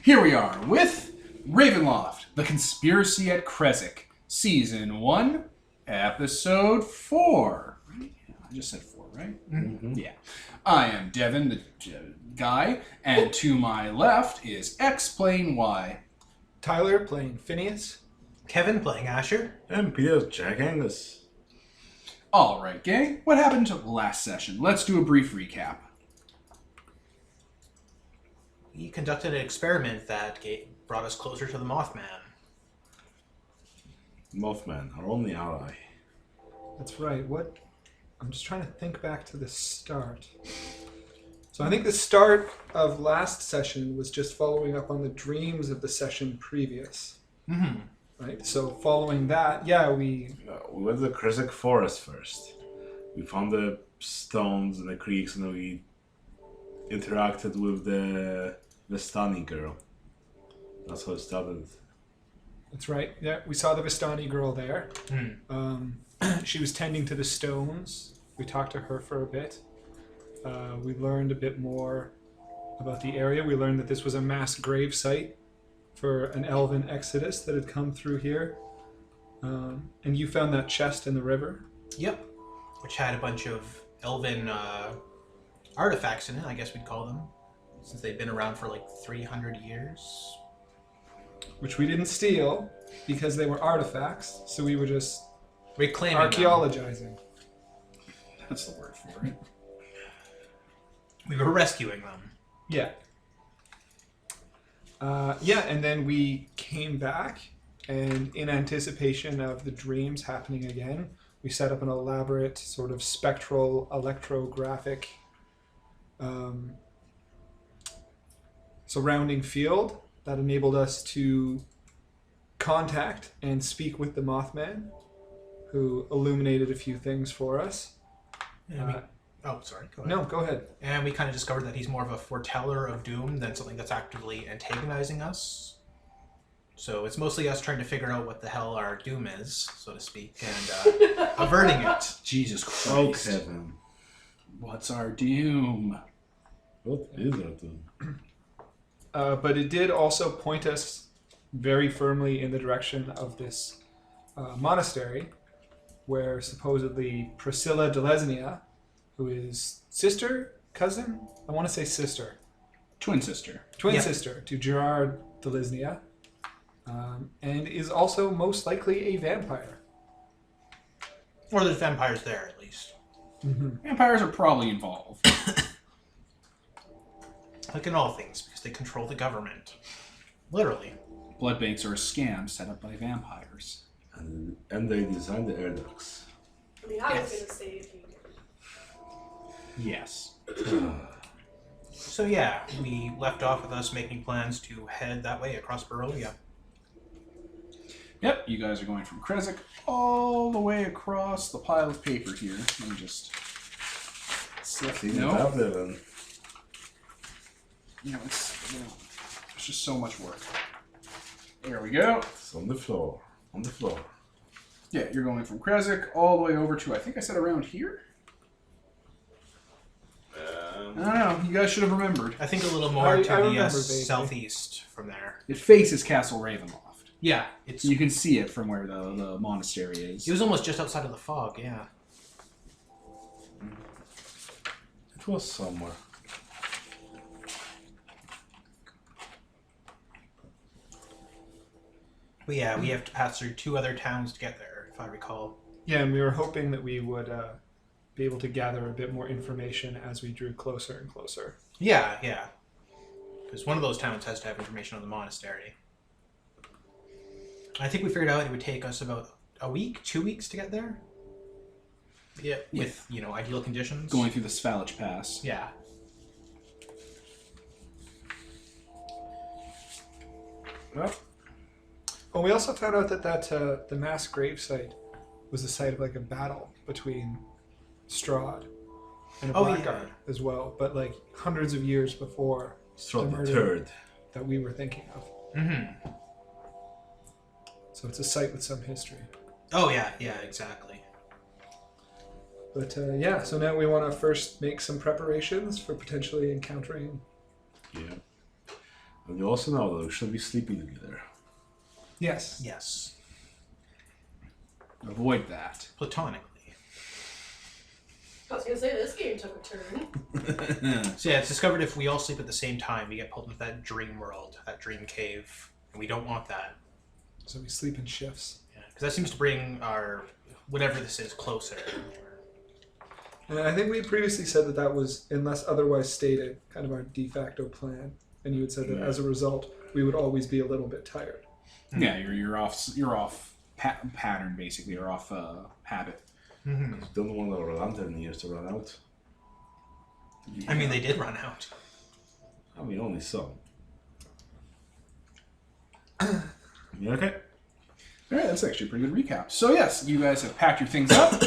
Here we are with Ravenloft, The Conspiracy at Krezk, Season 1, Episode 4. Right? I just said 4, right? Mm-hmm. Yeah. I am Devin, the guy, and to my left is X playing Y. Tyler playing Phineas. Kevin playing Asher. And Peter's Jack Angus. Alright, gang, what happened last session? Let's do a brief recap. We conducted an experiment that brought us closer to the Mothman. Mothman, our only ally. That's right. I'm just trying to think back to the start. So I think the start of last session was just following up on the dreams of the session previous. Mm-hmm. Right? So following that, we went to the Krezk forest first. We found the stones and the creeks, and we interacted with the Vistani girl. That's how it started. That's right. Yeah, we saw the Vistani girl there. Mm. She was tending to the stones. We talked to her for a bit. We learned a bit more about the area. We learned that this was a mass grave site for an elven exodus that had come through here. And you found that chest in the river. Yep. Which had a bunch of elven artifacts in it, I guess we'd call them. Since they've been around for like 300 years. Which we didn't steal because they were artifacts. So we were just Reclaiming archaeologizing. That's the word for it. We were rescuing them. Yeah. And then we came back, and in anticipation of the dreams happening again, we set up an elaborate sort of spectral electrographic surrounding field that enabled us to contact and speak with the Mothman, who illuminated a few things for us. Sorry, go ahead. No, go ahead. And we kind of discovered that he's more of a foreteller of doom than something that's actively antagonizing us. So it's mostly us trying to figure out what the hell our doom is, so to speak, and averting it. Jesus Christ. Oh, Kevin. What's our doom? What is our doom? But it did also point us very firmly in the direction of this monastery, where supposedly Priscilla de Lesnia, who is cousin? I want to say sister. Twin sister. Twin sister to Gerard de Lesnia, and is also most likely a vampire. Or there's vampires there, at least. Mm-hmm. Vampires are probably involved. Like in all things, because they control the government. Literally. Blood banks are a scam set up by vampires. And they designed the air ducts. I mean, I was going to say if you... Yes. So yeah, we left off with us making plans to head that way across Barovia. Yep, you guys are going from Krezk all the way across the pile of paper here. Let me just... Up there, then. It's just so much work. There we go. It's on the floor. On the floor. Yeah, you're going from Krezk all the way over to, I think I said around here? I don't know. You guys should have remembered. I think a little more to the remember southeast from there. It faces Castle Ravenloft. Yeah, You can see it from where the monastery is. It was almost just outside of the fog, yeah. It was somewhere. But yeah, we have to pass through 2 other towns to get there, if I recall. Yeah, and we were hoping that we would be able to gather a bit more information as we drew closer and closer. Yeah. Because one of those towns has to have information on the monastery. I think we figured out it would take us about a week, 2 weeks to get there. Yeah, with, ideal conditions. Going through the Svalich Pass. Yeah. Well, Oh, we also found out that the mass grave site was the site of like a battle between Strahd and a blackguard as well, but like hundreds of years before Strahd the the Third. that we were thinking of. Mm-hmm. So it's a site with some history. Oh, yeah, exactly. But so now we want to first make some preparations for potentially encountering. Yeah. And you also know that we shouldn't be sleeping together. Yes. Yes. Avoid that. Platonically. I was gonna say this game took a turn. So yeah, it's discovered if we all sleep at the same time, we get pulled into that dream world, that dream cave, and we don't want that. So we sleep in shifts. Yeah, because that seems to bring our whatever this is closer. And I think we previously said that that was, unless otherwise stated, kind of our de facto plan. And you had said that as a result, we would always be a little bit tired. Yeah, you're off pattern basically, or off habit. Mm-hmm. Don't want our lantern years to run out. I mean, they did run out. I mean, only some. You okay? All right, that's actually a pretty good recap. So yes, you guys have packed your things up.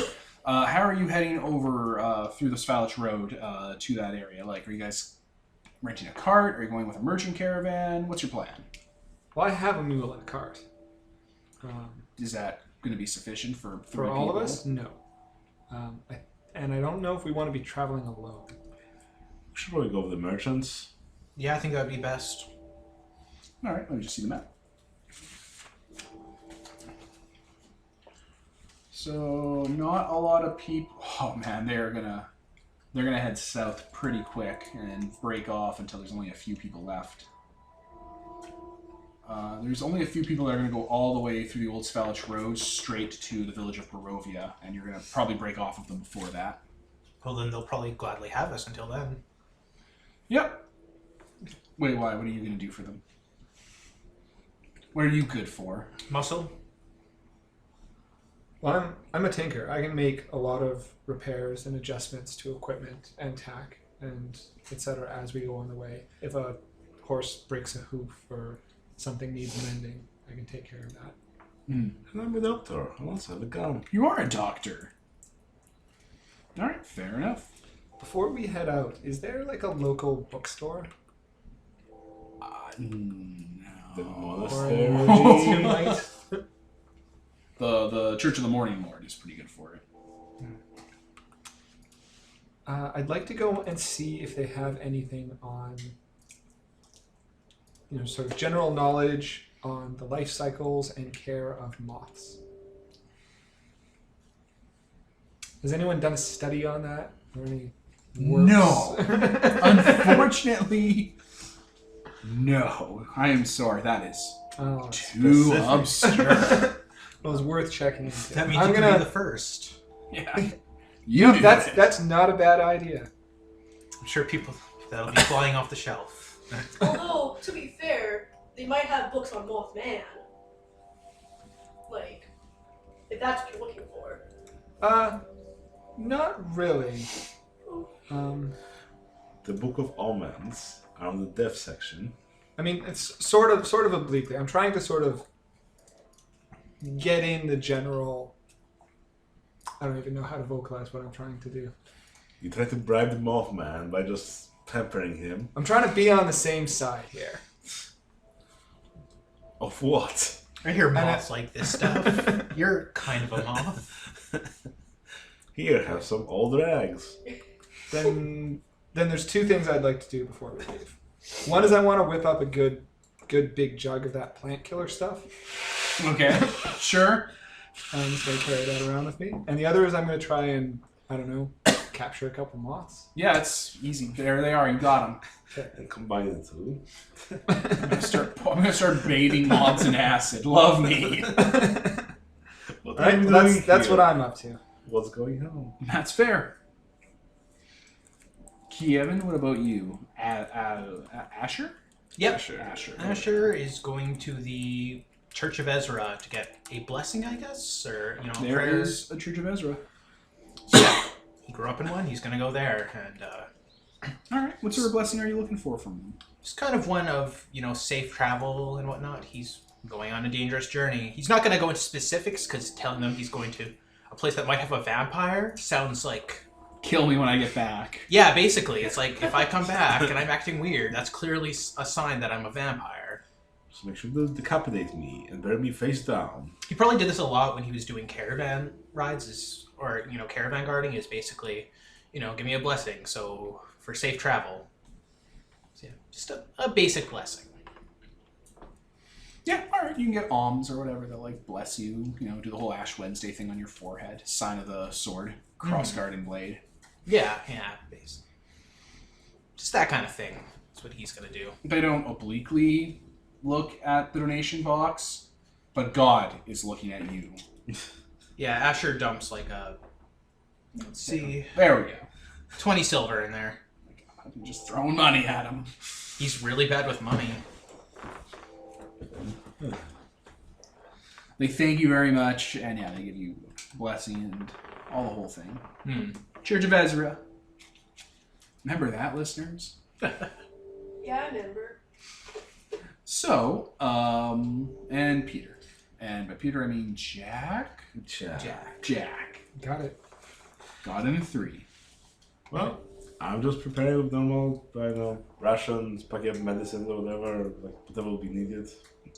How are you heading over through the Svalich Road to that area? Like, are you guys renting a cart? Are you going with a merchant caravan? What's your plan? Well, I have a mule and a cart. Is that going to be sufficient for For all of us? No. And I don't know if we want to be traveling alone. We should probably go with the merchants. Yeah, I think that would be best. All right, let me just see the map. So not a lot of people. Oh man, they're gonna head south pretty quick and break off until there's only a few people left. There's only a few people that are going to go all the way through the Old Svalich Road straight to the village of Barovia, and you're going to probably break off of them before that. Well, then they'll probably gladly have us until then. Yep. Wait, why? What are you going to do for them? What are you good for? Muscle? Well, I'm a tinker. I can make a lot of repairs and adjustments to equipment and tack and etc. as we go on the way. If a horse breaks a hoof or something needs mending, I can take care of that. And I'm a doctor. I also have a gun. You are a doctor. All right, fair enough. Before we head out, is there like a local bookstore? The Or an monastery. emergency light? The Church of the Morning Lord is pretty good for it. I'd like to go and see if they have anything on, sort of general knowledge on the life cycles and care of moths. Has anyone done a study on that? Or any works? No. Unfortunately, no. I am sorry. That is Oh, too obscure. it was worth checking into. That means I'm you gonna. can be the first. Yeah. You do it. That's not a bad idea. I'm sure people that'll be flying off the shelf. Although, to be fair, they might have books on Mothman. Like, if that's what you're looking for. Not really. The Book of Omens are on the death section. I mean, it's sort of obliquely. I'm trying to sort of get in the general. I don't even know how to vocalize what I'm trying to do. You try to bribe the Mothman by just peppering him. I'm trying to be on the same side here. Of what? I hear moths like this stuff. You're kind of a moth. Here, have some old rags. Then there's two things I'd like to do before we leave. One is I want to whip up a good big jug of that plant killer stuff. Okay. Sure. I'm just going to carry that around with me. And the other is I'm going to try and, I don't know, capture a couple moths. Yeah, it's easy. There they are. You got them. And combine the two. I'm gonna start bathing moths in acid. Love me. What All right, are you well, doing that's here? what I'm up to. What's going on? That's fair. Kevin, what about you? Asher? Yep. Asher. Asher is going to the Church of Ezra to get a blessing, I guess, or There prayers. is a Church of Ezra. Yeah, he grew up in one. He's going to go there, and All right. What sort of blessing are you looking for from him? it's kind of one of safe travel and whatnot. He's going on a dangerous journey. He's not going to go into specifics because telling them he's going to a place that might have a vampire sounds like. Kill me when I get back. Yeah, basically, it's like if I come back and I'm acting weird, that's clearly a sign that I'm a vampire. So make sure to decapitate me and bury me face down. He probably did this a lot when he was doing caravan rides, or caravan guarding. Is basically, give me a blessing, so for safe travel. So yeah, just a basic blessing. Yeah, all right. You can get alms or whatever. They'll like bless you. You know, do the whole Ash Wednesday thing on your forehead, sign of the sword, cross guarding blade. Yeah, basically. Just that kind of thing. That's what he's gonna do. They don't obliquely look at the donation box, but God is looking at you. Yeah, Asher dumps like a. Let's see. There we go. 20 silver in there. I'm just throwing money at him. He's really bad with money. They thank you very much, and yeah, they give you a blessing and all the whole thing. Church of Ezra. Remember that, listeners? Yeah, I remember. So, and Peter. And by Peter, I mean Jack. Jack. Got it. Got him 3. Well, I'm just preparing with normal, rations, packet of medicines or whatever, whatever will be needed.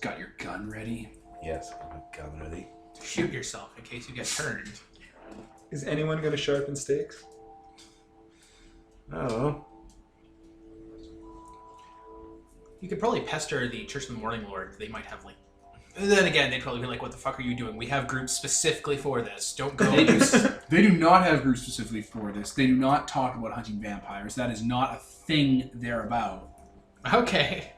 Got your gun ready? Yes, I got my gun ready. Shoot yourself in case you get turned. Is anyone going to sharpen stakes? I don't know. You could probably pester the Church of the Morning Lord. They might have like. And then again, they'd probably be like, "What the fuck are you doing? We have groups specifically for this. Don't go." They do not have groups specifically for this. They do not talk about hunting vampires. That is not a thing they're about. Okay.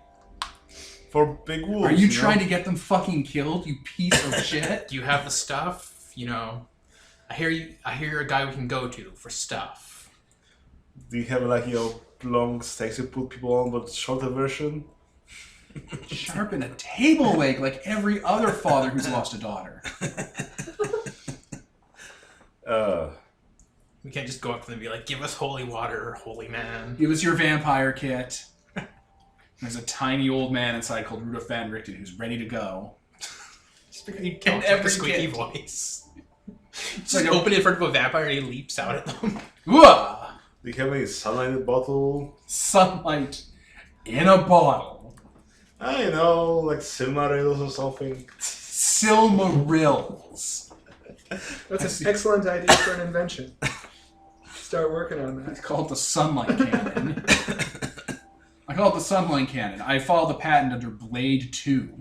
For big wolves. Are you trying to get them fucking killed, you piece of shit? Do you have the stuff? You know, I hear you're a guy we can go to for stuff. Do you have long stakes you put people on, but shorter version? Sharpen a table leg like every other father who's lost a daughter. We can't just go up to them and be like, "Give us holy water, holy man." Give us your vampire kit. There's a tiny old man inside called Rudolph Van Richten who's ready to go. You can't have the squeaky voice. Just like open it in front of a vampire and he leaps out at them. Whoa! Do you have any sunlight in the bottle? Sunlight in a bottle. I know, like Silmarils or something. Silmarils. That's an excellent idea for an invention. Start working on It's that. called the sunlight cannon. I call it the sunlight cannon. I filed the patent under Blade 2.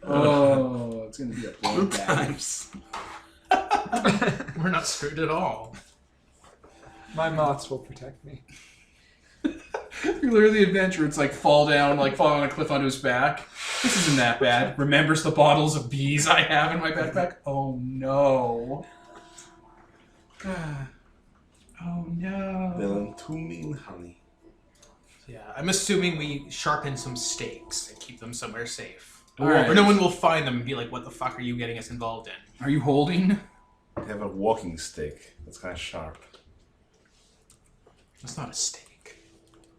Oh, it's going to be a bloodbath. We're not screwed at all. My moths will protect me. You're literally an adventure. It's like fall on a cliff onto his back. This isn't that bad. Remembers the bottles of bees I have in my backpack. Oh no. Oh no. Dylan, too mean, honey. Yeah, I'm assuming we sharpen some stakes and keep them somewhere safe. All right. Or no one will find them and be like, "What the fuck are you getting us involved in?" Are you holding? I have a walking stick. That's kind of sharp. It's not a stake.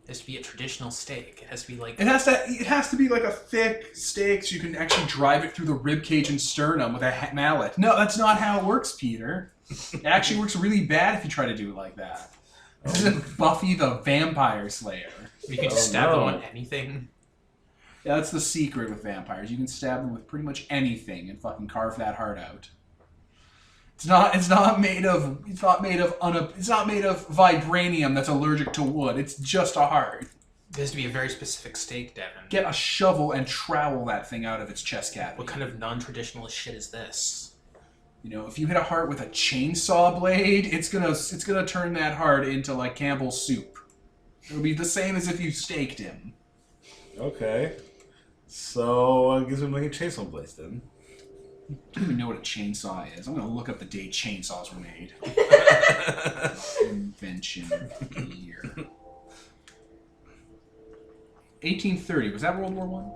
It has to be a traditional stake. It has to be like... It has to be like a thick stake so you can actually drive it through the ribcage and sternum with a mallet. No, that's not how it works, Peter. It actually works really bad if you try to do it like that. This isn't Buffy the Vampire Slayer. You can just stab them on anything. Yeah, that's the secret with vampires. You can stab them with pretty much anything and fucking carve that heart out. It's not made of vibranium that's allergic to wood. It's just a heart. It has to be a very specific stake, Devin. Get a shovel and trowel that thing out of its chest cavity. What kind of non-traditionalist shit is this? You know, if you hit a heart with a chainsaw blade, it's gonna turn that heart into like Campbell's soup. It'll be the same as if you staked him. Okay. So, I guess we're making chainsaw blades then. I don't even know what a chainsaw is. I'm gonna look up the day chainsaws were made. Invention year. 1830. Was that World War One?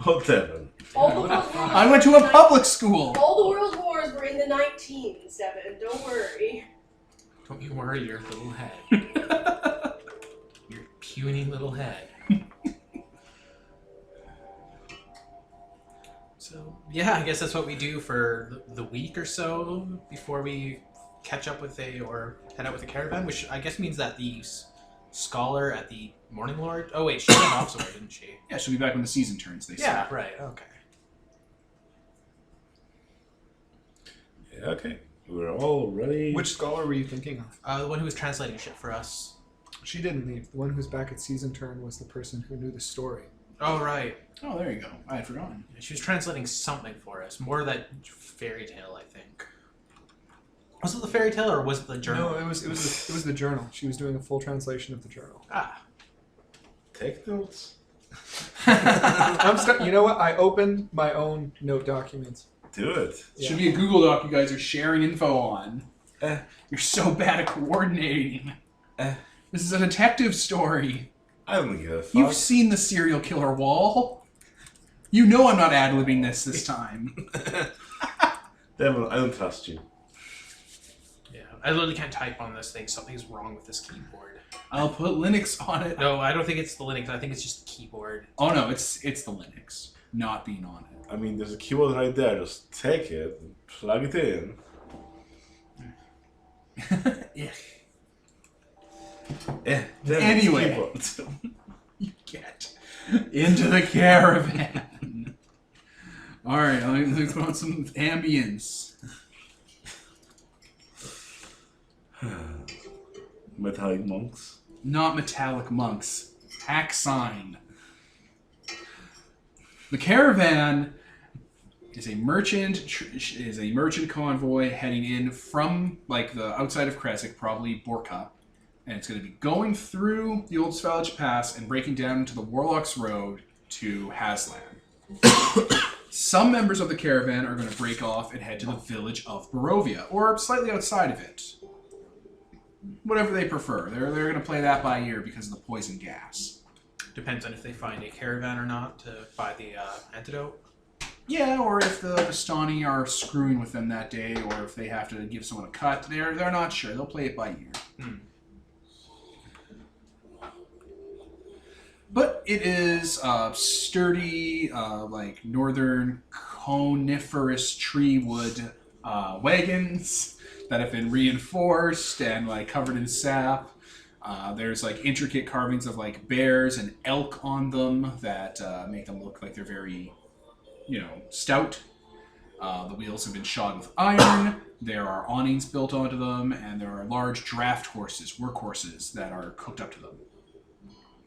Whatever. All the world wars. I went to a public school. All the world wars were in the 19s, Devin. Don't worry. Don't you worry your little head. Your puny little head. So, yeah, I guess that's what we do for the week or so before we catch up with or head out with a caravan, which I guess means that the scholar at the Morning Lord... Oh, wait, she went off somewhere, didn't she? Yeah, she'll be back when the season turns, they say. Yeah, right, okay. Yeah, okay. We're all ready. Which scholar were you thinking of? The one who was translating shit for us. She didn't leave. The one who's back at season turn was the person who knew the story. Oh, right. Oh, there you go. I had forgotten. She was translating something for us. More of that fairy tale, I think. Was it the fairy tale or was it the journal? No, it was the journal. She was doing a full translation of the journal. Ah. Take notes. You know what? I opened my own note documents. Do it. Should be a Google Doc you guys are sharing info on. You're so bad at coordinating. This is a detective story. I don't give a fuck. You've seen the serial killer wall. You know I'm not ad-libbing this time. Devil, I don't trust you. Yeah, I literally can't type on this thing. Something's wrong with this keyboard. I'll put Linux on it. No, I don't think it's the Linux. I think it's just the keyboard. Oh no, it's the Linux, not being on it. I mean, there's a keyboard right there. Just take it, and plug it in. Yeah. Anyway. You get into the caravan. Alright, let's put on some ambience. Metallic monks. Not metallic monks. Hack sign. The caravan is a merchant convoy heading in from like the outside of Krezk, probably Borka, and it's going to be going through the Old Svalage Pass and breaking down into the Warlock's Road to Haslan. Some members of the caravan are going to break off and head to the village of Barovia, or slightly outside of it. Whatever they prefer. They're going to play that by ear because of the poison gas. Depends on if they find a caravan or not to buy the antidote. Yeah, or if the Vistani are screwing with them that day, or if they have to give someone a cut. They're not sure. They'll play it by ear. But it is sturdy, like northern coniferous tree wood wagons that have been reinforced and like covered in sap. There's like intricate carvings of like bears and elk on them that make them look like they're very, stout. The wheels have been shod with iron. There are awnings built onto them, and there are large draft horses, workhorses, that are hooked up to them.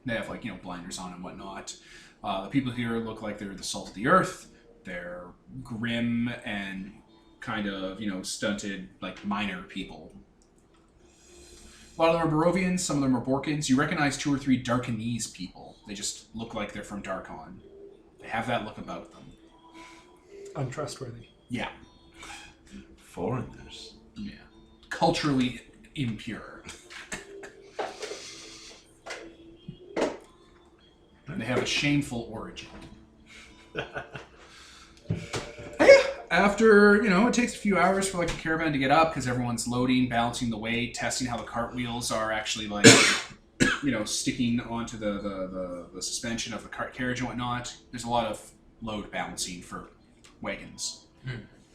They have like, blinders on and whatnot. The people here look like they're the salt of the earth. They're grim and kind of, stunted, like minor people. A lot of them are Barovians, some of them are Borkins. You recognize 2 or 3 Darkanese people. They just look like they're from Darkon. They have that look about them. Untrustworthy. Yeah. Foreigners. Yeah. Culturally impure. They have a shameful origin. After, it takes a few hours for like a caravan to get up because everyone's loading, balancing the weight, testing how the cartwheels are actually like, sticking onto the suspension of the cart carriage and whatnot. There's a lot of load balancing for wagons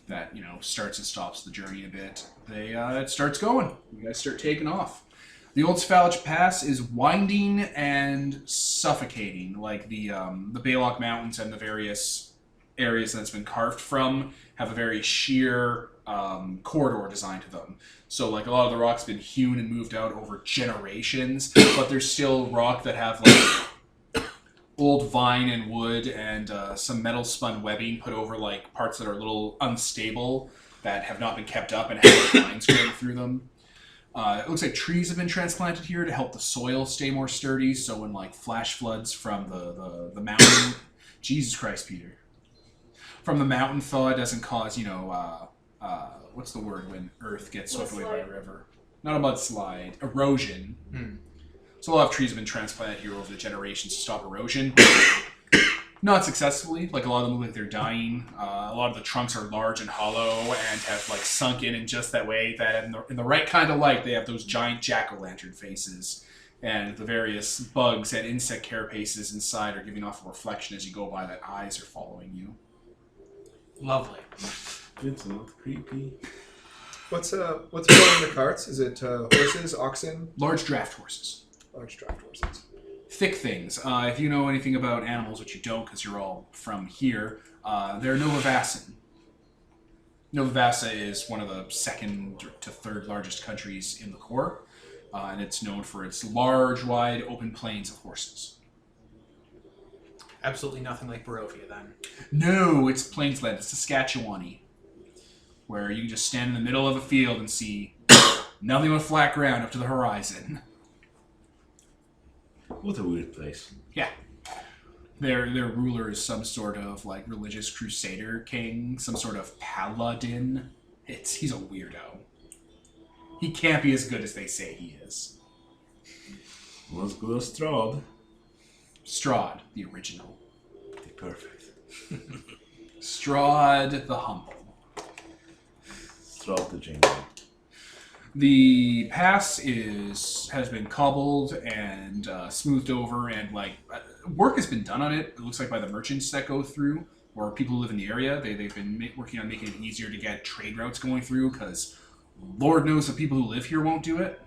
that, starts and stops the journey a bit. It starts going. You guys start taking off. The Old Svalage Pass is winding and suffocating, like the Balok Mountains and the various areas that's been carved from have a very sheer corridor designed to them. So like a lot of the rock's been hewn and moved out over generations, but there's still rock that have like old vine and wood and some metal spun webbing put over like parts that are a little unstable that have not been kept up and have like lines going through them. It looks like trees have been transplanted here to help the soil stay more sturdy, so when like flash floods from the mountain, Jesus Christ, Peter, from the mountain thaw doesn't cause what's the word when earth gets swept away by a river? Not a mudslide, erosion. So a lot of trees have been transplanted here over the generations to stop erosion. Not successfully. Like a lot of them look like they're dying. A lot of the trunks are large and hollow and have like sunk in just that way that in the right kind of light they have those giant jack-o'-lantern faces. And the various bugs and insect carapaces inside are giving off a reflection as you go by that eyes are following you. Lovely. It's not creepy. What's filling the carts? Is it horses, oxen? Large draft horses. Large draft horses. Thick things. If you know anything about animals, which you don't because you're all from here, they're Novavasan. Novavasa is one of the 2nd to 3rd largest countries in the core. and it's known for its large, wide, open plains of horses. Absolutely nothing like Barovia, then. No, it's plainsland. It's Saskatchewan-y, where you can just stand in the middle of a field and see nothing but flat ground up to the horizon. What a weird place. Yeah. Their ruler is some sort of like religious crusader king, some sort of paladin. He's a weirdo. He can't be as good as they say he is. Well, as good as Strahd. Strahd, the original. Perfect. Strahd the humble. Strahd the genuine. The pass has been cobbled and smoothed over, and work has been done on it. It looks like by the merchants that go through, or people who live in the area. They've been working on making it easier to get trade routes going through, because Lord knows the people who live here won't do it.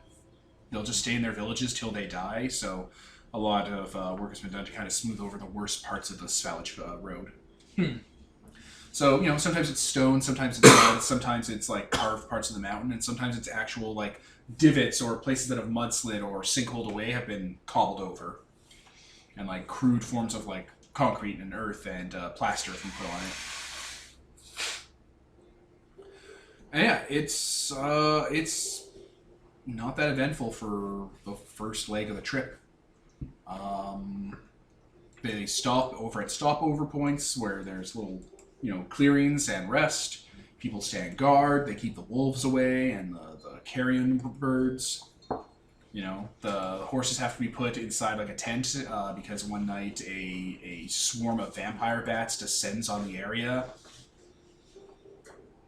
They'll just stay in their villages till they die. So a lot of work has been done to kind of smooth over the worst parts of the Svalich road. So, sometimes it's stone, sometimes it's mud, sometimes it's like carved parts of the mountain, and sometimes it's actual like divots or places that have mudslid or sinkholed away have been cobbled over. And like crude forms of like concrete and earth and plaster have been put on it. And yeah, it's not that eventful for the first leg of the trip. They stop over at stopover points where there's little clearings and rest. People stand guard. They keep the wolves away and the carrion birds. The horses have to be put inside like a tent because one night a swarm of vampire bats descends on the area.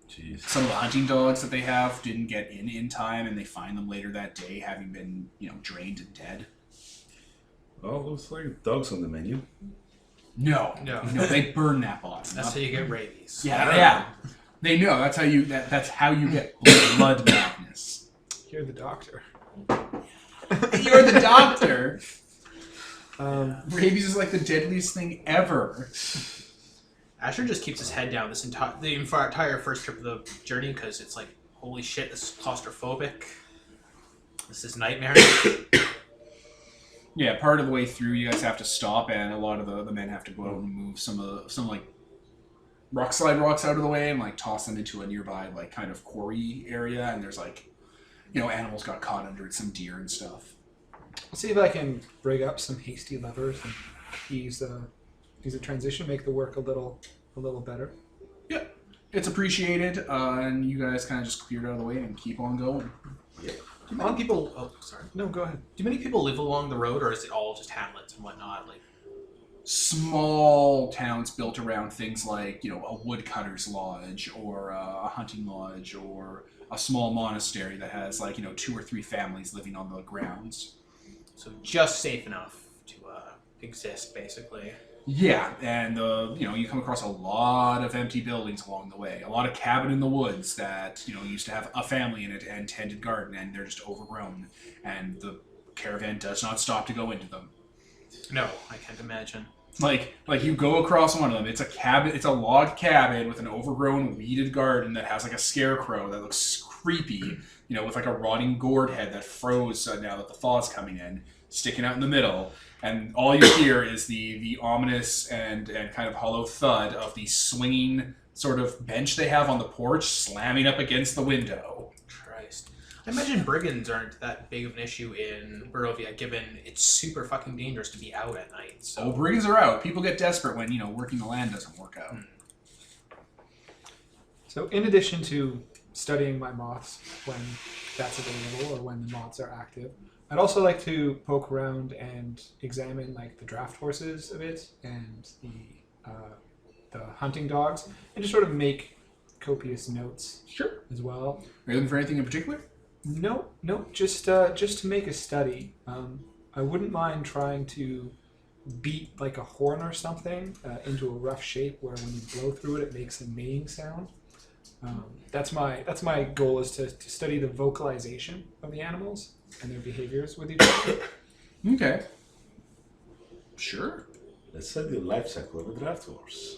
Jeez. Some of the hunting dogs that they have didn't get in time, and they find them later that day having been drained and dead. Oh, looks like dogs on the menu. No, they burn that body. That's how you get rabies. Yeah. They know that's how you get blood madness. You're the doctor. You're the doctor. Rabies is like the deadliest thing ever. Asher just keeps his head down the entire first trip of the journey because it's like, holy shit, this is claustrophobic. This is nightmare. Yeah, part of the way through, you guys have to stop, and a lot of the men have to go out and move some like rock slide rocks out of the way and like toss them into a nearby like kind of quarry area. And there's like, animals got caught under it, some deer and stuff. I'll see if I can rig up some hasty levers and ease the transition, make the work a little better. Yeah, it's appreciated, and you guys kind of just cleared out of the way and keep on going. Yeah. Do many people... Oh, sorry. No, go ahead. Do many people live along the road, or is it all just hamlets and whatnot? Like, small towns built around things like, a woodcutter's lodge or a hunting lodge or a small monastery that has like, 2 or 3 families living on the grounds. so just safe enough to exist, basically. Yeah, and you come across a lot of empty buildings along the way. A lot of cabin in the woods that used to have a family in it and tended garden, and they're just overgrown, and the caravan does not stop to go into them. No, I can't imagine. Like you go across one of them. It's a cabin. It's a log cabin with an overgrown, weeded garden that has like a scarecrow that looks creepy. With like a rotting gourd head that froze now that the thaw's coming in, sticking out in the middle. And all you hear is the ominous and kind of hollow thud of the swinging sort of bench they have on the porch slamming up against the window. Christ. I imagine brigands aren't that big of an issue in Barovia, given it's super fucking dangerous to be out at night. So. Oh, brigands are out. People get desperate when, working the land doesn't work out. So in addition to studying my moths when that's available or when the moths are active, I'd also like to poke around and examine like the draft horses a bit and the hunting dogs, and just sort of make copious notes. Sure. As well. Are you looking for anything in particular? No, just to make a study. I wouldn't mind trying to beat like a horn or something into a rough shape where when you blow through it, it makes a neighing sound. That's my goal, is to study the vocalization of the animals and their behaviors with each other. Okay. Sure. Let's study the life cycle of a draft horse.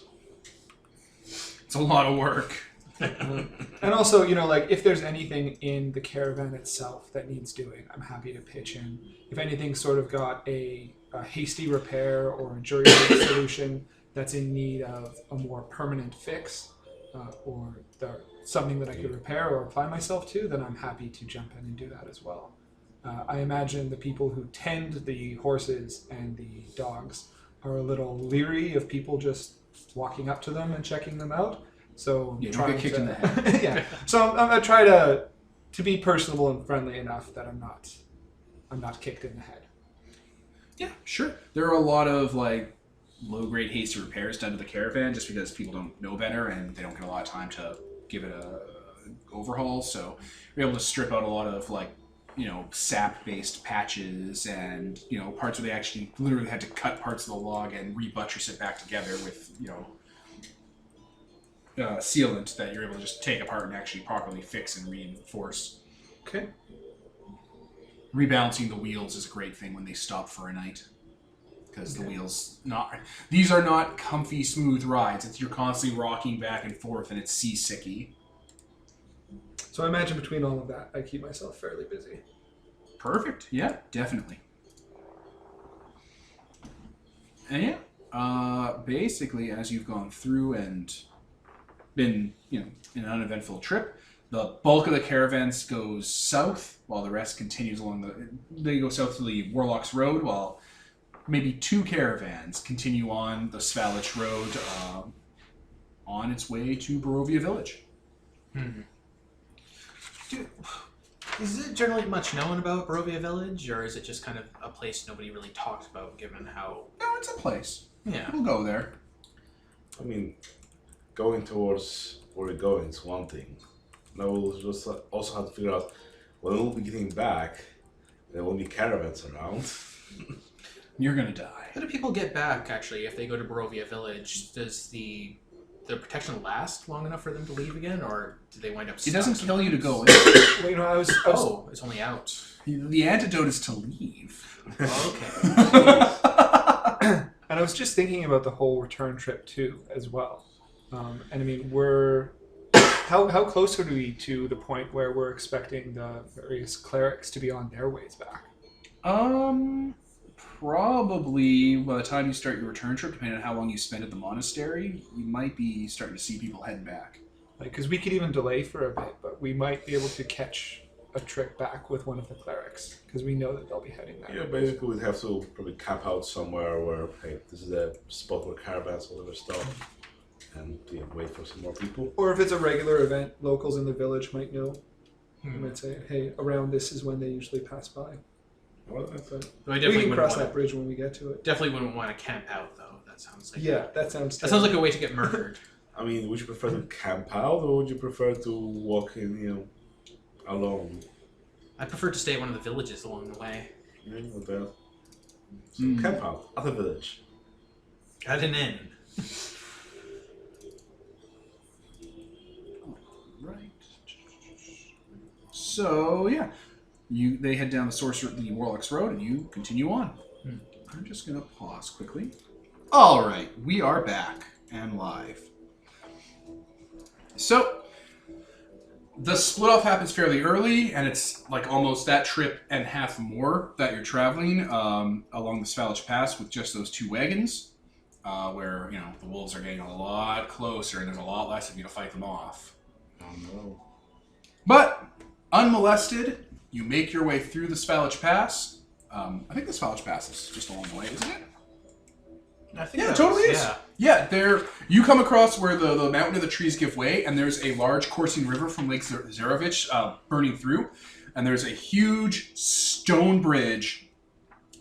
It's a lot of work. And also, like if there's anything in the caravan itself that needs doing, I'm happy to pitch in. If anything's sort of got a hasty repair or a jury solution that's in need of a more permanent fix, or something that I could repair or apply myself to, then I'm happy to jump in and do that as well. I imagine the people who tend the horses and the dogs are a little leery of people just walking up to them and checking them out. So Yeah, don't get kicked in the head. Yeah. So I'm gonna try to be personable and friendly enough that I'm not kicked in the head. Yeah, sure. There are a lot of like low-grade hasty repairs done to the caravan just because people don't know better and they don't get a lot of time to give it a overhaul. So we're able to strip out a lot of like sap-based patches and parts where they actually literally had to cut parts of the log and rebuttress it back together with sealant that you're able to just take apart and actually properly fix and reinforce. Okay. Rebalancing the wheels is a great thing when they stop for a night, because the wheels these are not comfy, smooth rides. You're constantly rocking back and forth, and it's seasicky. So I imagine between all of that, I keep myself fairly busy. Perfect. Yeah, definitely. And basically, as you've gone through and been, in an uneventful trip, the bulk of the caravans goes south, while the rest continues along they go south to the Warlock's Road, while maybe 2 caravans continue on the Svalich Road on its way to Barovia Village. Mm-hmm. Is it generally much known about Barovia Village, or is it just kind of a place nobody really talks about, given how... No, it's a place. Yeah. We'll go there. I mean, going towards where we're going is one thing. Now we'll just also have to figure out when we'll be getting back. There won't be caravans around. You're gonna die. How do people get back, actually, if they go to Barovia Village? Does the protection last long enough for them to leave again, or do they wind up It doesn't stuck kill you to go in. Well, I was Oh, it's only out. The antidote is to leave. Oh, okay. And I was just thinking about the whole return trip too, as well. And I mean, how close are we to the point where we're expecting the various clerics to be on their ways back? Probably by the time you start your return trip, depending on how long you spend at the monastery, you might be starting to see people heading back. Because we could even delay for a bit, but we might be able to catch a trip back with one of the clerics, because we know that they'll be heading there. Yeah, basically we'd have to probably camp out somewhere where, hey, this is the spot where caravans will ever stop, and wait for some more people. Or if it's a regular event, locals in the village might know. They might say, hey, around this is when they usually pass by. Well, But I we can cross that bridge when we get to it. Definitely wouldn't want to camp out, though. That sounds like That sounds like a way to get murdered. I mean, would you prefer to camp out, or would you prefer to walk in, alone? I prefer to stay at one of the villages along the way. Yeah, not bad. So camp out at the village. At an inn. Right. So yeah, they head down the Warlock's Road, and you continue on. I'm just gonna pause quickly. All right, we are back and live. So the split off happens fairly early, and it's like almost that trip and half more that you're traveling along the Svalich Pass with just those 2 wagons, where the wolves are getting a lot closer, and there's a lot less of you to fight them off. Oh no. But unmolested, you make your way through the Svalich Pass. I think the Svalich Pass is just along the way, isn't it? I think Yeah, it totally is. Yeah, you come across where the mountain of the trees give way, and there's a large coursing river from Lake Zarovich burning through, and there's a huge stone bridge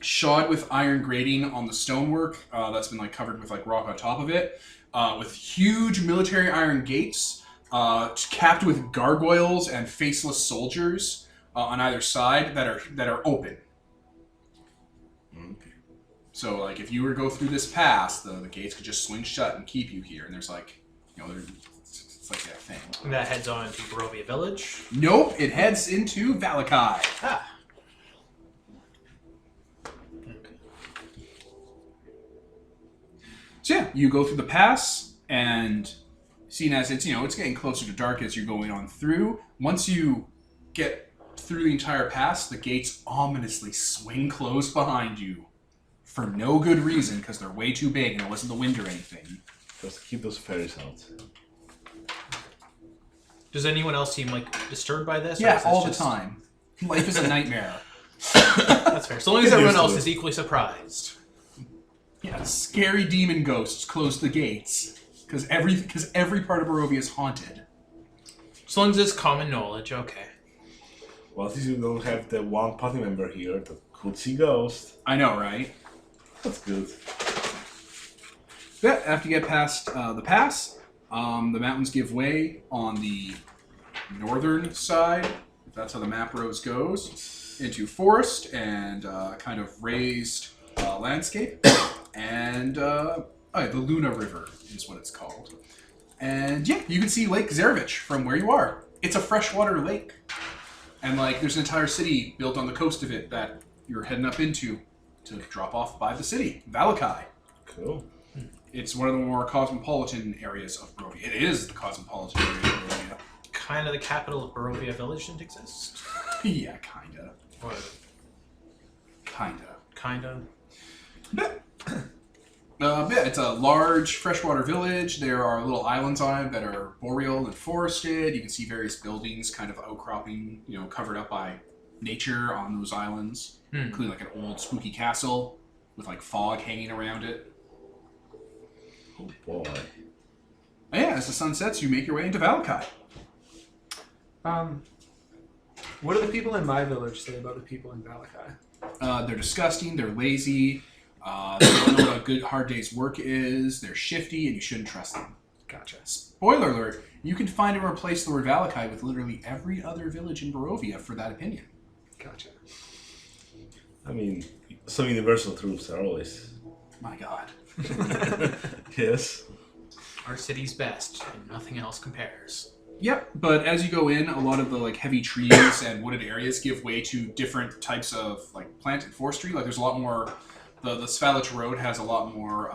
shod with iron grating on the stonework that's been covered with rock on top of it, with huge military iron gates capped with gargoyles and faceless soldiers on either side that are open. Okay. So, if you were to go through this pass, the gates could just swing shut and keep you here. And there's it's like that thing. And that heads on to Barovia Village. Nope, it heads into Valakai. Ah. So yeah, you go through the pass and Seeing as it's getting closer to dark as you're going on through. Once you get through the entire pass, the gates ominously swing closed behind you for no good reason because they're way too big and it wasn't the wind or anything. Just keep those fairies out. Does anyone else seem disturbed by this? Yeah, all the time. Life is a nightmare. That's fair. So long as everyone else is equally surprised. Yeah, scary demon ghosts close the gates because every part of Barovia is haunted. So long as it's common knowledge, okay. Well, at least you don't have the one party member here that could see ghosts. I know, right? That's good. Yeah, after you get past the pass, the mountains give way on the northern side, if that's how the map rose goes, into forest and kind of raised landscape. And the Luna River is what it's called. And yeah, you can see Lake Zarevich from where you are. It's a freshwater lake. And there's an entire city built on the coast of it that you're heading up into to drop off by the city, Valakai. Cool. It's one of the more cosmopolitan areas of Barovia. It is the cosmopolitan area of Barovia. Kind of the capital of Barovia Village didn't exist? Yeah, kinda. What? Kinda. It's a large freshwater village. There are little islands on it that are boreal and forested. You can see various buildings kind of outcropping, covered up by nature on those islands, including an old spooky castle with fog hanging around it. Oh boy. And yeah, as the sun sets, you make your way into Valakai. What do the people in my village say about the people in Valakai? They're disgusting. They're lazy. They don't know what a good hard day's work is. They're shifty, and you shouldn't trust them. Gotcha. Spoiler alert, you can find and replace the word Valakai with literally every other village in Barovia for that opinion. Gotcha. I mean, some universal truths are always. My god. Yes. Our city's best, and nothing else compares. Yep, but as you go in, a lot of the heavy trees and wooded areas give way to different types of plant and forestry. There's a lot more. The Svalich Road has a lot more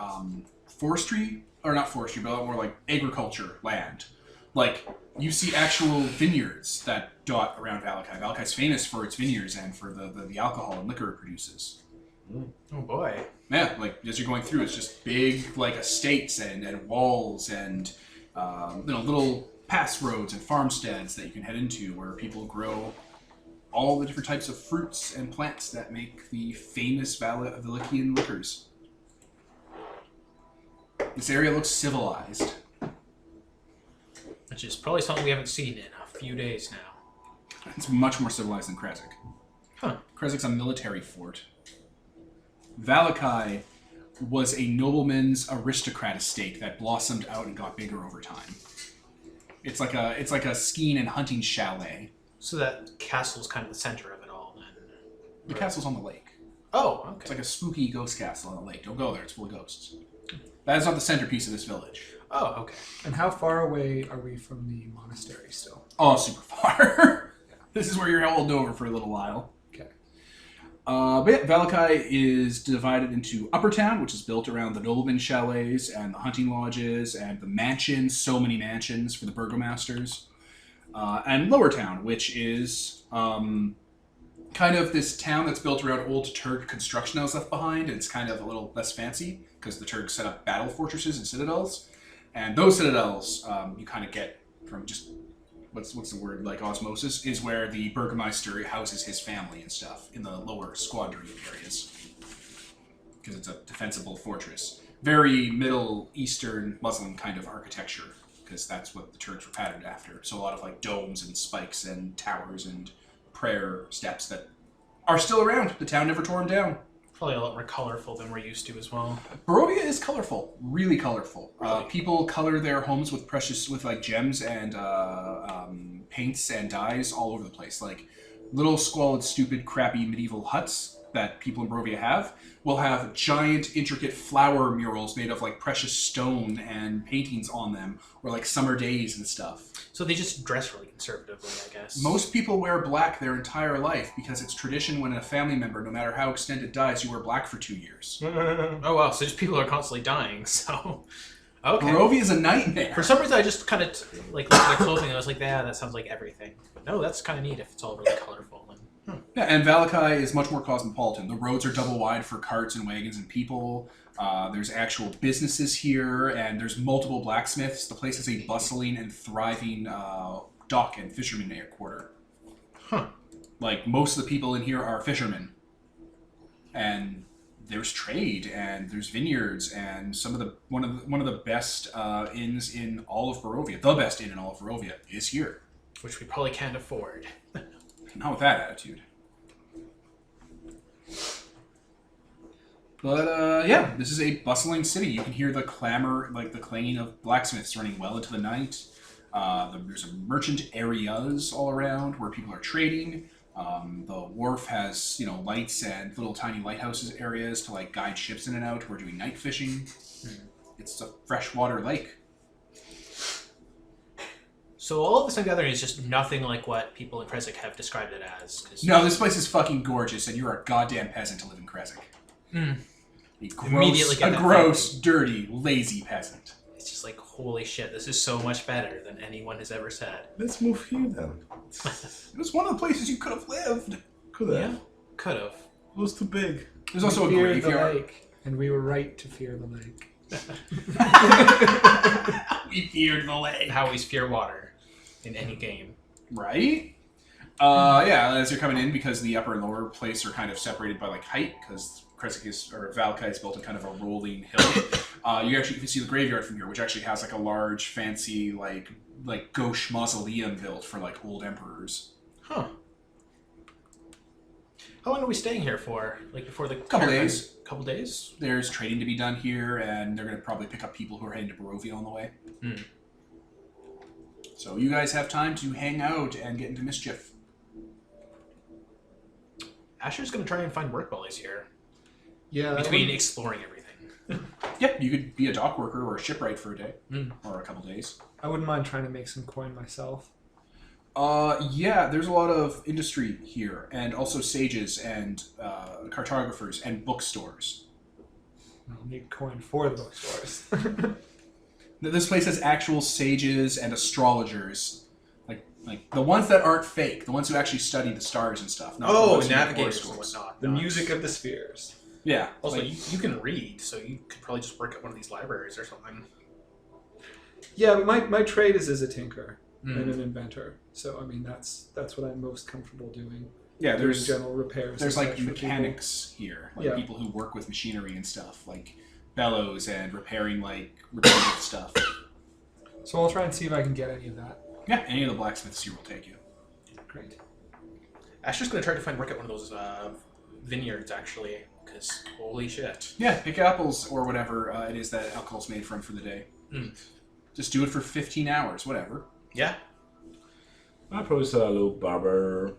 forestry, or not forestry, but a lot more agriculture land. You see actual vineyards that dot around Valakai. Valakai's famous for its vineyards and for the alcohol and liquor it produces. Oh boy. Yeah, as you're going through, it's just big estates and walls and little pass roads and farmsteads that you can head into where people grow all the different types of fruits and plants that make the famous Valakian liquors. This area looks civilized. Which is probably something we haven't seen in a few days now. It's much more civilized than Krezk. Huh. Krezk's a military fort. Valakai was a nobleman's aristocrat estate that blossomed out and got bigger over time. It's like a skiing and hunting chalet. So that castle's kind of the center of it all, then. The castle's on the lake. Oh, okay. It's like a spooky ghost castle on the lake. Don't go there, it's full of ghosts. That is not the centerpiece of this village. Oh, okay. And how far away are we from the monastery still? Oh, super far. This is where you're holding over for a little while. Okay. But yeah, Valakai is divided into Upper Town, which is built around the nobleman chalets and the hunting lodges and the mansions, so many mansions for the burgomasters. And Lower Town, which is kind of this town that's built around old Turk construction that was left behind, and it's kind of a little less fancy because the Turks set up battle fortresses and citadels. And those citadels you kind of get from just, what's the word, osmosis, is where the Burgomeister houses his family and stuff in the lower squandering areas. Because it's a defensible fortress. Very Middle Eastern Muslim kind of architecture, because that's what the Turks were patterned after. So a lot of domes and spikes and towers and prayer steps that are still around. The town never tore them down. Probably a lot more colorful than we're used to as well. Barovia is colorful, really colorful. Really? People color their homes with gems and paints and dyes all over the place. Little squalid, stupid, crappy medieval huts that people in Barovia will have giant, intricate flower murals made of precious stone and paintings on them, or summer days and stuff. So they just dress really conservatively, I guess. Most people wear black their entire life because it's tradition when a family member, no matter how extended, dies, you wear black for 2 years. Oh wow, so just people are constantly dying, so... Okay. Barovia is a nightmare. For some reason, I just kind of looked at the clothing and I was like, yeah, that sounds like everything. But no, that's kind of neat if it's all really colorful. And, Yeah, and Valakai is much more cosmopolitan. The roads are double wide for carts and wagons and people. There's actual businesses here, and there's multiple blacksmiths. The place is a bustling and thriving dock and fisherman quarter. Huh. Like, most of the people in here are fishermen. And there's trade, and there's vineyards, and one of the best inns in all of Barovia. The best inn in all of Barovia is here. which we probably can't afford. Not with that attitude. But, yeah, this is a bustling city. You can hear the clamor, like the clanging of blacksmiths running well into the night. There's merchant areas all around where people are trading. The wharf has, lights and little tiny lighthouses areas to, guide ships in and out. We're doing night fishing. It's a freshwater lake. So all of this together is just nothing like what people in Krezk have described it as. No, this place is fucking gorgeous, and you're a goddamn peasant to live in Krezk. Immediately get A that gross, dirty, lazy peasant. It's just like, holy shit, this is so much better than anyone has ever said. Let's move here then. It was one of the places you could have lived. Could have. Yeah, could have. It was too big. There's also a We feared the graveyard. lake, and we were right to fear the lake. We feared the lake. I always fear water in any game. Right? Yeah, as you're coming in, because the upper and lower place are kind of separated by height, because Valakai is built in kind of a rolling hill. You actually can see the graveyard from here, which actually has a large, fancy, gauche mausoleum built for old emperors. Huh. How long are we staying here for? Before the Couple caravan? days. Couple days? There's trading to be done here, and they're going to probably pick up people who are heading to Barovia on the way. So you guys have time to hang out and get into mischief. Asher's going to try and find work while he's here. Yeah, Between exploring everything. Yeah, you could be a dock worker or a shipwright for a day. Or a couple days. I wouldn't mind trying to make some coin myself. Yeah, there's a lot of industry here, and also sages and cartographers and bookstores. I'll need coin for the bookstores. This place has actual sages and astrologers, like the ones that aren't fake, the ones who actually study the stars and stuff. Not the ones who make navigators and horoscopes. whatnot. The Nice. music of the spheres. Yeah. Also, you can read, so you could probably just work at one of these libraries or something. Yeah, but my trade is as a tinker and an inventor. So I mean that's what I'm most comfortable doing. yeah, Doing there's general repairs. there's and such for mechanics here, Yeah. people who work with machinery and stuff, like bellows and repairing repetitive stuff. people. So I'll try and see if I can get any of that. Yeah, any of the blacksmiths here will take you. Great. Asher's going to try to find work at one of those vineyards, actually, because holy shit. Yeah, pick apples or whatever it is that alcohol's made from for the day. Just do it for 15 hours, whatever. Yeah. I probably saw a little barber.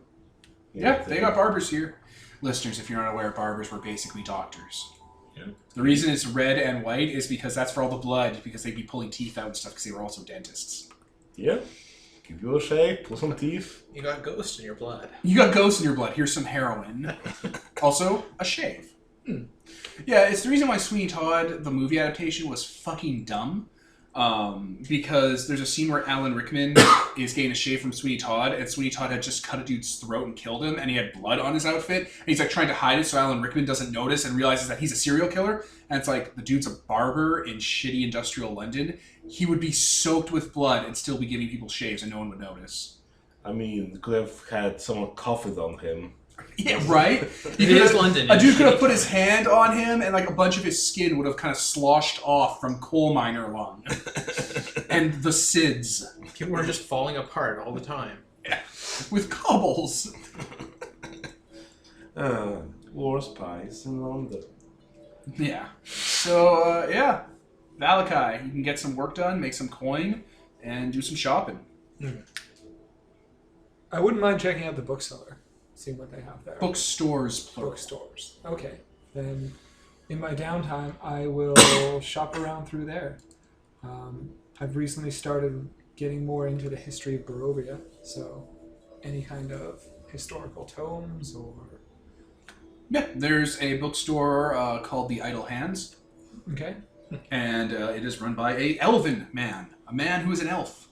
Yeah, they got barbers here. Listeners, if you're not aware, barbers were basically doctors. Yeah. The reason it's red and white is because that's for all the blood, because they'd be pulling teeth out and stuff, because they were also dentists. Yeah. Give you a shake, pull some teeth. You got ghost in your blood. You got ghosts in your blood. Here's some heroin. Also, a shave. Yeah, it's the reason why Sweeney Todd, the movie adaptation, was fucking dumb. Because there's a scene where Alan Rickman is getting a shave from Sweeney Todd, and Sweeney Todd had just cut a dude's throat and killed him, and he had blood on his outfit, and he's trying to hide it so Alan Rickman doesn't notice and realizes that he's a serial killer, and it's the dude's a barber in shitty industrial London. He would be soaked with blood and still be giving people shaves, and no one would notice. I mean, could have had someone cough it on him. Yeah, right? It is London. A dude could have Shitty put his hand on him, and a bunch of his skin would have kind of sloshed off from coal miner lung. And the SIDS. People were just falling apart all the time. With cobbles. War spies in London. Yeah. So, yeah. Valakai, you can get some work done, make some coin, and do some shopping. I wouldn't mind checking out the bookseller, seeing what they have there. Bookstores, plural. Bookstores. Okay. Then in my downtime, I will shop around through there. I've recently started getting more into the history of Barovia, so any kind of historical tomes or... Yeah, there's a bookstore called The Idle Hands. Okay. And it is run by a elven man. A man who is an elf.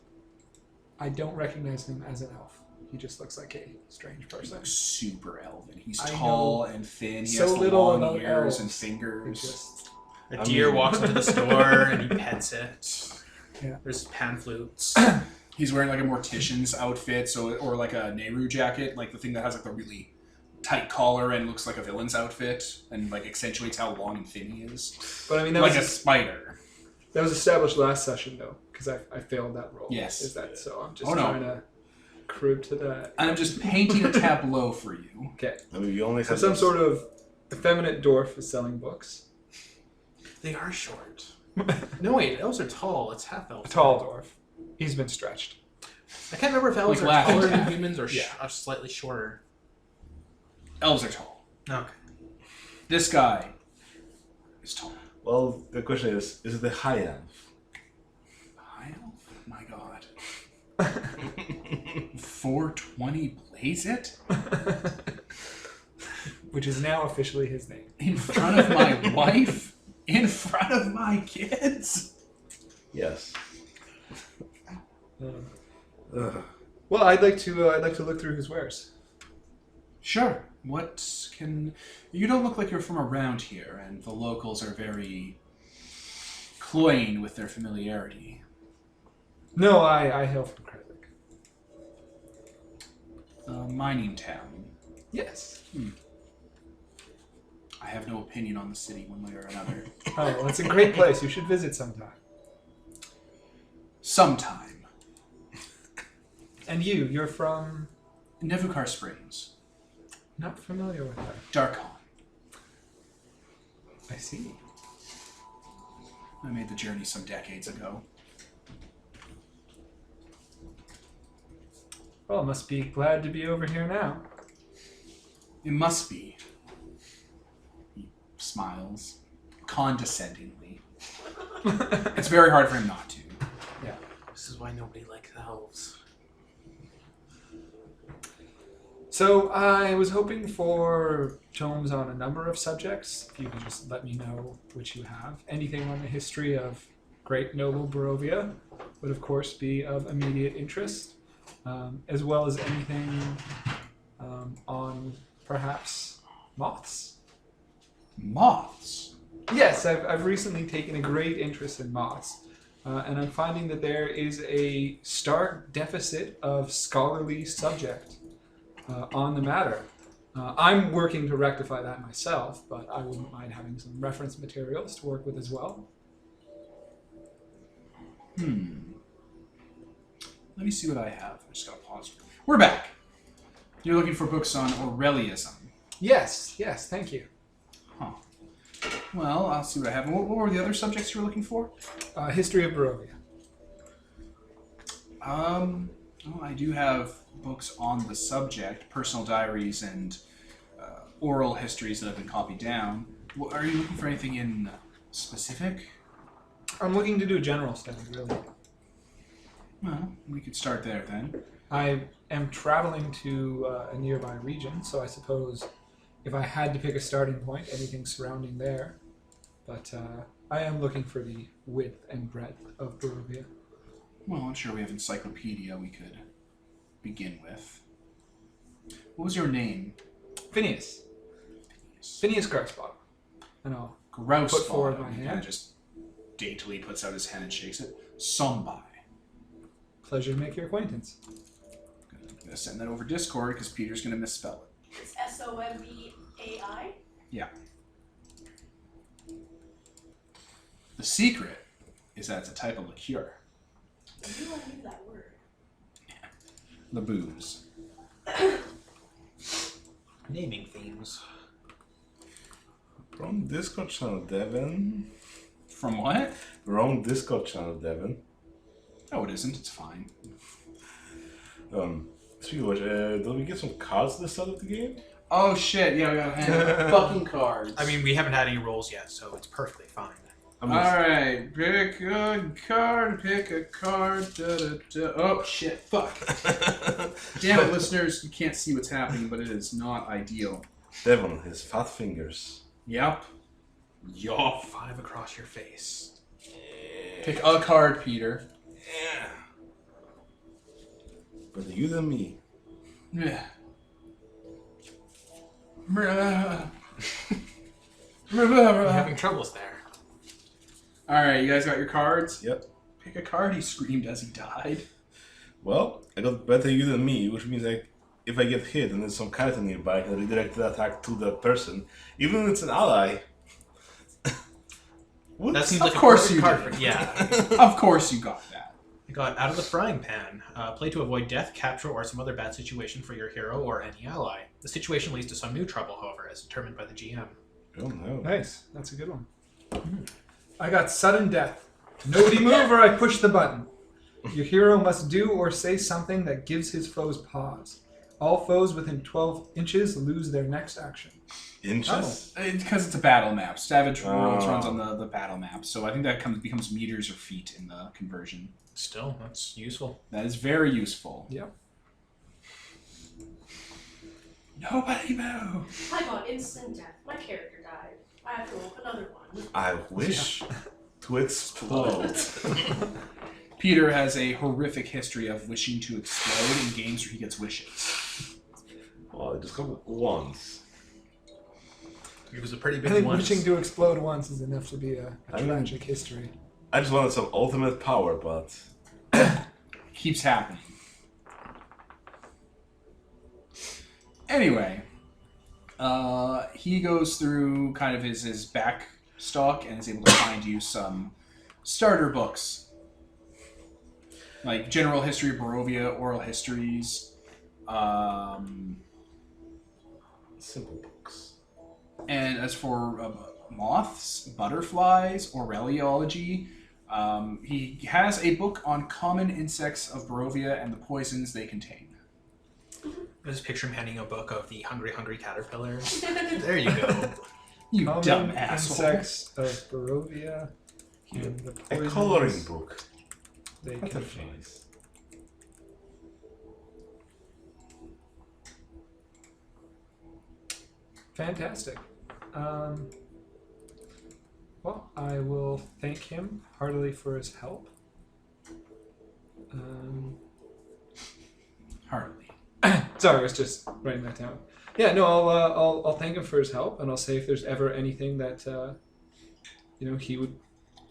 I don't recognize him as an elf. He just looks like a strange He person. looks super elven. He's I tall and thin. He so has the little long about ears and elves. fingers. Just A deer walks into the store and he pets it. Yeah. There's pan flutes. He's wearing like a mortician's outfit, or like a Nehru jacket, like the thing that has like the really tight collar and looks like a villain's outfit, and like accentuates how long and thin he is. But I mean, that Like was a spider. that was established last session though, because I failed that role. Yes. Is that so? I'm just Oh, no. trying to crib to that. I'm just painting a tableau for you. Okay. I mean, you only So have some sort of effeminate dwarf is selling books. They are short. No, wait, elves are tall. It's half elf. A tall dwarf. He's been stretched. I can't remember if elves Like are laughing taller than cat. humans or Yeah. are slightly shorter. Elves are tall. Okay. This guy is tall. Well, the question is it the high elf? High elf? My god. 420 blaze it? Which is now officially his name. In front of my wife? In front of my kids? Yes. Ugh. Well, I'd like to look through his wares. Sure. What can... You don't look like you're from around here, and the locals are very cloying with their familiarity. No, I hail from Krezk. A mining town. Yes. I have no opinion on the city one way or another. Oh, well, it's a great place. You should visit sometime. Sometime. And you're from... Nevukar Springs. Not familiar with that. Darkon. I see. I made the journey some decades ago. Well, must be glad to be over here now. It must be. He smiles condescendingly. It's very hard for him not to. Yeah. This is why nobody likes elves. So I was hoping for tomes on a number of subjects. If you could just let me know which you have. Anything on the history of great noble Barovia would of course be of immediate interest, as well as anything on perhaps moths. Moths? Yes, I've recently taken a great interest in moths, and I'm finding that there is a stark deficit of scholarly subject on the matter. I'm working to rectify that myself, but I wouldn't mind having some reference materials to work with as well. Let me see what I have. I just gotta pause. We're back. You're looking for books on Aurelianism. Yes, thank you. Huh. Well, I'll see what I have. And what were the other subjects you were looking for? History of Barovia. Well, I do have books on the subject, personal diaries and oral histories that have been copied down. Well, are you looking for anything in specific? I'm looking to do a general study, really. Well, we could start there then. I am traveling to a nearby region, so I suppose if I had to pick a starting point, anything surrounding there. But I am looking for the width and breadth of Barovia. Well, I'm sure we have encyclopedia we could begin with. What was your name? Phineas Grarsbottom. And I'll Grouse. Put forward my He hand. kind of just daintily puts out his hand and shakes it. Sombai. pleasure to make your acquaintance. I'm gonna send that over Discord because Peter's gonna misspell it. It's S01E04. Yeah. The secret is that it's a type of liqueur. I knew I knew that word. The booze. Naming themes. Wrong Discord channel, Devin. From what? Wrong Discord channel, Devin. No, it isn't. It's fine. Speaking of which, don't we get some cards at the start of the game? Oh shit! Yeah, we got a hand of fucking cards. I mean, we haven't had any rolls yet, so it's perfectly fine. I'm all just, right. Pick a card. Pick a card. Da, da, da. Oh shit! Fuck! Damn it, listeners! You can't see what's happening, but it is not ideal. Devon, his fat fingers. Yep. Yo. 5 across your face. Pick a card, Peter. Yeah. Better you than me. Yeah. You're having troubles there. Alright, you guys got your cards? Yep. Pick a card, he screamed as he died. Well, I got better you than me, which means like if I get hit and there's some character nearby, I can redirect the attack to that person, even if it's an ally. That seems Of like course a you perfect card did. for yeah. Of course you got that. I got out of the frying pan. Play to avoid death, capture, or some other bad situation for your hero or any ally. The situation leads to some new trouble, however, as determined by the GM. Oh no. Nice. That's a good one. I got sudden death. Nobody move or I push the button. Your hero must do or say something that gives his foes pause. All foes within 12 inches lose their next action. Inches? It's because it's a battle map. Savage Worlds runs on the battle map, so I think that becomes meters or feet in the conversion. Still, that's useful. That is very useful. Yep. Nobody move! I got instant death. My character died. I have to roll another one. I wish to explode. Peter has a horrific history of wishing to explode in games where he gets wishes. Well, it just come once. It was a pretty I big think one. wishing to explode once is enough to be a I mean- tragic history. I just wanted some ultimate power, but Keeps happening. Anyway, he goes through kind of his back stock and is able to find you some starter books. Like General History of Barovia, Oral Histories, simple books. and as for moths, butterflies, Aureliology, he has a book on common insects of Barovia and the poisons they contain. I just picture him handing a book of the hungry caterpillars. There you go. You Common dumb asshole. insects of Barovia and the A poisons coloring book. they Butterflies. contain. Fantastic. Well, I will thank him heartily for his help. Hardly. Sorry, I was just writing that down. Yeah, no, I'll thank him for his help, and I'll say if there's ever anything that he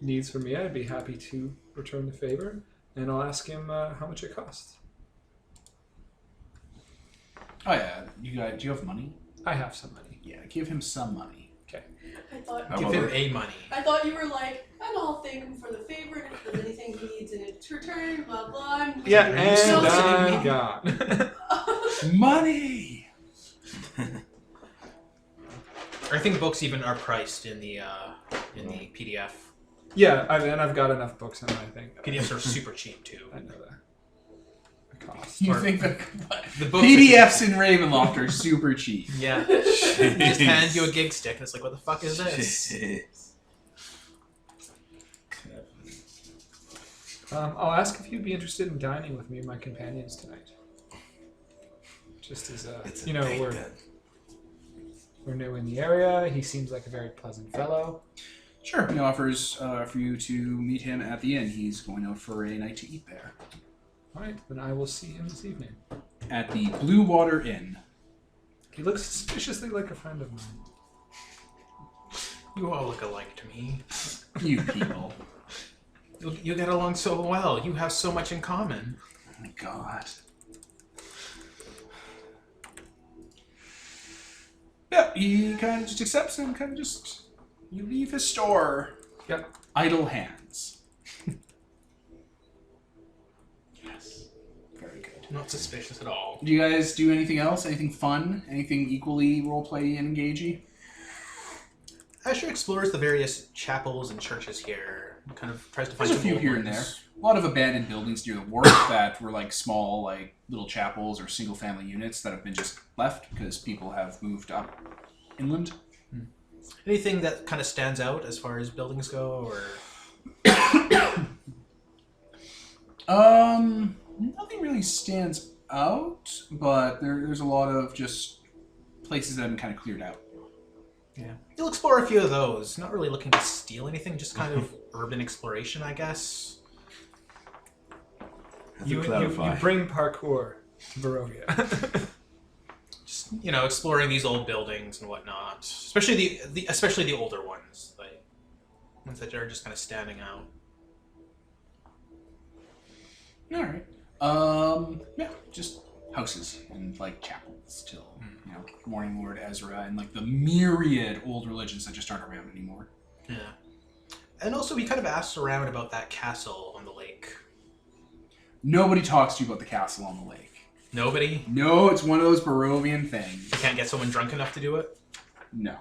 needs from me, I'd be happy to return the favor, and I'll ask him how much it costs. Oh yeah, do you have money? I have some money. Yeah, give him some money. I thought I'm Give a him little- a money. I thought you were like, and I'll thank him for the favor, and if there's anything he needs in its return, blah blah. Yeah, and and still I'm saying- gone. Money. I think books even are priced in the PDF. Yeah, I've got enough books in my thing. PDFs are super cheap too. I know that. The cost. You Or- think that The books PDFs in Ravenloft are super cheap? Yeah. Just hand you a gig stick and it's like, what the fuck is this? I'll ask if you'd be interested in dining with me and my companions tonight. Just as It's you know, date we're then. new in the area. He seems like a very pleasant fellow. Sure. He offers for you to meet him at the inn. He's going out for a night to eat there. All right, then I will see him this evening. At the Blue Water Inn. He looks suspiciously like a friend of mine. You all look alike to me. You people. You get along so well. You have so much in common. Oh my god. Yeah, he kind of just accepts and kind of just... You leave his store. Yep. Idle hands. Yes. Very good. Not suspicious at all. Do you guys do anything else? Anything fun? Anything equally roleplay and engagey? Asher explores the various chapels and churches here. Kind of tries to find There's a some few old here and there. ones. A lot of abandoned buildings near the wharf that were like small, like little chapels or single-family units that have been just left because people have moved up inland. Anything that kind of stands out as far as buildings go, or Nothing really stands out, but there's a lot of just places that have been kind of cleared out. Yeah. You'll explore a few of those. Not really looking to steal anything, just kind of urban exploration, I guess. You bring parkour to Barovia. Just, you know, exploring these old buildings and whatnot. Especially the older ones. Like ones that are just kind of standing out. Alright. Yeah, just houses and like chapels till, you know, Morning Lord Ezra and like the myriad old religions that just aren't around anymore. Yeah. And also we kind of asked around about that castle on the lake. Nobody talks to you about the castle on the lake. Nobody? No, it's one of those Barovian things. You can't get someone drunk enough to do it? No.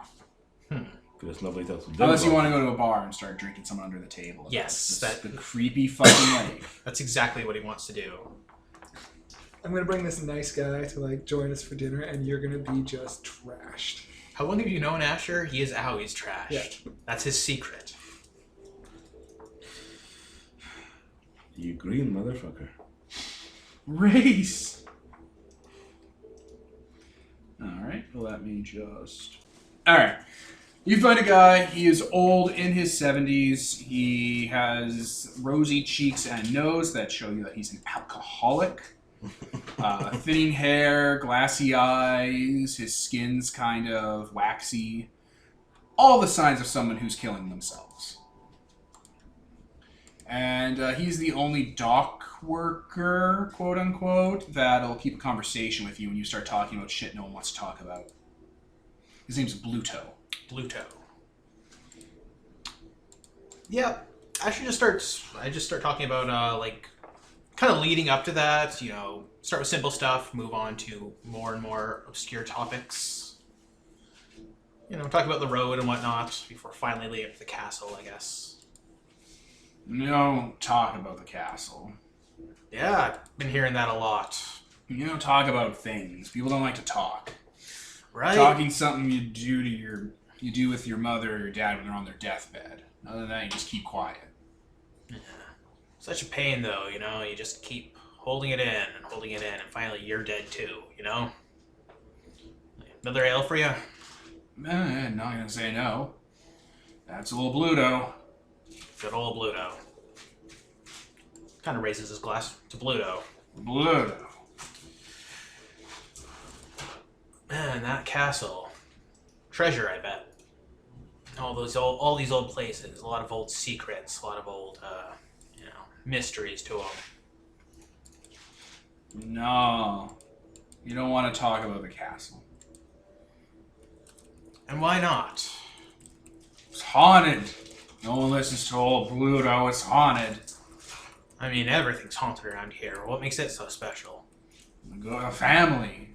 Because nobody talks to them. Unless you want to go to a bar and start drinking someone under the table. Yes. That's the creepy fucking lake. That's exactly what he wants to do. I'm gonna bring this nice guy to like join us for dinner, and you're gonna be just trashed. How long have you known Asher? He is always trashed. Yeah. That's his secret. You green motherfucker. Race! Alright, let me just... Alright. You find a guy, he is old, in his 70s. He has rosy cheeks and nose that show you that he's an alcoholic. Thinning hair, glassy eyes, his skin's kind of waxy. All the signs of someone who's killing themselves. And he's the only dock worker, quote unquote, that'll keep a conversation with you when you start talking about shit no one wants to talk about. His name's Bluto. Bluto. Yeah, I just start talking about like kind of leading up to that, you know, start with simple stuff, move on to more and more obscure topics. You know, talk about the road and whatnot before finally leading up to the castle, I guess. Don't talk about the castle. Yeah, I've been hearing that a lot. You don't talk about things. People don't like to talk. Right? Talking's something you do with your mother or your dad when they're on their deathbed. Other than that, you just keep quiet. Yeah. Such a pain, though, you know? You just keep holding it in, and finally you're dead too, you know? Another ale for you? Not gonna say no. That's a little Bluto. Good old Bluto. Kind of raises his glass to Bluto. Bluto. Man, that castle. Treasure, I bet. All these old places, a lot of old secrets, a lot of old, you know, mysteries to them. No. You don't want to talk about the castle. And why not? It's haunted. No one listens to old Bluto. It's haunted. I mean, everything's haunted around here. What makes it so special? The family.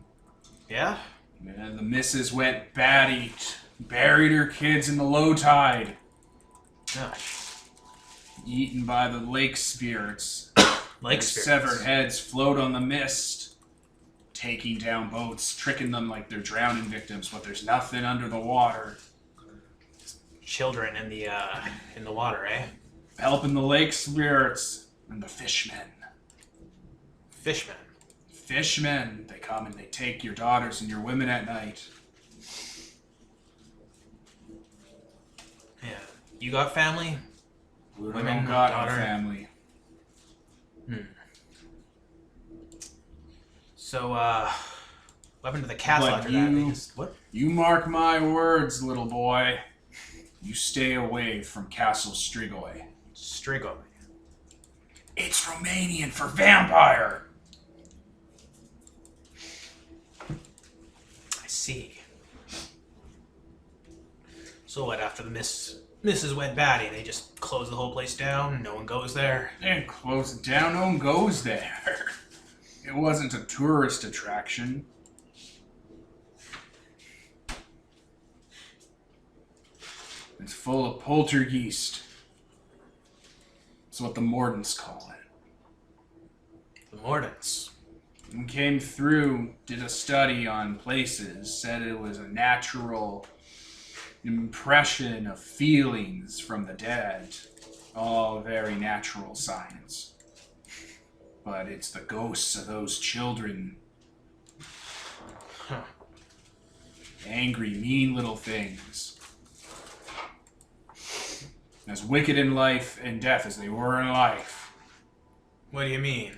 Yeah? Man, the missus went batty. Buried her kids in the low tide. Gosh. Eaten by the lake spirits. Lake Their spirits. severed heads float on the mist. Taking down boats, tricking them like they're drowning victims, but there's nothing under the water. Children in the water, eh? Helping the lake spirits and the fishmen. Fishmen. Fishmen, they come and they take your daughters and your women at night. Yeah. You got family? Women don't got a family. So, what happened to the castle But after that? They just, what? You mark my words, little boy. You stay away from Castle Strigoi. Strigoi. It's Romanian for vampire. I see. So what, after the Mrs. went batty, they just closed the whole place down? No one goes there? And close it down, no one goes there. It wasn't a tourist attraction. It's full of poltergeist. That's what the Mordants call it. The Mordants. And came through, did a study on places, said it was a natural impression of feelings from the dead. All very natural science. But it's the ghosts of those children. Huh. Angry, mean little things. As wicked in life and death as they were in life. What do you mean?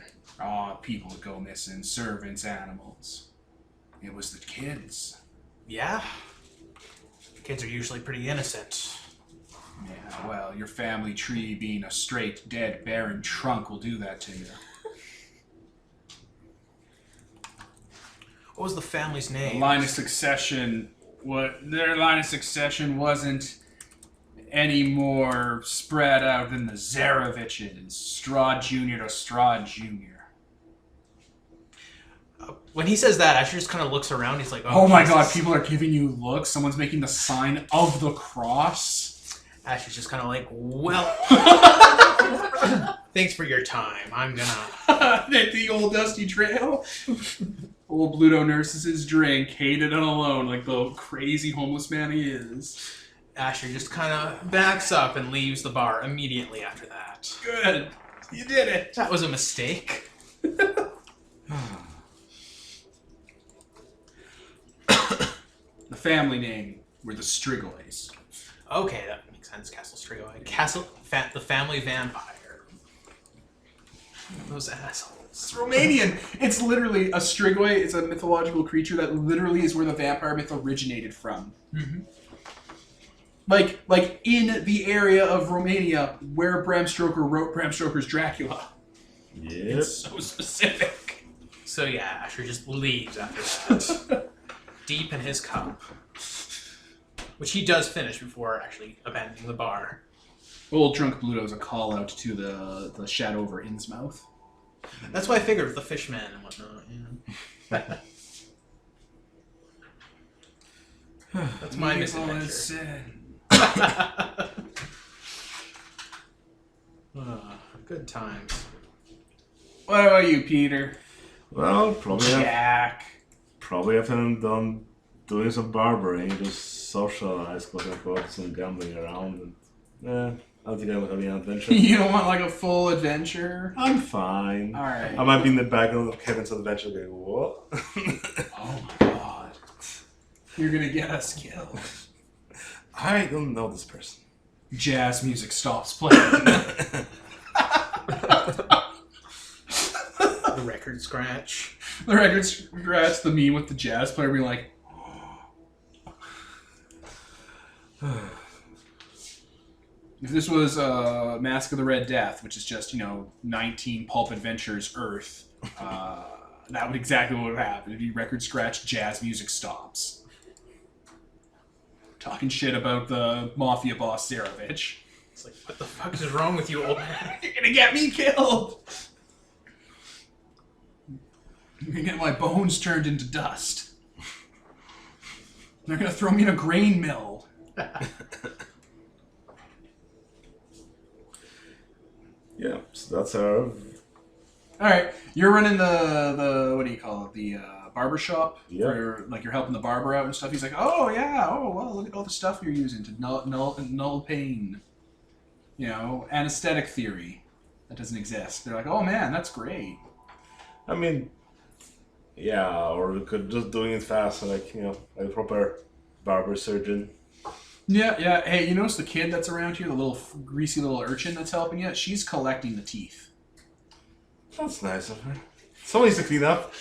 People would go missing, servants, animals. It was the kids. Yeah? Kids are usually pretty innocent. Yeah, well, your family tree being a straight, dead, barren trunk will do that to you. What was the family's name? The line of succession, their line of succession wasn't any more spread out than the Zareviches, Strahd Jr. to Strahd Jr. When he says that, Asher just kind of looks around. He's like, Oh my Jesus. god, people are giving you looks. Someone's making the sign of the cross. Asher's just kind of like, well, thanks for your time. I'm gonna... The old dusty trail. Old Bluto nurses his drink, hated and alone like the crazy homeless man he is. Asher just kind of backs up and leaves the bar immediately after that. Good. You did it. That was a mistake. The family name were the Strigoys. Okay, that makes sense. Castle Strigoi. The family vampire. Those assholes. It's Romanian. It's literally a Strigoi. It's a mythological creature that literally is where the vampire myth originated from. Mm-hmm. Like in the area of Romania where Bram Stoker wrote Bram Stoker's Dracula. Yep. It's so specific. So yeah, Asher just leaves after that. Deep in his cup. Which he does finish before actually abandoning the bar. Old Drunk Bluto's a call out to the shadow over Innsmouth. That's why I figured with the fishmen and whatnot. Yeah. That's my misadventure. Sin. Good times. What about you, Peter? Well, probably Jack. Probably haven't done doing some barbering, just socialize, quote unquote, some gambling around. And, I don't think I will have any adventure. You don't want like a full adventure? I'm fine. Alright. I might be in the background of Kevin's adventure going, what? Oh my god. You're gonna get us killed. I don't know this person. Jazz music stops playing. The record scratch. The record scratch, the meme with the jazz player being like, if this was Mask of the Red Death, which is just, 19 Pulp Adventures Earth, that would exactly what would happen. It'd be record scratch, jazz music stops. Talking shit about the mafia boss Zarovich. It's like, what the fuck is wrong with you, old man? You're gonna get me killed! You're gonna get my bones turned into dust. They're gonna throw me in a grain mill. Yeah, so that's our... Alright, you're running the what do you call it? The barber shop? Yeah. Where, you're helping the barber out and stuff. He's like, oh yeah, oh well, look at all the stuff you're using to null pain. Anesthetic theory. That doesn't exist. They're like, oh man, that's great. I mean, yeah, or we could just doing it fast, like a proper barber surgeon. Yeah. Hey, you notice the kid that's around here, the little greasy little urchin that's helping you? She's collecting the teeth. That's nice of her. Someone needs to clean up.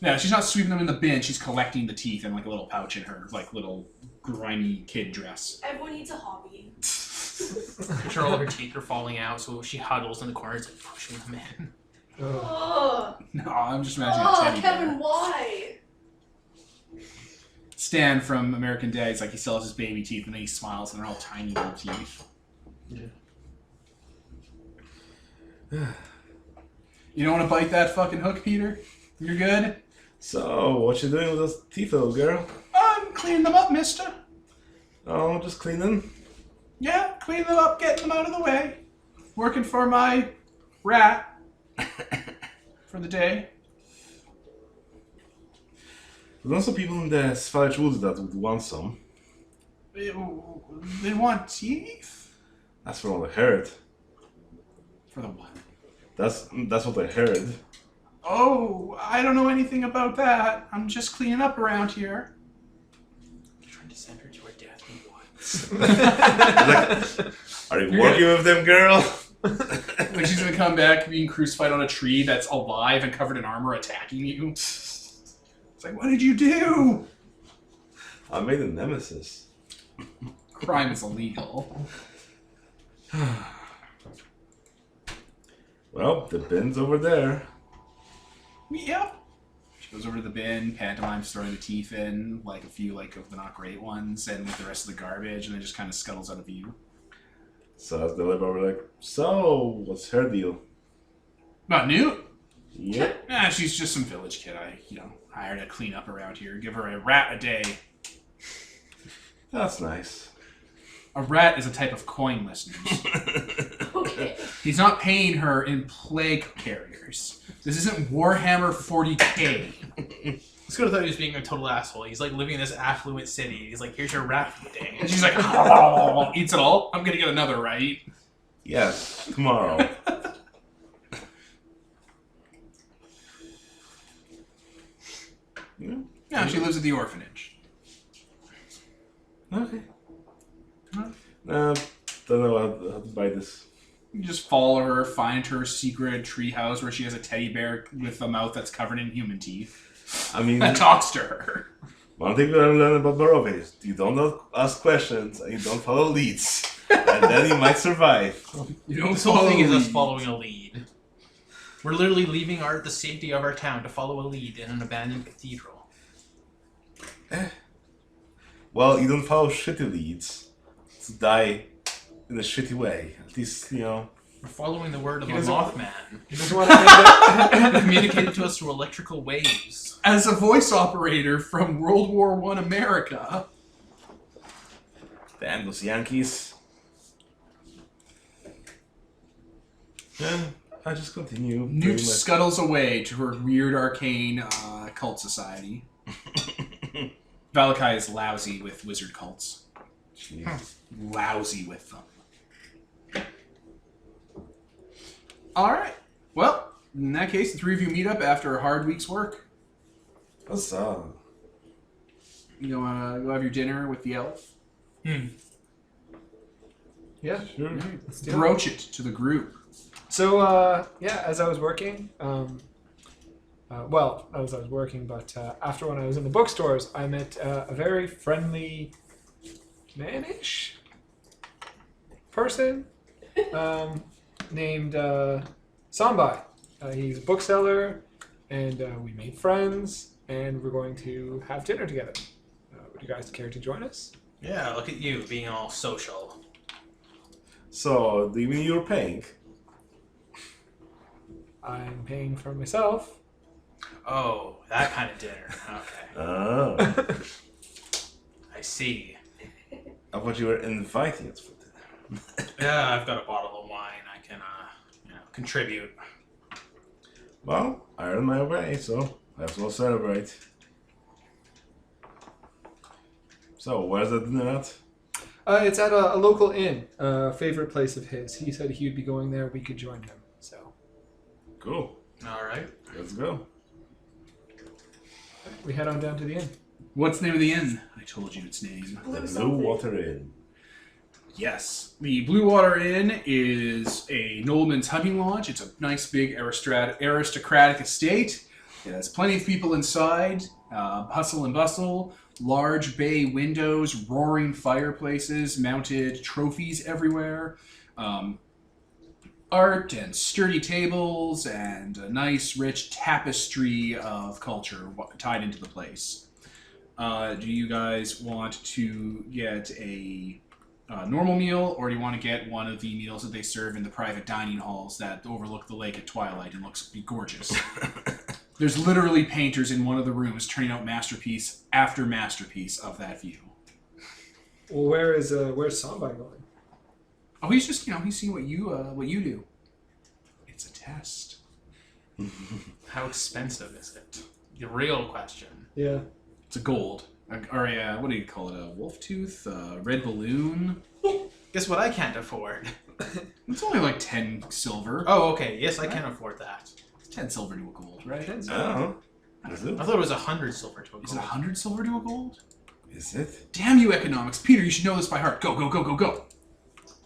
Yeah, she's not sweeping them in the bin. She's collecting the teeth in a little pouch in her little grimy kid dress. Everyone needs a hobby. I'm sure all of her teeth are falling out, so she huddles in the corners and pushing them in. Oh, No, I'm just imagining a teddy Kevin, bear. why? Stan from American Dad, he's like, he still has his baby teeth, and then he smiles, and they're all tiny little teeth. Yeah. You don't want to bite that fucking hook, Peter? You're good? So, what you doing with those teeth, little girl? I'm cleaning them up, mister. Oh, just cleaning? Yeah, cleaning them up, getting them out of the way. Working for my rat for the day. There's also people in the Spanish woods that would want some. They want teeth? That's from what I heard. For the what? That's what I heard. Oh, I don't know anything about that. I'm just cleaning up around here. Trying to send her to her death in Yes. Are you working with them, girl? Like she's gonna come back being crucified on a tree that's alive and covered in armor attacking you. It's like, what did you do? I made a nemesis. Crime is illegal. Well, the bin's over there. Yep. She goes over to the bin, pantomimes throwing the teeth in, like a few like of the not great ones, and with the rest of the garbage, and then just kind of scuttles out of view. So as the labor like, so what's her deal? Not new. Yep. Nah, she's just some village kid I, hired to clean up around here. Give her a rat a day. That's nice. A rat is a type of coin, listeners. Okay. He's not paying her in plague carriers. This isn't Warhammer 40k. This could have thought he was being a total asshole. He's like living in this affluent city. He's like, here's your rat for the day. And she's like, oh, eats it all? I'm gonna get another, right? Yes, tomorrow. Yeah. Yeah, she lives at the orphanage. Okay. Don't know how to buy this. You just follow her, find her secret treehouse where she has a teddy bear with a mouth that's covered in human teeth. I mean, That talks to her. one thing we learn about Barovia is you don't ask questions and you don't follow leads. And then you might survive. You don't This whole thing is us leads. following a lead. We're literally leaving the safety of our town to follow a lead in an abandoned cathedral. Well, you don't follow shitty leads. To die in a shitty way. At least, We're following the word of He a doesn't want- Mothman. He doesn't want to end up. Who communicated to us through electrical waves. As a voice operator from World War I America. damn those Yankees. Yeah, I just continue. Newt scuttles away to her weird arcane cult society. Valakai is lousy with wizard cults. Jeez. Lousy with them. Alright. Well, in that case, the three of you meet up after a hard week's work. What's up? You wanna go have your dinner with the elf? Yeah. Sure. Let's do it. Broach it to the group. So, as I was working, well, as I was working, but after when I was in the bookstores, I met a very friendly man-ish person named Sambai. He's a bookseller, and we made friends, and we're going to have dinner together. Would you guys care to join us? Yeah, look at you being all social. So, do you mean you're paying? I'm paying for myself. Oh, that kind of dinner. Okay. Oh. I see. I thought you were inviting us for dinner. Yeah, I've got a bottle of wine. I can, contribute. Well, I earned my way, so let's all celebrate. So, where's the dinner at? It's at a local inn, a favorite place of his. He said he would be going there. We could join him. So Cool. All right. Let's go. we head on down to the inn. What's the name of the inn? I told you its name. The Blue Water Inn. Yes. The Blue Water Inn is a nobleman's hunting lodge. It's a nice big aristocratic estate. It has plenty of people inside. Hustle and bustle. Large bay windows, roaring fireplaces, mounted trophies everywhere. Art and sturdy tables and a nice rich tapestry of culture tied into the place. Do you guys want to get a normal meal, or do you want to get one of the meals that they serve in the private dining halls that overlook the lake at twilight and looks gorgeous? There's literally painters in one of the rooms turning out masterpiece after masterpiece of that view. Well, where's Sambai going? Oh, he's just, he's seeing what you do. It's a test. How expensive is it? The real question. Yeah. It's a gold. Or a, what do you call it? A wolf tooth? A red balloon? Guess what I can't afford? It's only like 10 silver. Oh, okay. Yes, I can afford that. 10 silver to a gold, right? Oh. Is it? I thought it was 100 silver to a gold. Is it 100 silver to a gold? Is it? Damn you, economics. Peter, you should know this by heart. Go, go, go, go, go.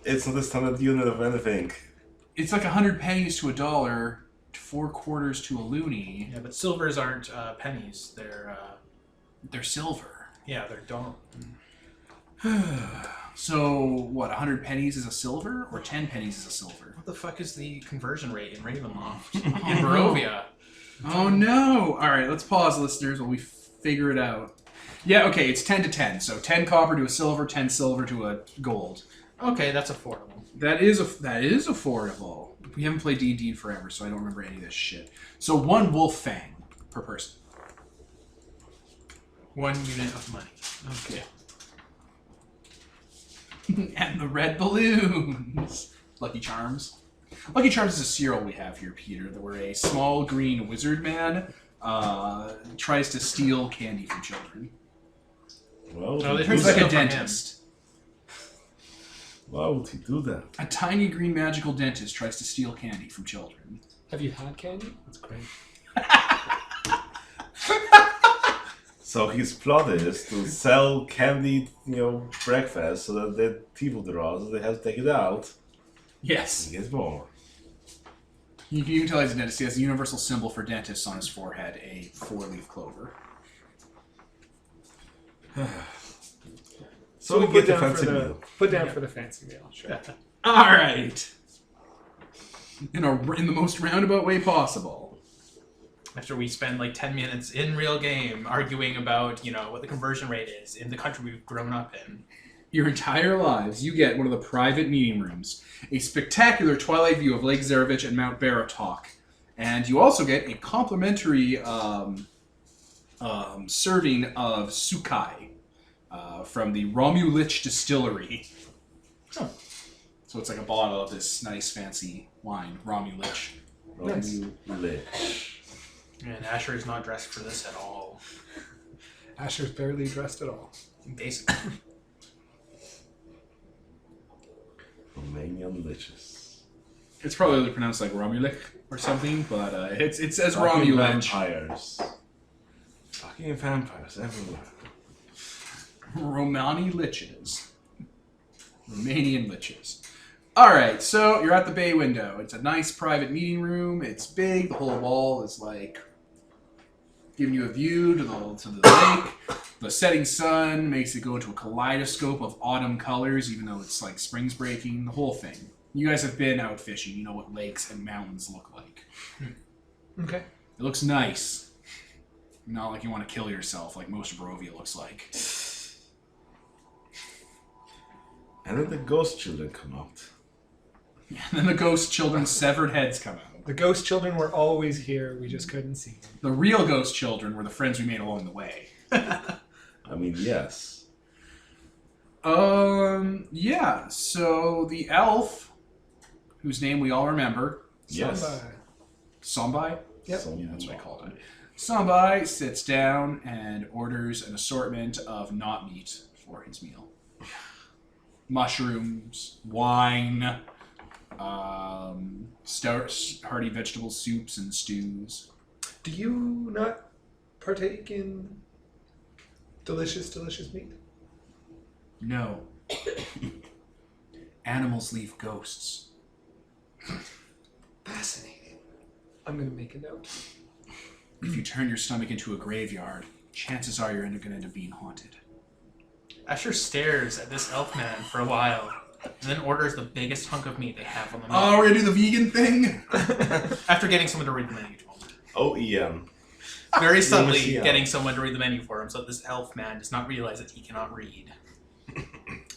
It's not a standard unit of anything. It's like 100 pennies to $1, 4 quarters to a loonie. Yeah, but silvers aren't pennies. They're silver. Yeah, they're don't. So, what, 100 pennies is a silver? Or 10 pennies is a silver? What the fuck is the conversion rate in Ravenloft? In Barovia? Oh no! Alright, let's pause, listeners, while we figure it out. Yeah, okay, it's 10 to 10. So 10 copper to a silver, 10 silver to a gold. Okay, that's affordable. That is affordable. We haven't played D&D in forever, so I don't remember any of this shit. So 1 wolf fang per person. 1 unit of money. Okay. And the red balloons. Lucky Charms. Lucky Charms is a cereal we have here, Peter, where a small green wizard man tries to steal candy from children. Well, Oh, they He's Steal like a from him. dentist. why would he do that? A tiny green magical dentist tries to steal candy from children. Have you had candy? That's great. So his plot is to sell candied, breakfast so that the people draw, so they have to take it out Yes. and get more. You can even tell he's a dentist. He has a universal symbol for dentists on his forehead, a 4-leaf clover. So we we'll get the down fancy for meal. Put down for the fancy meal. Sure. All right. In the most roundabout way possible. After we spend like 10 minutes in real game arguing about, what the conversion rate is in the country we've grown up in. Your entire lives, you get one of the private meeting rooms, a spectacular twilight view of Lake Zarevich and Mount Baratok, and you also get a complimentary serving of Sukai from the Romulich Distillery. Oh. So it's like a bottle of this nice fancy wine, Romulich. Nice. Lich. And Asher is not dressed for this at all. Asher's barely dressed at all. Basically. Romanian liches. It's probably pronounced like Romulich or something, but it says Fucking Romulich. vampires. Fucking vampires everywhere. Romani liches. Romanian liches. Alright, so you're at the bay window. It's a nice private meeting room. It's big. The whole wall is like giving you a view to the lake. The setting sun makes it go into a kaleidoscope of autumn colors, even though it's like spring's breaking. The whole thing. You guys have been out fishing. You know what lakes and mountains look like. Okay. It looks nice. Not like you want to kill yourself like most of Barovia looks like. And then the ghost children come out. And then the ghost children's severed heads come out. The ghost children were always here. We just couldn't see them. The real ghost children were the friends we made along the way. I mean, yes. Yeah, so the elf, whose name we all remember, Yes. Somebody. Sombai? Yep. So, Yeah, that's what I called it. Sombai sits down and orders an assortment of not meat for his meal. Mushrooms, wine, hearty vegetable soups and stews. Do you not partake in delicious, delicious meat? No. Animals leave ghosts. Fascinating. I'm going to make a note. If you turn your stomach into a graveyard, chances are you're going to end up being haunted. Asher stares at this elf man for a while, and then orders the biggest hunk of meat they have on the menu. Oh, we're going to do the vegan thing? After getting someone to read the menu to him. OEM. Very subtly Yeah. getting someone to read the menu for him so that this elf man does not realize that he cannot read.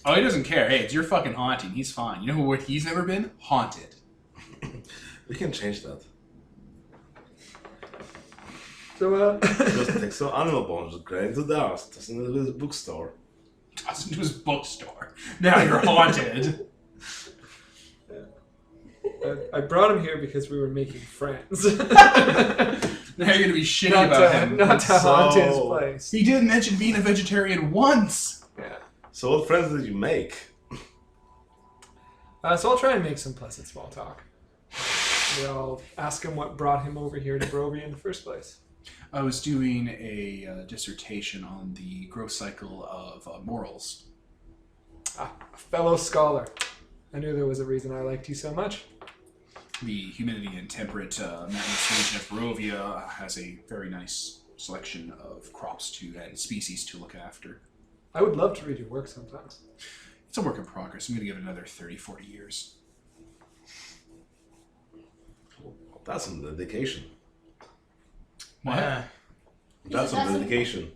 Oh, he doesn't care. Hey, it's your fucking haunting. He's fine. You know what he's never been? Haunted. We can change that. So, Just take some animal bones, grind into dust, toss it into his bookstore. Toss into his bookstore. Now you're haunted. I brought him here because we were making friends. Now you're going to be shitty not about to, him. not to haunt his So- place. He didn't mention being a vegetarian once. Yeah. So what friends did you make? So I'll try and make some pleasant small talk. I'll ask him what brought him over here to Barovia in the first place. I was doing a dissertation on the growth cycle of morals. Ah, a fellow scholar. I knew there was a reason I liked you so much. The humidity and temperate mountainous region of Barovia has a very nice selection of crops and species to look after. I would love to read your work sometimes. It's a work in progress. I'm going to give it another 30, 40 years. Well, that's some dedication. What? That's some dedication.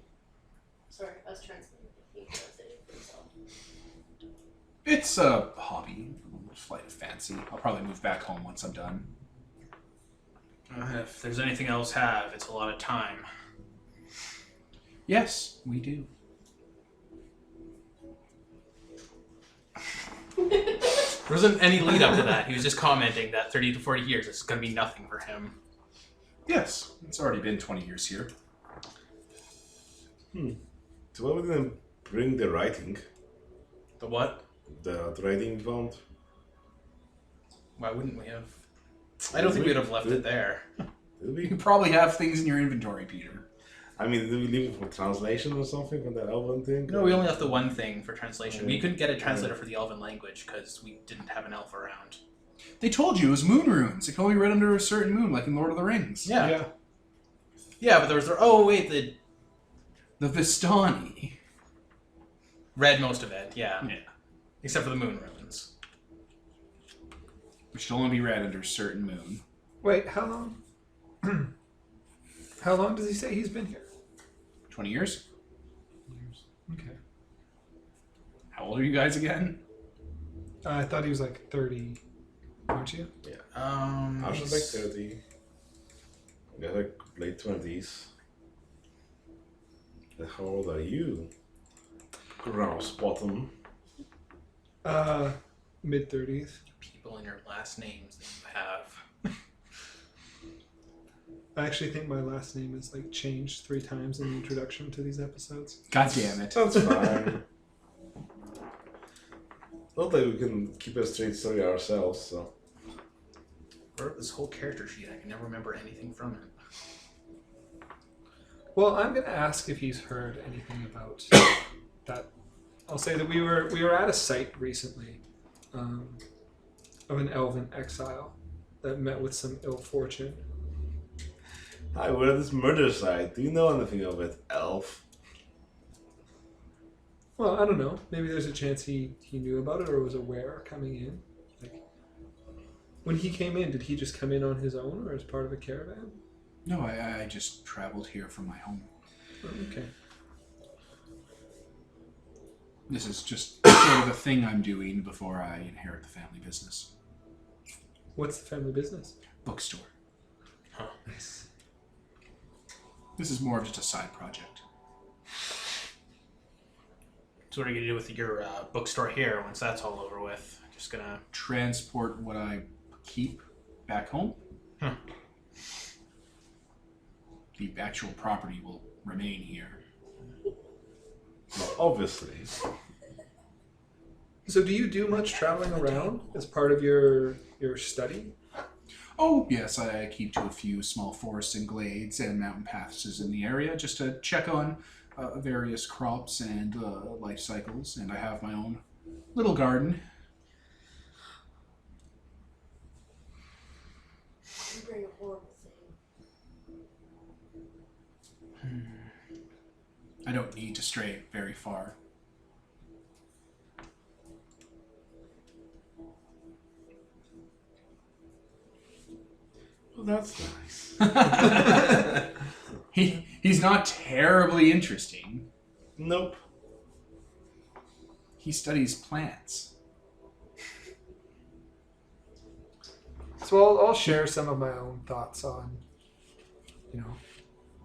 Sorry, I was translating. He translated for himself. It's a hobby, a flight of fancy. I'll probably move back home once I'm done. If there's anything else have, it's a lot of time. Yes, we do. There wasn't any lead up to that. He was just commenting that 30 to 40 years is going to be nothing for him. Yes, it's already been 20 years here. So why we didn't bring the writing? The what? The writing found? Why wouldn't we have? I don't think we'd have left it there. Did You we? probably have things in your inventory, Peter. I mean, did we leave it for translation or something from the Elven thing? No, we only left the one thing for translation. We couldn't get a translator for the Elven language because we didn't have an elf around. They told you it was moon runes. It can only be read under a certain moon, like in Lord of the Rings. Yeah, but there was the The Vistani. read most of it. Yeah, except for the moon runes. Which can only be read under a certain moon. Wait, how long? How long does he say he's been here? 20 years? Years. Okay. How old are you guys again? I thought he was like 30, aren't you? I was like 30. Yeah, like late 20s. And how old are you? Grouse bottom. Mid 30s. People in your last names that you have. I actually think my last name is like changed 3 times in the introduction to these episodes. God damn it. That's fine. Not that we can keep a straight story ourselves, so. Wrote this whole character sheet. I can never remember anything from it. Well, I'm gonna ask if he's heard anything about that. I'll say that we were at a site recently of an elven exile that met with some ill fortune. Hi, we're at this murder site. Do you know anything of it, elf? Well, I don't know. Maybe there's a chance he knew about it or was aware coming in. Like, when he came in, did he just come in on his own or as part of a caravan? No, I just traveled here from my home. Oh, okay. This is just sort of the thing I'm doing before I inherit the family business. What's the family business? Bookstore. Nice. This is more of just a side project. So what are you gonna do with your bookstore here once that's all over with? Just gonna Transport what I keep back home. The actual property will remain here. Well, obviously. So do you do much traveling around as part of your study? Oh, yes, I keep to a few small forests and glades and mountain paths in the area just to check on various crops and life cycles, and I have my own little garden. You bring a horrible thing. I don't need to stray very far. Well, that's nice. He's not terribly interesting. Nope. He studies plants. So I'll share some of my own thoughts on,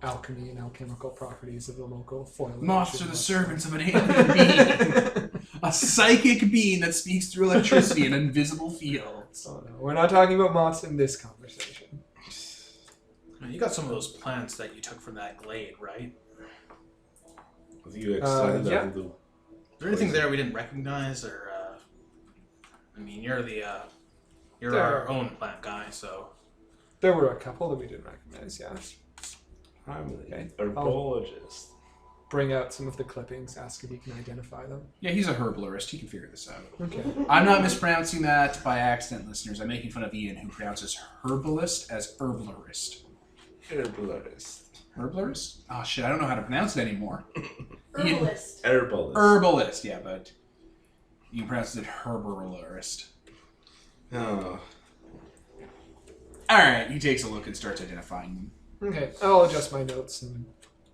alchemy and alchemical properties of the local foliage. Moths are the servants of an alien being. A psychic being that speaks through electricity in invisible fields. Oh no, we're not talking about moths in this conversation. You got some of those plants that you took from that glade, right? I think you excited yeah. that into. Is there anything there we didn't recognize, or I mean, you're There- our own plant guy, so There were a couple that we didn't recognize, yeah. I'm Okay. an herbologist. Bring out some of the clippings, ask if he can identify them. Yeah, he's a herbalist. He can figure this out. Okay. I'm not mispronouncing that by accident, listeners. I'm making fun of Ian, who pronounces herbalist as herbalist. Herbalist. Herbalist? Oh shit, I don't know how to pronounce it anymore. Herbalist. Herbalist. Herbalist, yeah, but you pronounce it herbalist. Oh. Alright, he takes a look and starts identifying them. Okay, I'll adjust my notes and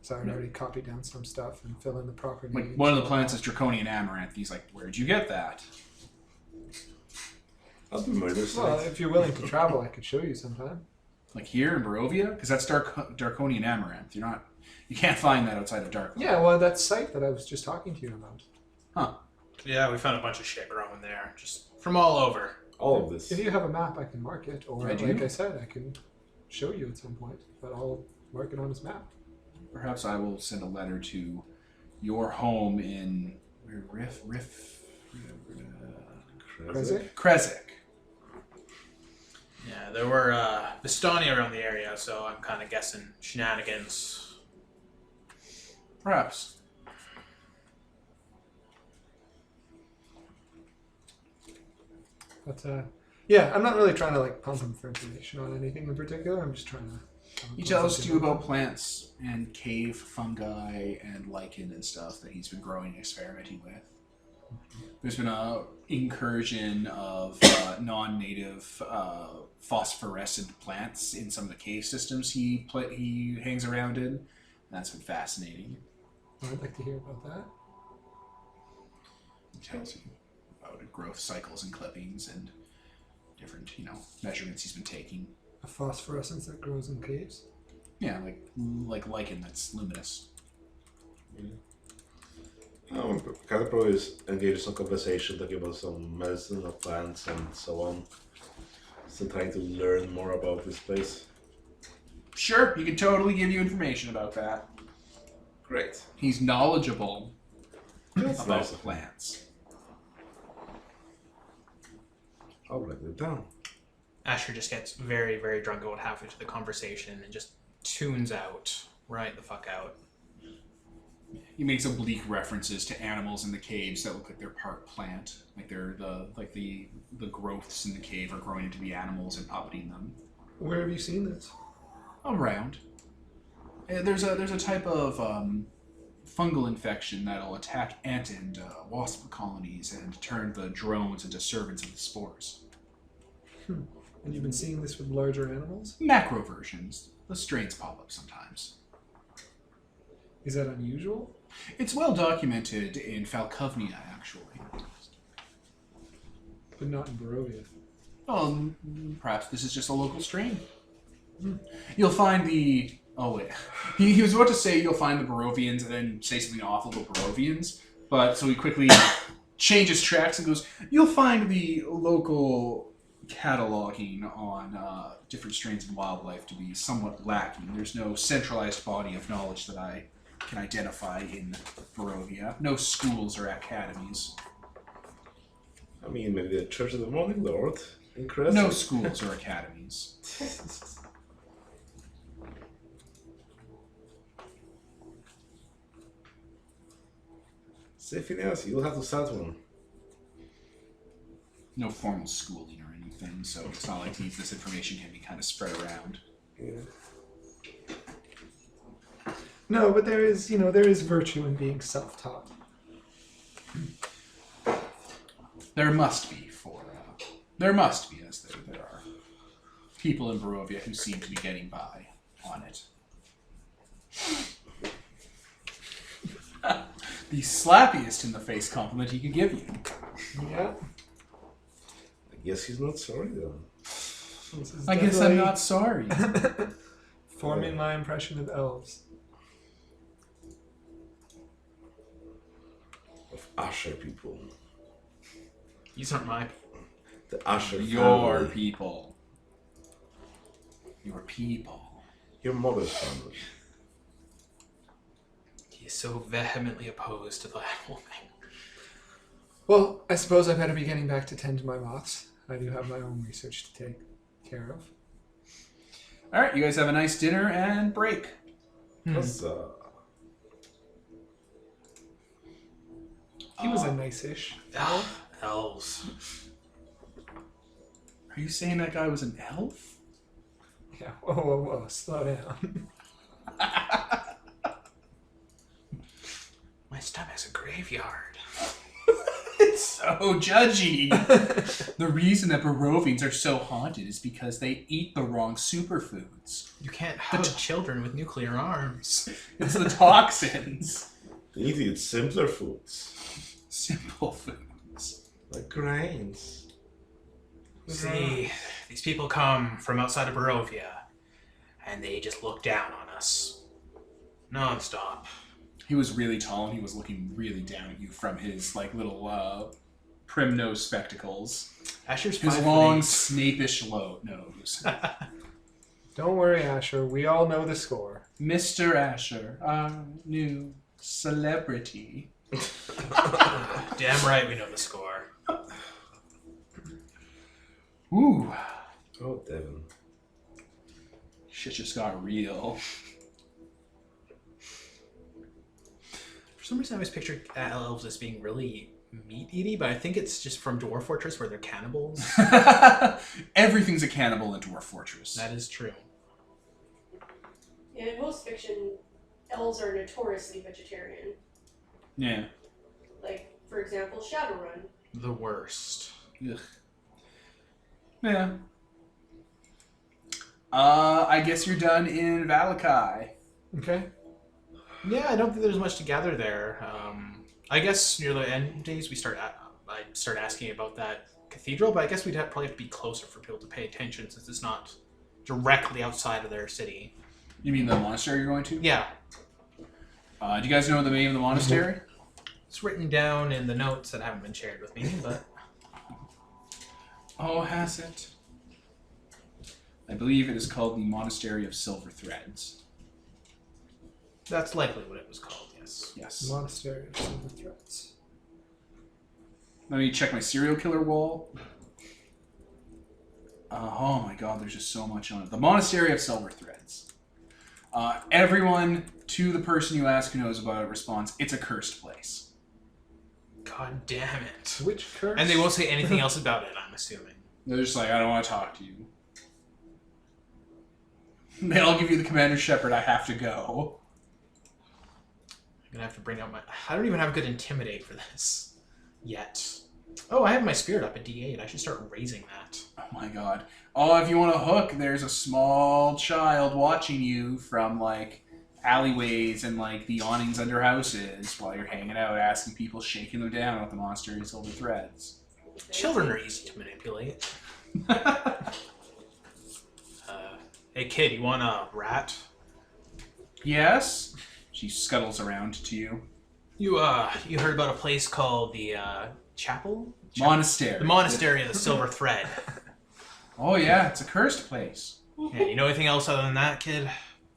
sorry, I already copied down some stuff and fill in the proper Like, names. one of the plants is draconian amaranth. He's like, where'd you get that? I'll do murder Well, sites. if you're willing to travel, I could show you sometime. Like here in Barovia? Because that's draconian amaranth. You can't find that outside of Dark. Yeah, well, that site that I was just talking to you about. Yeah, we found a bunch of shit growing there, just from all over. All of this. If you have a map, I can mark it, or I do. like I said, I can show you at some point, but I'll mark it on his map. Perhaps I will send a letter to your home in Krezk? Krezk. Yeah, there were Vistani around the area, so I'm kind of guessing shenanigans. Perhaps. But yeah, I'm not really trying to like pump him for information on anything in particular. I'm just trying to. He tells you about plants and cave fungi and lichen and stuff that he's been growing and experimenting with. There's been a incursion of non-native phosphorescent plants in some of the cave systems he hangs around in. That's been fascinating. I'd like to hear about that. He tells you about growth cycles and clippings and different, measurements he's been taking. A phosphorescence that grows in caves. Yeah, like lichen that's luminous. Oh, kind of probably engage in some conversation talking about some medicine or plants and so on. Still trying to learn more about this place. Sure, he can totally give you information about that. Great. He's knowledgeable That's about nice. the plants. I'll write it down. Asher just gets very, very drunk about halfway through the conversation and just tunes out. Right the fuck out. He makes oblique references to animals in the caves that look like they're part plant, like they're the growths in the cave are growing into the animals and puppeting them. Where have you seen this? Around. There's a type of fungal infection that'll attack ant and wasp colonies and turn the drones into servants of the spores. And you've been seeing this with larger animals? Macro versions. The strains pop up sometimes. Is that unusual? It's well documented in Falkovnia, actually. But not in Barovia. Well, perhaps this is just a local strain. You'll find the... Oh, wait. He was about to say you'll find the Barovians and then say something awful about Barovians, but so he quickly changes tracks and goes, you'll find the local cataloging on different strains of wildlife to be somewhat lacking. There's no centralized body of knowledge that I can identify in Barovia. No schools or academies. I mean, maybe the Church of the Morning Lord in Krezk. No schools or academies. Say anything else, you'll have to start one. No formal schooling or anything, so it's not like this information can be kind of spread around. Yeah. No, but there is virtue in being self-taught. There must be there must be, as there are people in Barovia who seem to be getting by on it. The slappiest in the face compliment he could give you. Yeah. I guess he's not sorry then. This is I guess I'm definitely not sorry. forming my impression of elves. Of Asher people. These aren't my... The Asher Your family. people. Your people. Your mother's family. He is so vehemently opposed to that whole thing. Well, I suppose I better be getting back to tend to my moths. I do have my own research to take care of. All right, you guys have a nice dinner and break. Huzzah. He was a nice-ish. Elves. Are you saying that guy was an elf? Yeah. Whoa, whoa, whoa! Slow down. My stomach's a graveyard. It's so judgy. The reason that Barovians are so haunted is because they eat the wrong superfoods. You can't have children with nuclear arms. It's the toxins. They need to eat simpler foods. Simple foods. Like grains. See, these people come from outside of Barovia, and they just look down on us. Non-stop. He was really tall and he was looking really down at you from his like little prim nose spectacles. Asher's His 5'8". long snapish nose. Don't worry, Asher. We all know the score. Mr. Asher, our new celebrity. Damn right we know the score. Ooh. Oh, Devin. Shit just got real. For some reason I always pictured elves as being really meat-eaty, but I think it's just from Dwarf Fortress where they're cannibals. Everything's a cannibal in Dwarf Fortress. That is true. Yeah, in most fiction, elves are notoriously vegetarian. Yeah. Like, for example, Shadowrun. The worst. Ugh. Yeah. I guess you're done in Valakai. Okay. Yeah, I don't think there's much to gather there. I guess near the end days I start asking about that cathedral, but I guess we'd probably have to be closer for people to pay attention since it's not directly outside of their city. You mean the monastery you're going to? Yeah. Do you guys know the name of the monastery? It's written down in the notes that haven't been shared with me, but... Oh, has it? I believe it is called the Monastery of Silver Threads. That's likely what it was called, yes. Yes. Monastery of Silver Threads. Let me check my serial killer wall. Oh my god, there's just so much on it. The Monastery of Silver Threads. Everyone, to the person you ask who knows about it, responds, it's a cursed place. God damn it. Which curse? And they won't say anything else about it, I'm assuming. They're just like, I don't want to talk to you. They all give you the Commander Shepard, I have to go. I'm gonna have to bring out my... I don't even have good Intimidate for this. Yet. Oh, I have my Spirit up at D8. I should start raising that. Oh my god. Oh, if you want a hook, there's a small child watching you from, like, alleyways and, like, the awnings under houses while you're hanging out, asking people, shaking them down with the Monastery of Silver Threads. Children are easy to manipulate. Hey kid, you want a rat? Yes? She scuttles around to you. You heard about a place called the Chapel? Monastery. The Monastery of the Silver Thread. Oh yeah, it's a cursed place. Yeah, you know anything else other than that, kid?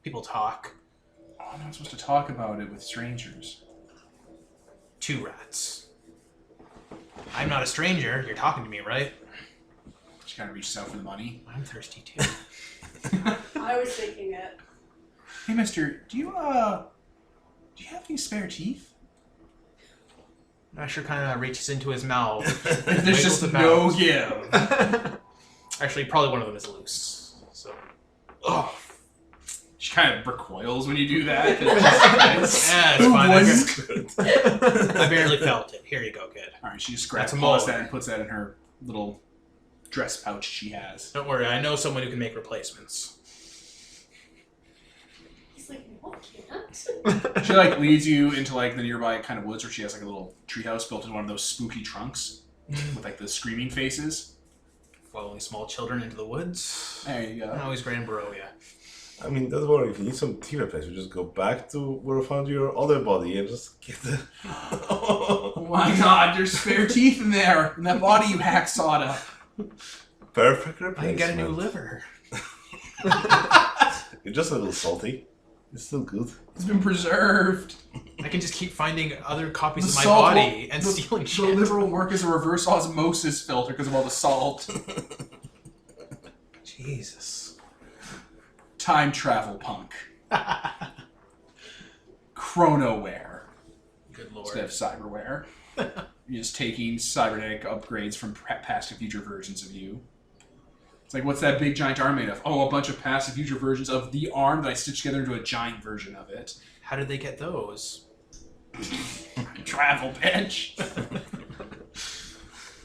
People talk. Oh, I'm not supposed to talk about it with strangers. 2 rats. I'm not a stranger. You're talking to me, right? She kind of reaches out for the money. I'm thirsty too. I was thinking it. Hey, mister, do you have any spare teeth? Asher kind of reaches into his mouth. There's just no give. Actually, probably one of them is loose. So. Oh. She kind of recoils when you do that. Yeah, it's fine. I barely felt it. Here you go, kid. Alright, she just That's grabs a pulls mole. that and puts that in her little dress pouch she has. Don't worry, I know someone who can make replacements. He's like, no, I can't. She like leads you into like the nearby kind of woods where she has like a little treehouse built in one of those spooky trunks with like the screaming faces. Following small children into the woods. There you go. Always great in Barovia. I mean, don't worry, if you need some team replacement, just go back to where you found your other body and just get the... Oh my god, there's spare teeth in there! In that body you hacksawed up. Perfect I replacement. can get a new liver. You're just a little salty. It's still good. It's been preserved. I can just keep finding other copies The of my salt body will- and the- stealing The shit. liver will work as a reverse osmosis filter because of all the salt. Jesus. Time travel punk. chronoware Good instead of lord. cyberware. You're just taking cybernetic upgrades from past and future versions of you. It's like, what's that big giant arm made of? Oh, a bunch of past and future versions of the arm that I stitched together into a giant version of it. How did they get those? Travel, bitch.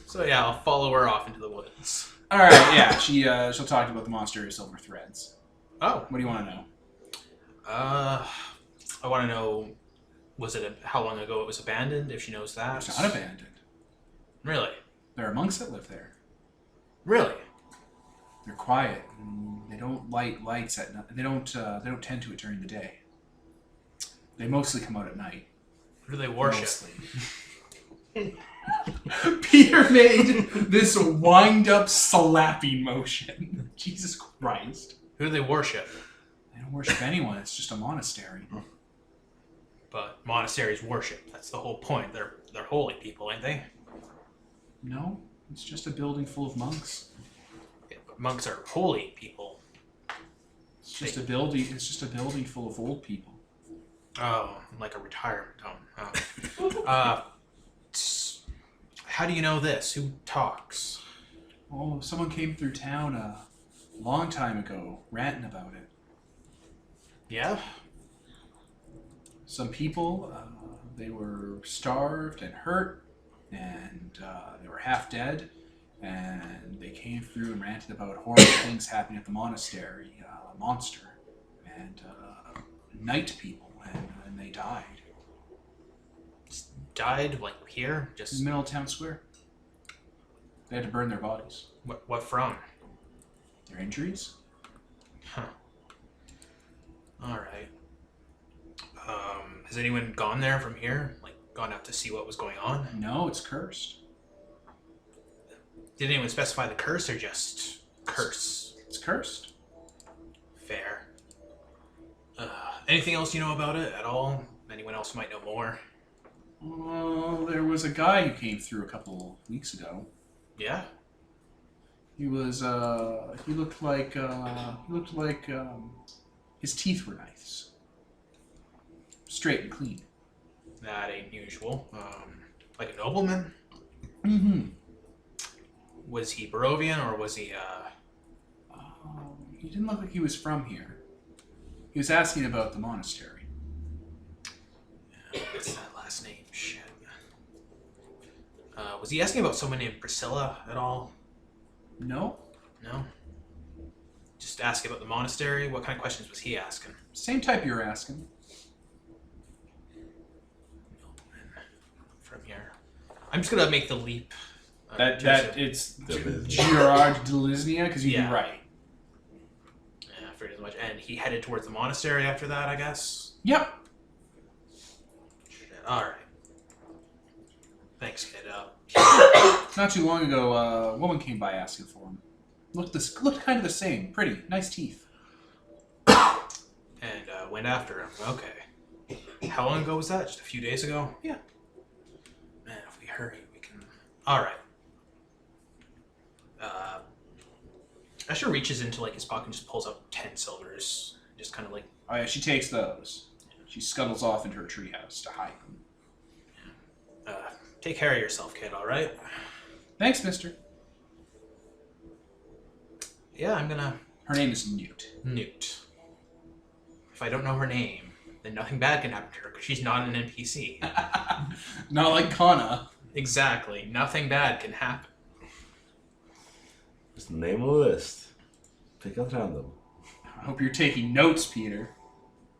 So yeah, I'll follow her off into the woods. All right, yeah, she'll talk to you about the Monastery of Silver Threads. Oh. What do you want to know? I want to know, how long ago it was abandoned, if she knows that. It's not abandoned. Really? There are monks that live there. Really? They're quiet. They don't light lights at night. They don't tend to it during the day. They mostly come out at night. Who do they worship? Mostly. Peter made this wind-up slapping motion. Jesus Christ. Who do they worship? They don't worship anyone. It's just a monastery. But monasteries worship. That's the whole point. They're holy people, ain't they? No, it's just a building full of monks. Yeah, but monks are holy people. It's just a building. It's just a building full of old people. Oh, like a retirement home. Oh. How do you know this? Who talks? Oh, someone came through town a long time ago, ranting about it. Yeah? Some people, they were starved and hurt, and they were half dead, and they came through and ranted about horrible things happening at the monastery, a monster, and night people, and they died. Died, like here? In Just the middle of town square. They had to burn their bodies. what from? Their injuries? Huh. Alright. Has anyone gone there from here? Like, gone out to see what was going on? No, it's cursed. Did anyone specify the curse or just curse? It's cursed. Fair. Anything else you know about it at all? Anyone else might know more? Well, there was a guy who came through a couple weeks ago. Yeah? He was, he looked like, his teeth were nice. Straight and clean. That ain't usual. Like a nobleman? Mm-hmm. Was he Barovian or was he, He didn't look like he was from here. He was asking about the monastery. what's that last name? Shit. Was he asking about someone named Priscilla at all? No? No? Just asking about the monastery? What kind of questions was he asking? Same type you were asking. Nobleman from here. I'm just gonna make the leap. It's Gerard de Lisnia, because you'd Yeah. be right. Yeah, I figured as much. And he headed towards the monastery after that, I guess? Yep. Alright. Thanks, kid. Not too long ago, a woman came by asking for him. Looked kind of the same. Pretty. Nice teeth. And went after him. Okay. How long ago was that? Just a few days ago? Yeah. Man, if we hurry, we can... Alright. Asher reaches into like his pocket and just pulls out 10 silvers. Just kind of like... Oh yeah, she takes those. She scuttles off into her treehouse to hide them. Take care of yourself, kid, alright? Thanks, mister. Yeah, I'm gonna... Her name is Newt. Newt. If I don't know her name, then nothing bad can happen to her, because she's not an NPC. Not like Kana. Exactly. Nothing bad can happen. Just name a list. Pick at random. I hope you're taking notes, Peter.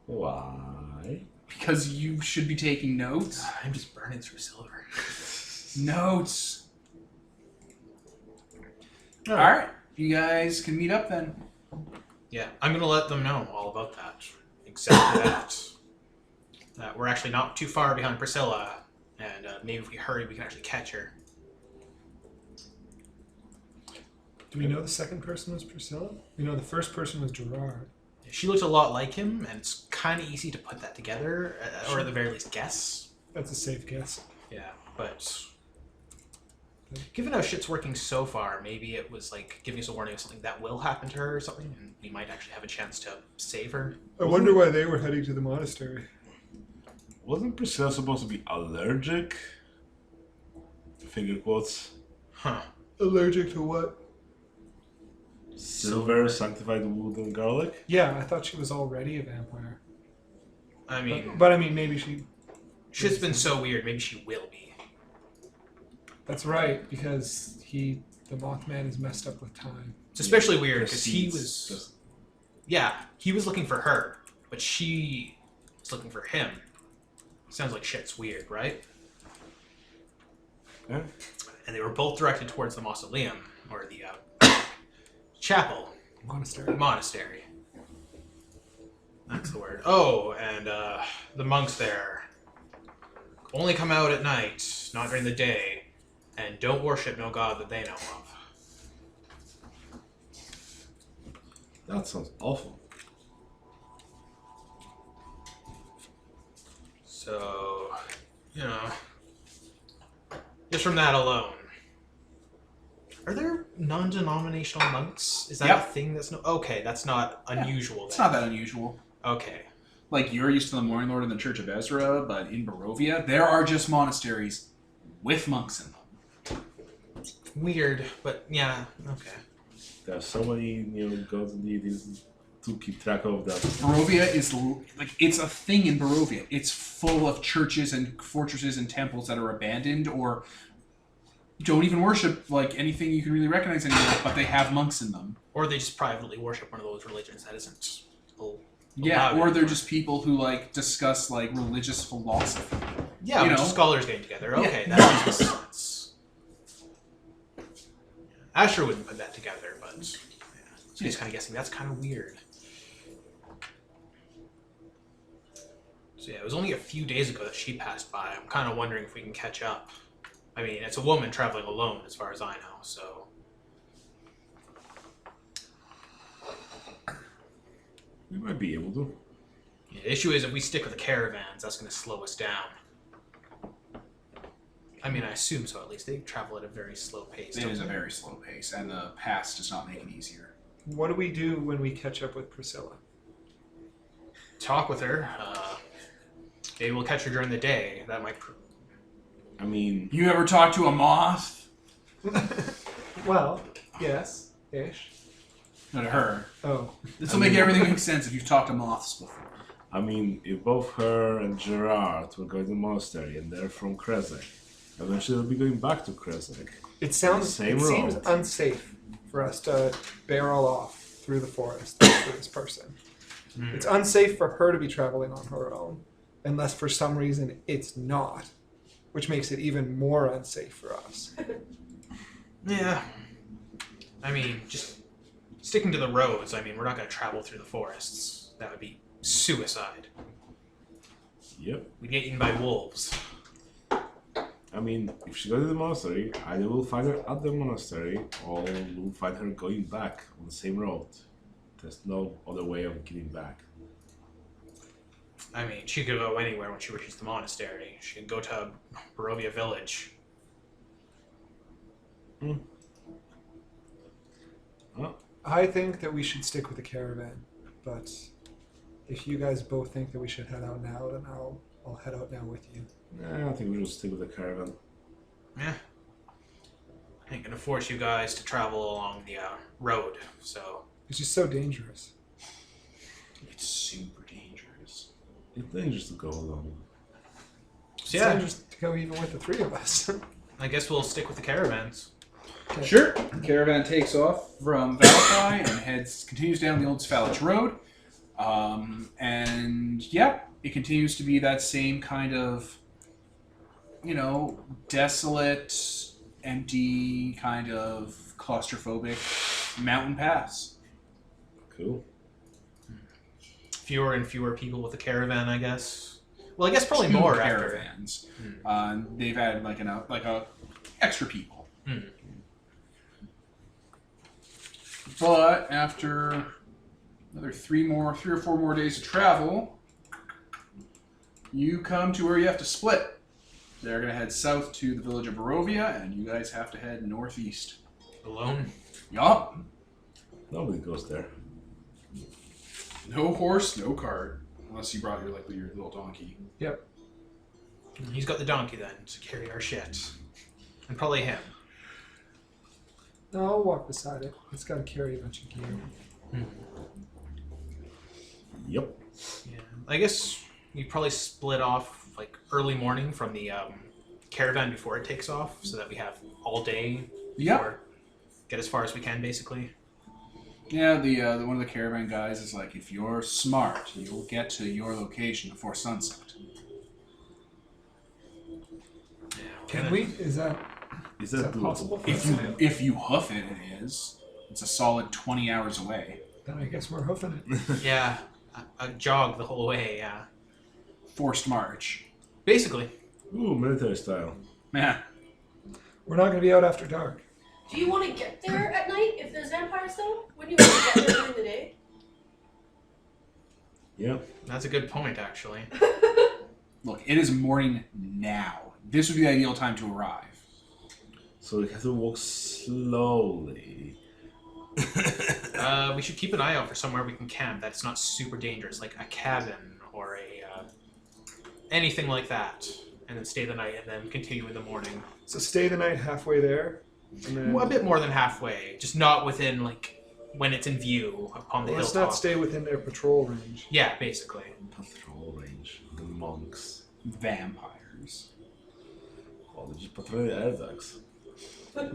Why? Because you should be taking notes. I'm just burning through silver. Notes. Alright. You guys can meet up then. Yeah, I'm gonna let them know all about that. Exactly that. That we're actually not too far behind Priscilla, and maybe if we hurry, we can actually catch her. Do we know the second person was Priscilla? We know the first person was Gerard. She looks a lot like him, and it's kind of easy to put that together, or at the very least guess. That's a safe guess. Yeah, but given how shit's working so far, maybe it was like giving us a warning of something that will happen to her or something, and we might actually have a chance to save her. I wonder why they were heading to the monastery. Wasn't Priscilla supposed to be allergic? Finger quotes. Huh. Allergic to what? Silver, sanctified wood, and garlic? Yeah, I thought she was already a vampire. I mean, But I mean, maybe she... shit's been so weird. Maybe she will be. That's right, because the Mothman is messed up with time. It's especially weird because he Proceeds. was... Yeah, he was looking for her, but she was looking for him. Sounds like shit's weird, right? Yeah. And they were both directed towards the mausoleum, or the chapel. Monastery. That's the word. Oh, and the monks there only come out at night, not during the day, and don't worship no god that they know of. That sounds awful. So, just from that alone. Are there non-denominational monks? Is that Yep. a thing that's no... Okay, that's not unusual It's then. not that unusual. Okay. Like, you're used to the Morning Lord and the Church of Ezra, but in Barovia, there are just monasteries with monks in them. Weird, but yeah, okay. There are so many gods and deities to keep track of that. Barovia is, it's a thing in Barovia. It's full of churches and fortresses and temples that are abandoned or don't even worship, anything you can really recognize anymore, but they have monks in them. Or they just privately worship one of those religions that isn't... Yeah, allowed or they're anymore. just people who, discuss, religious philosophy. Yeah, you bunch of know. scholars getting together. Yeah. Okay, that makes sense. Asher wouldn't put that together, but yeah. So he's kind of guessing that's kind of weird. So yeah, it was only a few days ago that she passed by. I'm kind of wondering if we can catch up. I mean, it's a woman traveling alone, as far as I know. So We might be able to. yeah, the issue is if we stick with the caravans, that's going to slow us down. I mean, I assume so. At least they travel at a very slow pace. It don't is a they? very slow pace, and the pass does not make it easier. What do we do when we catch up with Priscilla? Talk with her. Maybe we'll catch her during the day. That might. I mean, You ever talk to a moth? Well, yes, ish. No, to her. Oh, This will make everything make sense if you've talked to moths before. if both her and Gerard were going to the monastery and they're from Krezk, eventually they'll be going back to Krezk. it Same seems road. unsafe for us to barrel off through the forest for this person. It's unsafe for her to be traveling on her own, unless for some reason it's not, which makes it even more unsafe for us. Yeah. I mean, just sticking to the roads. I mean, we're not going to travel through the forests. That would be suicide. Yep. We'd get eaten by wolves. If she goes to the monastery, either we'll find her at the monastery or we'll find her going back on the same road. There's no other way of getting back. I mean, she could go anywhere when she reaches the monastery. She could go to Barovia village. Well, I think that we should stick with the caravan, but if you guys both think that we should head out now, then I'll head out now with you. I think we'll just stick with the caravan. Yeah. I ain't going to force you guys to travel along the road, so... It's just so dangerous. It's super dangerous. It's dangerous to go alone. It's So yeah, dangerous to go even with the three of us. I guess we'll stick with the caravans. Sure. Caravan takes off from Valkai and continues down the Old Svalich Road. And yeah, it continues to be that same kind of, desolate, empty, kind of claustrophobic mountain pass. Cool. Fewer and fewer people with the caravan, I guess. Well, I guess probably 2 more after. caravans. They've added like a extra people. But after another 3 or 4 more days of travel, you come to where you have to split. They're going to head south to the village of Barovia, and you guys have to head northeast. Alone? Yup. Nobody goes there. No horse, no cart. Unless you brought your little donkey. Yep. He's got the donkey then to carry our shit. And probably him. No, I'll walk beside it. It's got to carry a bunch of gear. Yep. Yeah. I guess you probably split off like early morning from the caravan before it takes off, so that we have all day. Yep. Or get as far as we can, basically. Yeah, the one of the caravan guys is like, if you're smart, you'll get to your location before sunset. Can we? Is that doable? possible? For us? If you hoof it, it is. It's a solid 20 hours away. Then I guess we're hoofing it. Yeah. A jog the whole way, yeah. Forced march. Basically. Ooh, military style. Yeah. We're not going to be out after dark. Do you want to get there at night if there's vampires though? Wouldn't you want to get there during the day? Yeah. That's a good point, actually. Look, it is morning now. This would be the ideal time to arrive. So we have to walk slowly. We should keep an eye out for somewhere we can camp that's not super dangerous, like a cabin or a anything like that, and then stay the night and then continue in the morning. So stay the night halfway there. And then... Well, a bit more than halfway, just not within like when it's in view upon the Let's hilltop. not stay within their patrol range. Yeah, basically. Patrol range. The monks. Vampires. Oh, they just patrol the air ducts.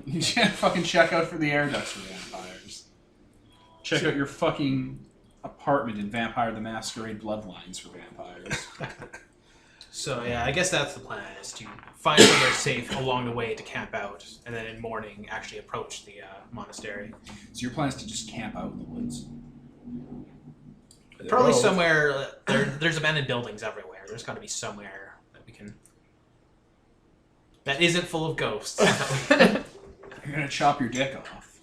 You should fucking check out for the air ducts for vampires. Check out your fucking apartment in Vampire the Masquerade Bloodlines for vampires. So yeah, I guess that's the plan, is to find somewhere safe along the way to camp out, and then in morning actually approach the monastery. So your plan is to just camp out in the woods. Probably somewhere, there's abandoned buildings everywhere. There's got to be somewhere that we can... that isn't full of ghosts. You're gonna chop your dick off.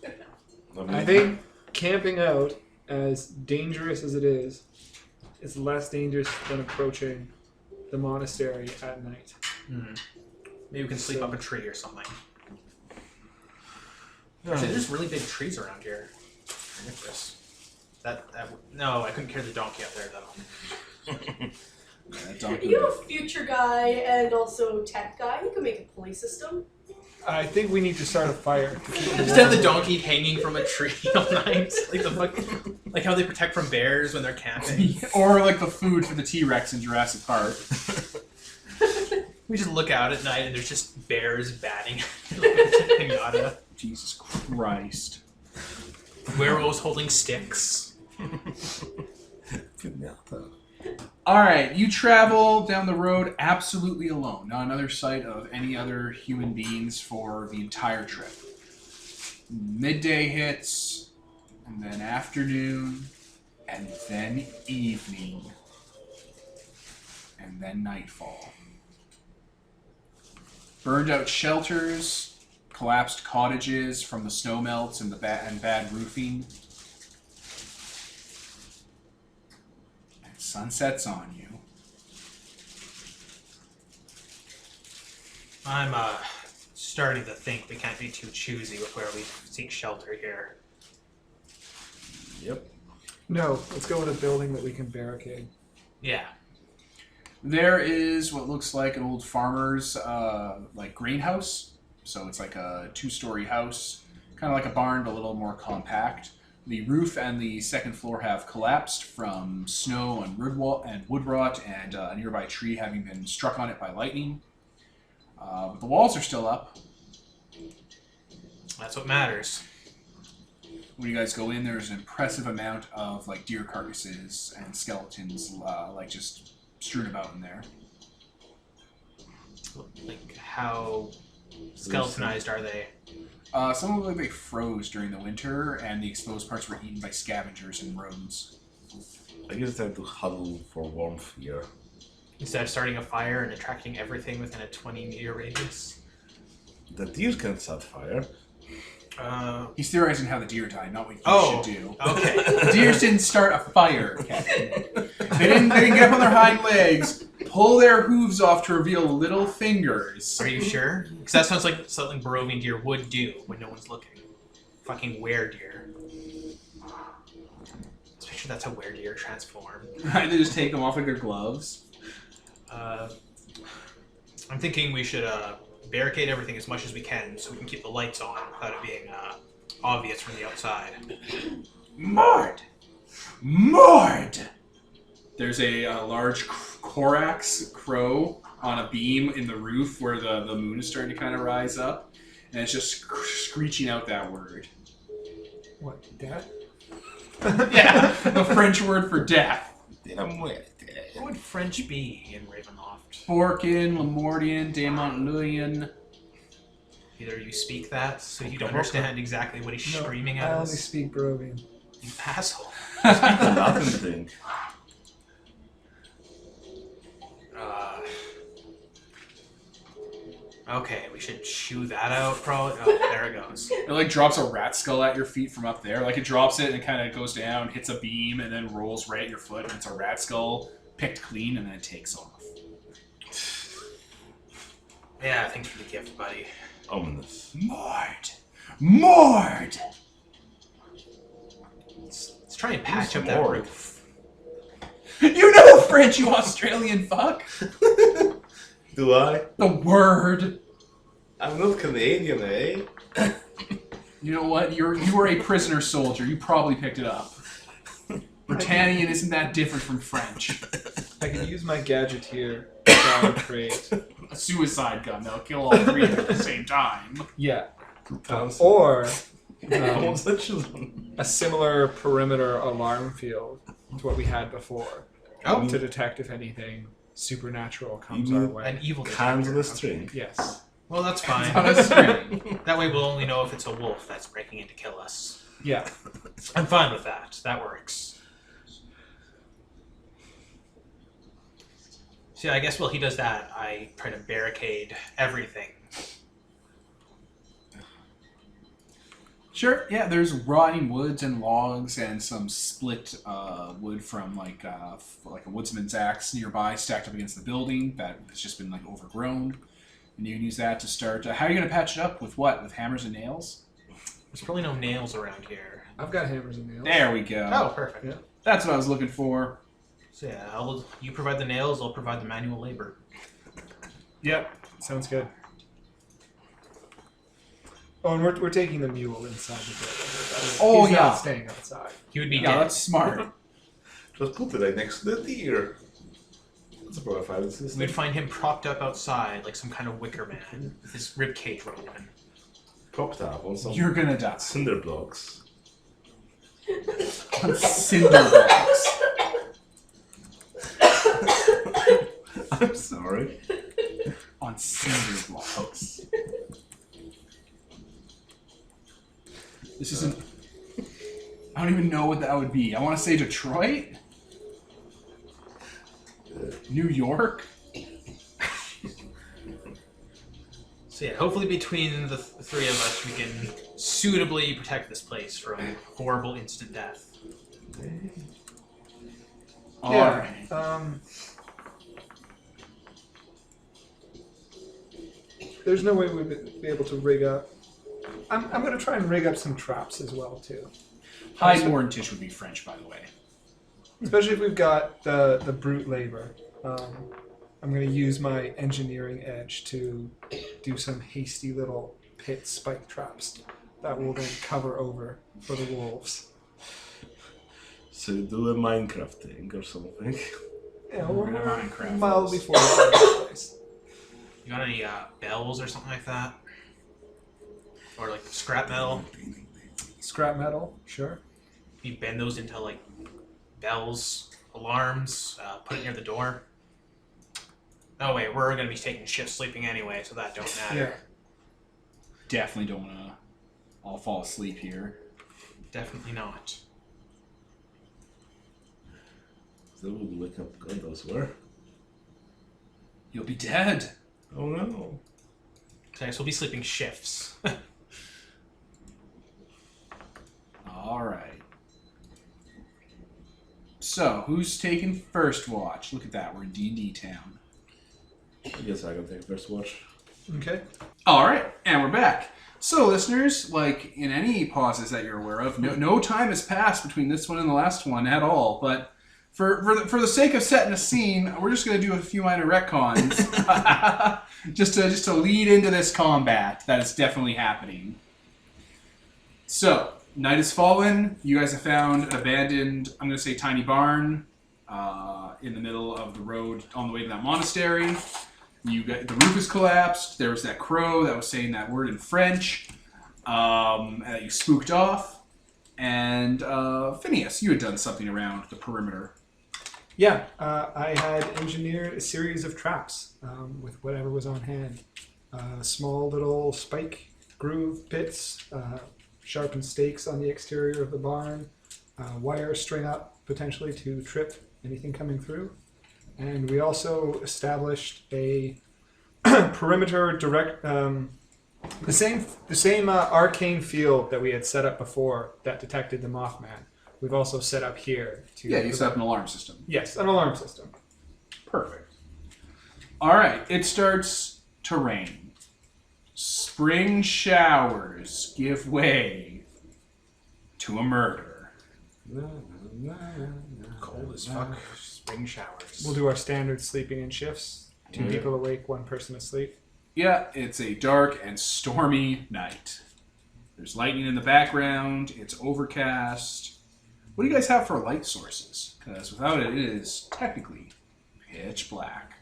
I think camping out, as dangerous as it is less dangerous than approaching the monastery at night. Maybe we can sleep up a tree or something. Actually, there's really big trees around here. Look at this. No, I couldn't carry the donkey up there though. You're a future guy and also tech guy. You can make a pulley system. I think we need to start a fire. Just have the donkey hanging from a tree all night, like how they protect from bears when they're camping. Or like the food for the T-Rex in Jurassic Park. We just look out at night and there's just bears batting like a pinata. Jesus Christ. Werewolves holding sticks. Alright, you travel down the road absolutely alone. Not another sight of any other human beings for the entire trip. Midday hits, and then afternoon, and then evening, and then nightfall. Burned out shelters, collapsed cottages from the snow melts and bad roofing. Sun sets on you. I'm starting to think we can't be too choosy with where we seek shelter here. Yep. No, let's go in a building that we can barricade. Yeah. There is what looks like an old farmer's like greenhouse. So it's like a 2-story house, kind of like a barn, but a little more compact. The roof and the second floor have collapsed from snow and wood rot and a nearby tree having been struck on it by lightning. But the walls are still up. That's what matters. When you guys go in, there's an impressive amount of like deer carcasses and skeletons like just strewn about in there. Like, how skeletonized are they? Some of them they froze during the winter, and the exposed parts were eaten by scavengers and rodents. I guess it's time to huddle for warmth here. Instead of starting a fire and attracting everything within a 20-meter radius. The deer can start fire. He's theorizing how the deer died, not what you should do. Okay. The deer didn't start a fire, Captain. They didn't get up on their hind legs, pull their hooves off to reveal little fingers. Are you sure? Because that sounds like something Barovian deer would do when no one's looking. Fucking were-deer. Let's picture that's how were-deer transform. Right, they just take them off like their gloves. I'm thinking we should barricade everything as much as we can so we can keep the lights on without it being obvious from the outside. Mord! Mord! There's a large Korax crow on a beam in the roof where the moon is starting to kind of rise up, and it's just screeching out that word. What, death? Yeah, the French word for death. What would French be in Ravenloft? Forkin, Lemordian, Demontluian. Either you speak that so you don't understand exactly what he's screaming at I only us. speak Barovian. You asshole. The Latin thing. Okay, we should chew that out, probably. Oh, there it goes. It like drops a rat skull at your feet from up there. Like it drops it and it kind of goes down, hits a beam, and then rolls right at your foot. And it's a rat skull picked clean, and then it takes off. Yeah, thanks for the gift, buddy. Ominous. Mord! Mord! Let's try and patch up that Mord. roof. You know French, you Australian fuck! Do I? The word! I'm not Canadian, eh? You know what? You were a prisoner soldier. You probably picked it up. Britannian isn't that different from French. I can use my gadgeteer down trait. A suicide gun that'll kill all three of you at the same time. Yeah. Or Such a similar perimeter alarm field to what we had before. Oh. To detect if anything supernatural comes You our mean way. An evil hands on detector. a string. Yes. Well, that's fine. On a string. That way we'll only know if it's a wolf that's breaking in to kill us. Yeah. I'm fine with that. That works. So yeah, I guess while he does that, I try to barricade everything. Sure, yeah, there's rotting woods and logs and some split wood from like a woodsman's axe nearby stacked up against the building that has just been like overgrown. And you can use that to start. How are you going to patch it up? With what? With hammers and nails? There's probably no nails around here. I've got hammers and nails. There we go. Oh, perfect. Yeah. That's what I was looking for. So yeah, you provide the nails, I'll provide the manual labor. Yep. Sounds good. Oh, and we're taking the mule inside the building. Oh, He's yeah. not staying outside. He would be Yeah, dead. that's smart. Just put it right next to the deer. That's a profile system. We'd find him propped up outside like some kind of wicker man with his ribcage open. Propped up on some You're gonna die. cinder blocks. On cinder blocks. I'm sorry. On cinder blocks. This isn't... I don't even know what that would be. I want to say Detroit? New York? So yeah, hopefully between the three of us, we can suitably protect this place from horrible instant death. Alright. There's no way we'd be able to rig up. I'm going to try and rig up some traps as well, too. Highmore and Tish would be French, by the way. Especially if we've got the brute labor. I'm going to use my engineering edge to do some hasty little pit spike traps that will then cover over for the wolves. So do a Minecraft thing or something. Yeah, We're we're gonna Minecraft mildly this. fortified this place. You got any bells or something like that? Or like scrap metal? Scrap metal, sure. You bend those into like bells, alarms, put it near the door. Oh wait, we're gonna be taking shifts sleeping anyway, so that don't matter. Yeah. Definitely don't want to all fall asleep here. Definitely not. That would wake up God knows where. You'll be dead. Oh no. Okay, so we'll be sleeping shifts. Alright. So, who's taking first watch? Look at that, we're in D&D town. I guess I can take first watch. Okay. Alright, and we're back. So, listeners, like in any pauses that you're aware of, no time has passed between this one and the last one at all, but For the sake of setting a scene, we're just going to do a few minor retcons, just to lead into this combat that is definitely happening. So, night has fallen. You guys have found an abandoned, I'm going to say, tiny barn in the middle of the road on the way to that monastery. The roof is collapsed. There was that crow that was saying that word in French that you spooked off. And Phineas, you had done something around the perimeter. Yeah, I had engineered a series of traps with whatever was on hand. Small little spike groove pits, sharpened stakes on the exterior of the barn, wire string up potentially to trip anything coming through. And we also established a perimeter direct, the same arcane field that we had set up before that detected the Mothman. We've also set up here to... Yeah, you set up an alarm system. Yes, an alarm system. Perfect. All right, it starts to rain. Spring showers give way to a murder. Cold as fuck. Spring showers. We'll do our standard sleeping in shifts. 2 Yeah. people awake, 1 person asleep. Yeah, it's a dark and stormy night. There's lightning in the background. It's overcast. What do you guys have for light sources? Because without it, it is technically pitch black.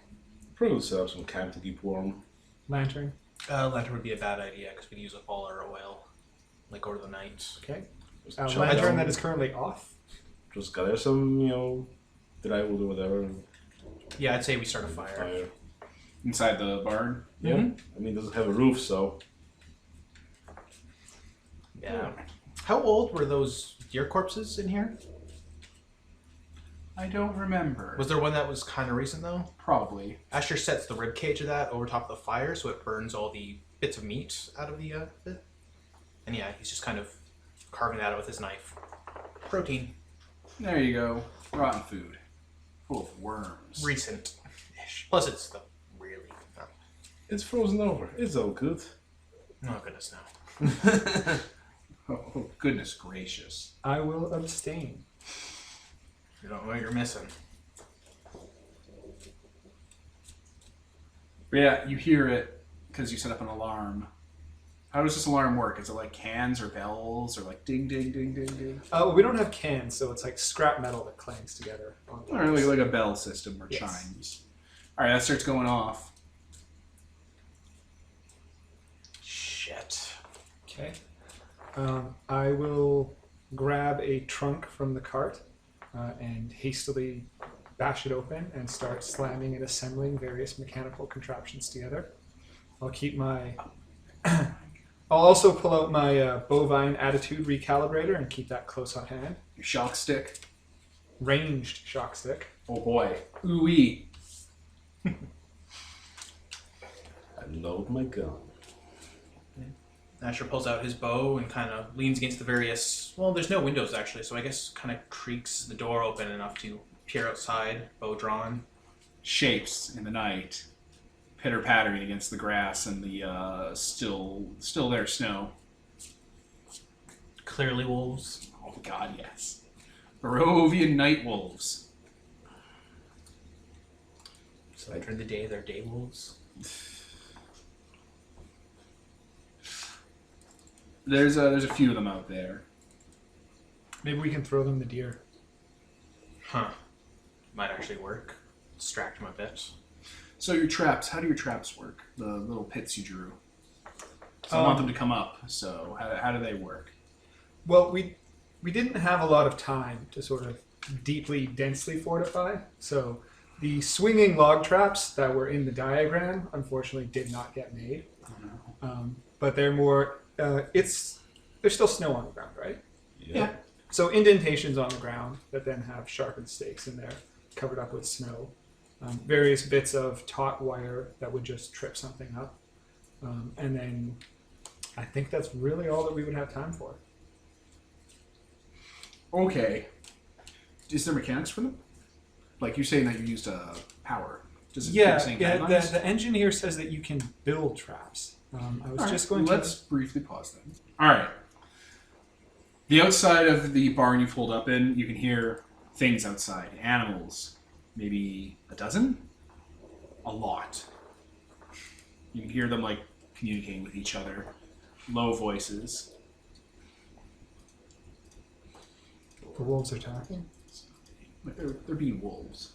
Probably set up some camp to keep warm. Lantern. Lantern would be a bad idea because we'd use up all our oil, like over the night. Okay. Just A chop lantern down, that is currently off. Just gather some, dry wood or whatever. Yeah, I'd say we start a fire. Fire. Inside the barn? Yeah. I mean, it doesn't have a roof, so. Yeah. How old were those deer corpses in here? I don't remember. Was there one that was kind of recent though? Probably. Asher sets the rib cage of that over top of the fire so it burns all the bits of meat out of the bit. And yeah, he's just kind of carving that out with his knife. Protein. There you go. Rotten food. Full of worms. Recent-ish. Plus it's the really... It's frozen over. It's all good. Oh goodness no. Oh, goodness gracious. I will abstain. You don't know what you're missing. But yeah, you hear it because you set up an alarm. How does this alarm work? Is it like cans or bells or like ding, ding, ding, ding, ding? Well, we don't have cans, so it's like scrap metal that clangs together. On Or like a bell system or Yes. chimes. All right, that starts going off. Shit. Okay. I will grab a trunk from the cart and hastily bash it open and start slamming and assembling various mechanical contraptions together. I'll keep my... I'll also pull out my bovine attitude recalibrator and keep that close on hand. Your shock stick. Ranged shock stick. Oh boy. Ooh-wee. I load my gun. Asher pulls out his bow and kind of leans against the various... Well, there's no windows actually, so I guess kind of creaks the door open enough to peer outside, bow drawn. Shapes in the night. Pitter-pattering against the grass and the still there snow. Clearly wolves. Oh god, yes. Barovian night wolves. So during the day, they're day wolves. There's a few of them out there. Maybe we can throw them the deer. Huh. Might actually work. Distract them a bit. So your traps, how do your traps work? The little pits you drew. So I want them to come up. So how do they work? Well, we didn't have a lot of time to sort of deeply, densely fortify. So the swinging log traps that were in the diagram, unfortunately, did not get made. But they're more... there's still snow on the ground, right? Yeah. So indentations on the ground that then have sharpened stakes in there, covered up with snow. Various bits of taut wire that would just trip something up. And then I think that's really all that we would have time for. Okay. Is there mechanics for them? Like you're saying that you used power. Does it give the same guidelines? The engineer says that you can build traps. I was just going Let's briefly pause then. All right. The outside of the barn you pulled up in, you can hear things outside. Animals. Maybe a dozen? A lot. You can hear them, like, communicating with each other. Low voices. The wolves are talking. Like they're being wolves.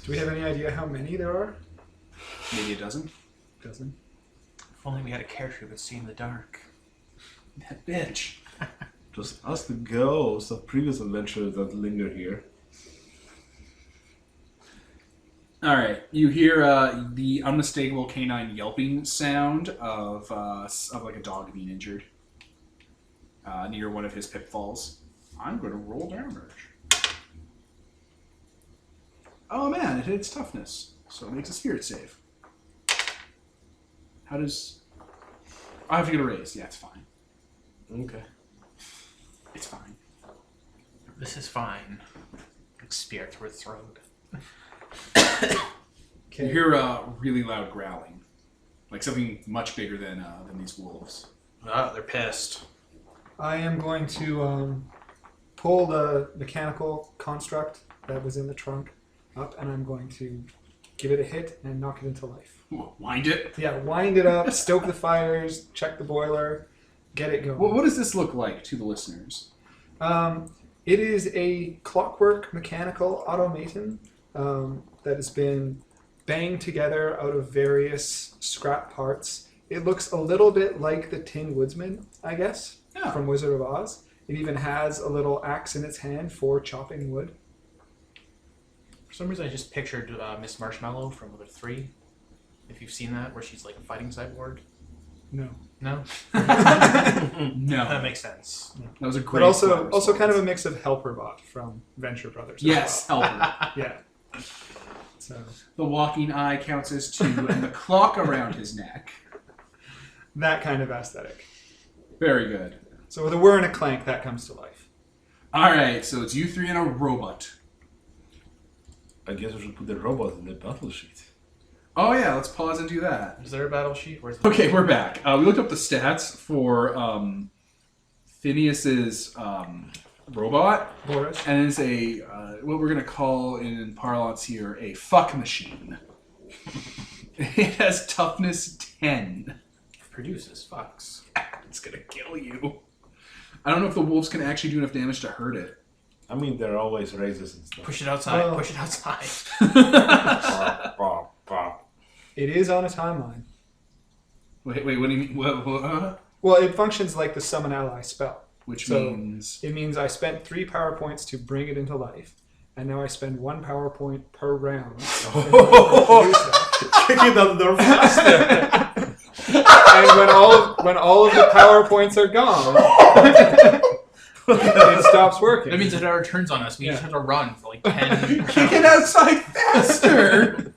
Do we have any idea how many there are? Maybe a dozen? Dozen. If only we had a character who could see in the dark. That bitch. Just ask the ghosts of previous adventures that linger here. Alright, you hear the unmistakable canine yelping sound of like a dog being injured near one of his pitfalls. I'm going to roll damage. Oh man, it hits toughness, so it makes a spirit save. How does... I have to get a raise. Yeah, it's fine. Okay. It's fine. This is fine. Like spear through its throat. You hear a really loud growling. Like something much bigger than these wolves. Oh, they're pissed. I am going to pull the mechanical construct that was in the trunk up, and I'm going to give it a hit and knock it into life. Wind it? Yeah, wind it up, stoke the fires, check the boiler, get it going. What does this look like to the listeners? It is a clockwork mechanical automaton that has been banged together out of various scrap parts. It looks a little bit like the Tin Woodsman, I guess, Yeah. from Wizard of Oz. It even has a little axe in its hand for chopping wood. For some reason, I just pictured Miss Marshmallow from Mother 3. If you've seen that, where she's like a fighting cyborg. No. No? No. That makes sense. That was a great But also response. kind of a mix of Helperbot from Venture Brothers. as Yes, well. helper. Yeah. So The walking eye counts as 2, and the clock around his neck. that kind of aesthetic. Very good. So with a whir and a clank, that comes to life. Alright, so it's you 3 and a robot. I guess we should put the robot in the battle sheet. Oh yeah, let's pause and do that. Is there a battle sheet? Where's the... Okay, we're back. We looked up the stats for Phineas's robot, Boris? and it's a what we're gonna call in parlance here a fuck machine. It has toughness 10. Produces fucks. It's gonna kill you. I don't know if the wolves can actually do enough damage to hurt it. I mean, there are always raises and stuff. Push it outside. Oh. Push it outside. It is on a timeline. Wait, what do you mean? What? Well, it functions like the summon ally spell. Which So- means... It means I spent 3 power points to bring it into life, and now I spend 1 power point per round. Kick it out the door faster. And when all of the power points are gone, it stops working. That means if it ever turns on us, we just have to run for like 10 Kick it outside faster!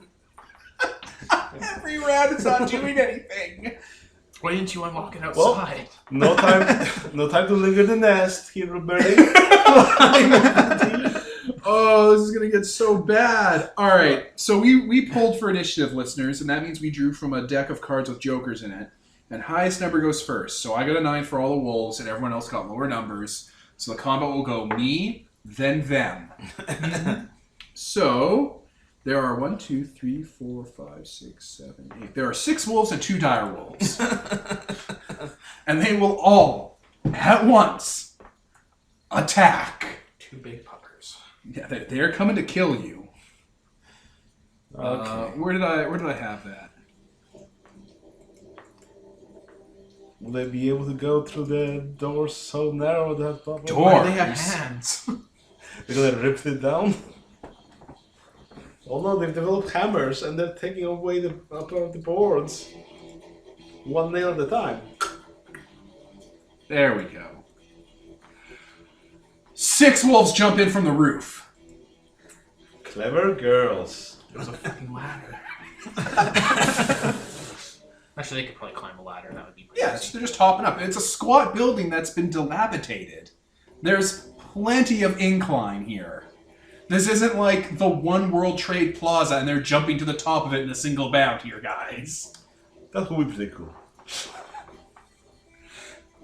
Every round it's not doing anything. Why didn't you unlock it Well, outside? No time to linger the nest, hero birdie. Oh, this is gonna get so bad. Alright, so we pulled for initiative, listeners, and that means we drew from a deck of cards with jokers in it. And highest number goes first. So I got a 9 for all the wolves, and everyone else got lower numbers. So the combat will go me, then them. So there are 1, 2, 3, 4, 5, 6, 7, 8. There are 6 wolves and 2 dire wolves. And they will all, at once, attack. 2 big puckers. Yeah, they're coming to kill you. Okay. Where did I have that? Will they be able to go through the doors so narrow that probably... Door. Why do they have Doors. hands? They're gonna rip it down? Oh no, they've developed hammers and they're taking away the upper of the boards. 1 nail at a time. There we go. 6 wolves jump in from the roof. Clever girls. It was a fucking ladder. Actually, they could probably climb a ladder. That would be pretty Yeah, easy. they're just hopping up. It's a squat building that's been dilapidated. There's plenty of incline here. This isn't like the One World Trade Plaza and they're jumping to the top of it in a single bound here, guys. That would be pretty cool.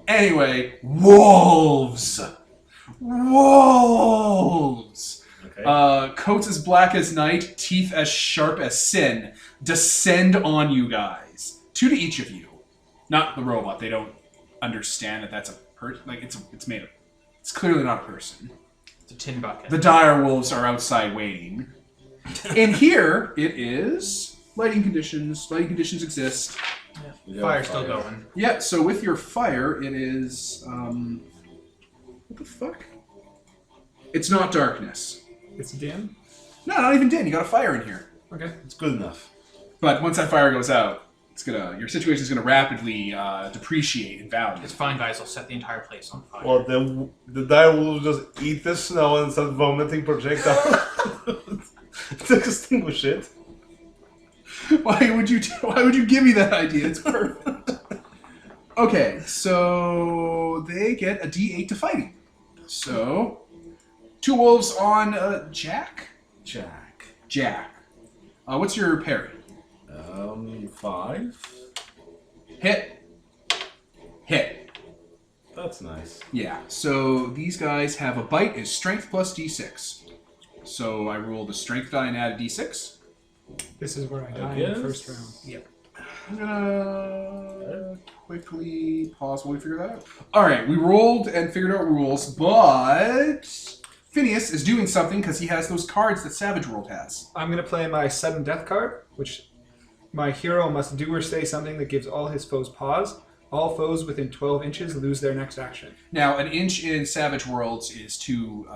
Anyway, wolves! wolves. Okay. Coats as black as night, teeth as sharp as sin, descend on you guys. 2 to each of you. Not the robot. They don't understand that that's a person. Like it's made of. It's clearly not a person. It's a tin bucket. The dire wolves are outside waiting. And here it is. Lighting conditions. Lighting conditions exist. Yeah, Fire's still going. Yeah. So with your fire, it is. What the fuck? It's not darkness. It's dim. No, not even dim. You got a fire in here. Okay. It's good enough. But once that fire goes out, your situation is gonna rapidly depreciate in value. It's fine, guys. I'll set the entire place on fire. Well, the dire will just eat the snow and start vomiting projectiles to extinguish it. Why would you give me that idea? It's perfect. Okay, so they get a D8 to fighting. So 2 wolves on Jack. Jack. What's your parry? 5. Hit. That's nice. Yeah. So these guys have a bite is strength plus D6. So I roll the strength die and add a D6. This is where I die in guess. the first round. Yep. I'm gonna quickly pause while we figure that out. Alright, we rolled and figured out rules, but Phineas is doing something because he has those cards that Savage World has. I'm going to play my sudden death card, which my hero must do or say something that gives all his foes pause. All foes within 12 inches lose their next action. Now, an inch in Savage Worlds is 2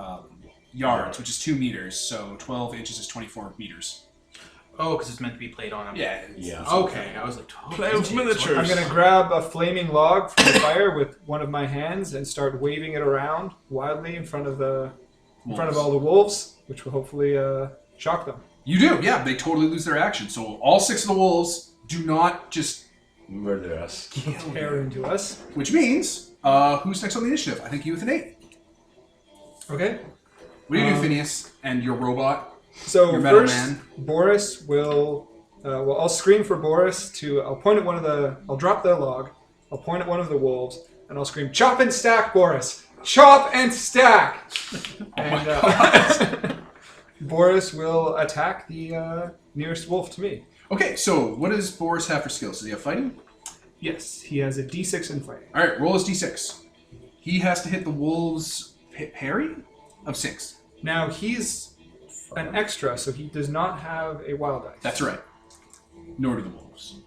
yards, which is 2 meters, so 12 inches is 24 meters. Oh, because it's meant to be played on. Yeah. Yeah. Okay, I was like, Play with miniatures. I'm going to grab a flaming log from the fire with one of my hands and start waving it around wildly in front of all the wolves, which will hopefully shock them. You do, yeah. They totally lose their action. So all 6 of the wolves do not just Murder us. Tear into us. Which means, who's next on the initiative? I think you with an 8. Okay. What do you do, Phineas, and your robot? So Your metal first, man. Boris will. I'll scream for Boris to. I'll point at one of the. I'll drop the log. I'll point at one of the wolves, and I'll scream, "Chop and stack, Boris! Chop and stack!" And Boris will attack the nearest wolf to me. Okay, so what does Boris have for skills? Does he have fighting? Yes, he has a D6 in fighting. All right, roll his D6. He has to hit the wolves' parry of 6. Now he's an extra, so he does not have a wild dice. That's right. Nor do the wolves.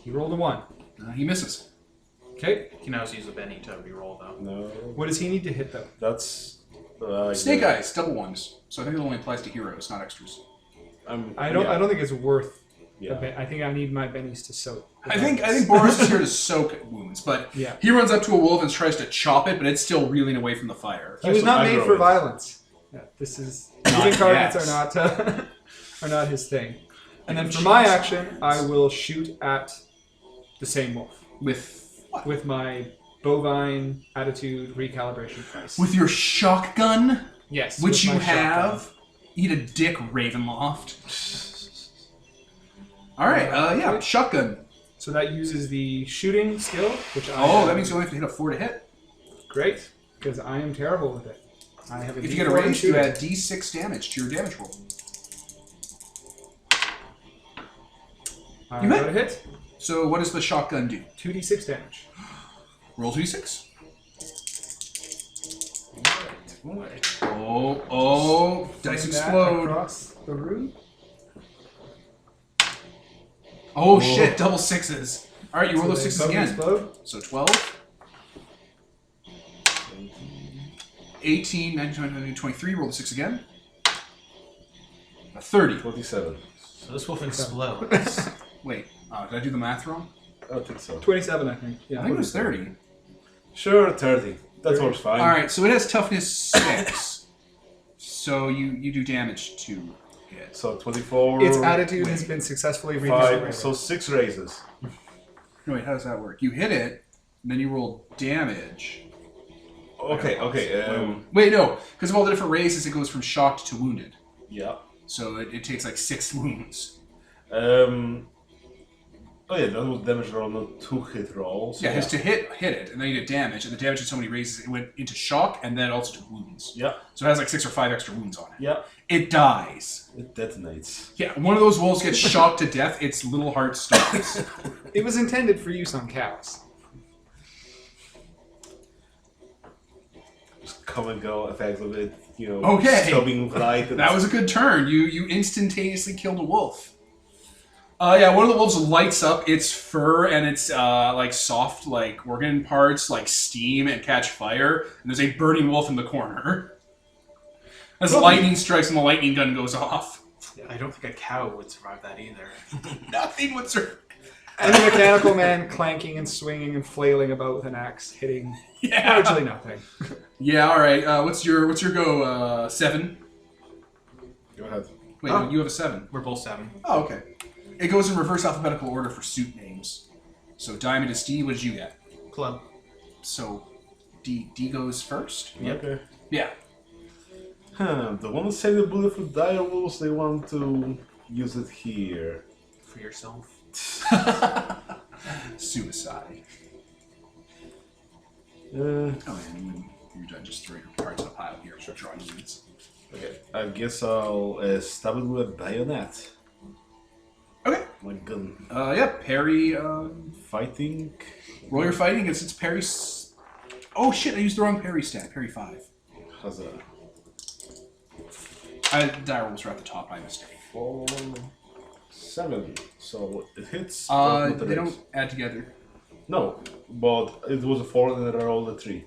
He rolled a 1. He misses. Okay. You can also use a Benny to reroll, though. No. What does he need to hit though? That's. Snake eyes, double ones. So I think it only applies to heroes, not extras. I don't think it's worth. Yeah. I think I need my bennies to soak. I think Boris is here to soak wounds, but Yeah. he runs up to a wolf and tries to chop it, but it's still reeling away from the fire. He was not made for violence. Yeah, this is moving targets yet. are not are not his thing. And then for my action, I will shoot at the same wolf With what? with my bovine attitude recalibration price. With your shotgun, yes, which with you my have. shotgun. Eat a dick, Ravenloft. All right, yeah, shotgun. So that uses the shooting skill, which I Oh, that means you only have to hit a 4 to hit. great because I am terrible with it. I have a If you get a D4 in raise, you shooting. add D6 damage to your damage roll. I You got a hit. So what does the shotgun do? 2d6 damage. Roll 2d6. Oh, dice Fling that explode. across the room. Oh shit, double 6s. All right, you roll So those they 6s both again. explode. So 12, 18, 19, 20, 21, 23. Roll the 6 again. A 30. 27. So this wolf explodes. Wait, did I do the math wrong? I don't think so. 27, I think. Yeah. I think it was 30. Sure, 30. That works fine. All right, so it has toughness 6. So you do damage to it. So 24. Its attitude has been successfully 5. recalibrated. So 6 raises. No, wait, how does that work? You hit it, and then you roll damage. Okay. Wait, no, because of all the different raises, it goes from shocked to wounded. Yeah. So it takes like 6 wounds. Oh yeah, that was damage roll, not 2 hit rolls. Yeah, his to hit it, and then you did damage, and the damage that somebody raises, it went into shock, and then it also took wounds. Yeah. So it has like 6 or 5 extra wounds on it. Yeah. It dies. It detonates. Yeah, one of those wolves gets shocked to death, its little heart stops. It was intended for use on cows. Just come and go effects of it, Okay. still being light. And That was a good turn. You instantaneously killed a wolf. Yeah, one of the wolves lights up its fur and its like soft like organ parts like steam and catch fire, and there's a burning wolf in the corner. As lightning strikes and the lightning gun goes off. Yeah, I don't think a cow would survive that either. Nothing would survive. And the mechanical man clanking and swinging and flailing about with an axe, hitting largely nothing. Yeah, all right. What's your go? 7. Go ahead. Wait, no, you have a 7. We're both 7. Oh, okay. It goes in reverse alphabetical order for suit names. So Diamond is D. What did you get? Club. So D goes first. Yep. Okay. Yeah. The one that saved the bullet for dire wolves, they want to use it here. For yourself. Suicide. Uh, Oh, and when you're done, just throw your cards in a pile here. Sure. Drawing units. okay. I guess I'll stab it with a bayonet. Okay. My gun. Yeah. Parry. Fighting. Roll your fighting against its parry. Oh shit! I used the wrong parry stat. Parry 5. How's that? Dire rolls are at the top by mistake. 4, 7. So it hits. but with the They raise. don't add together. No, but it was a 4 and then I rolled a 3.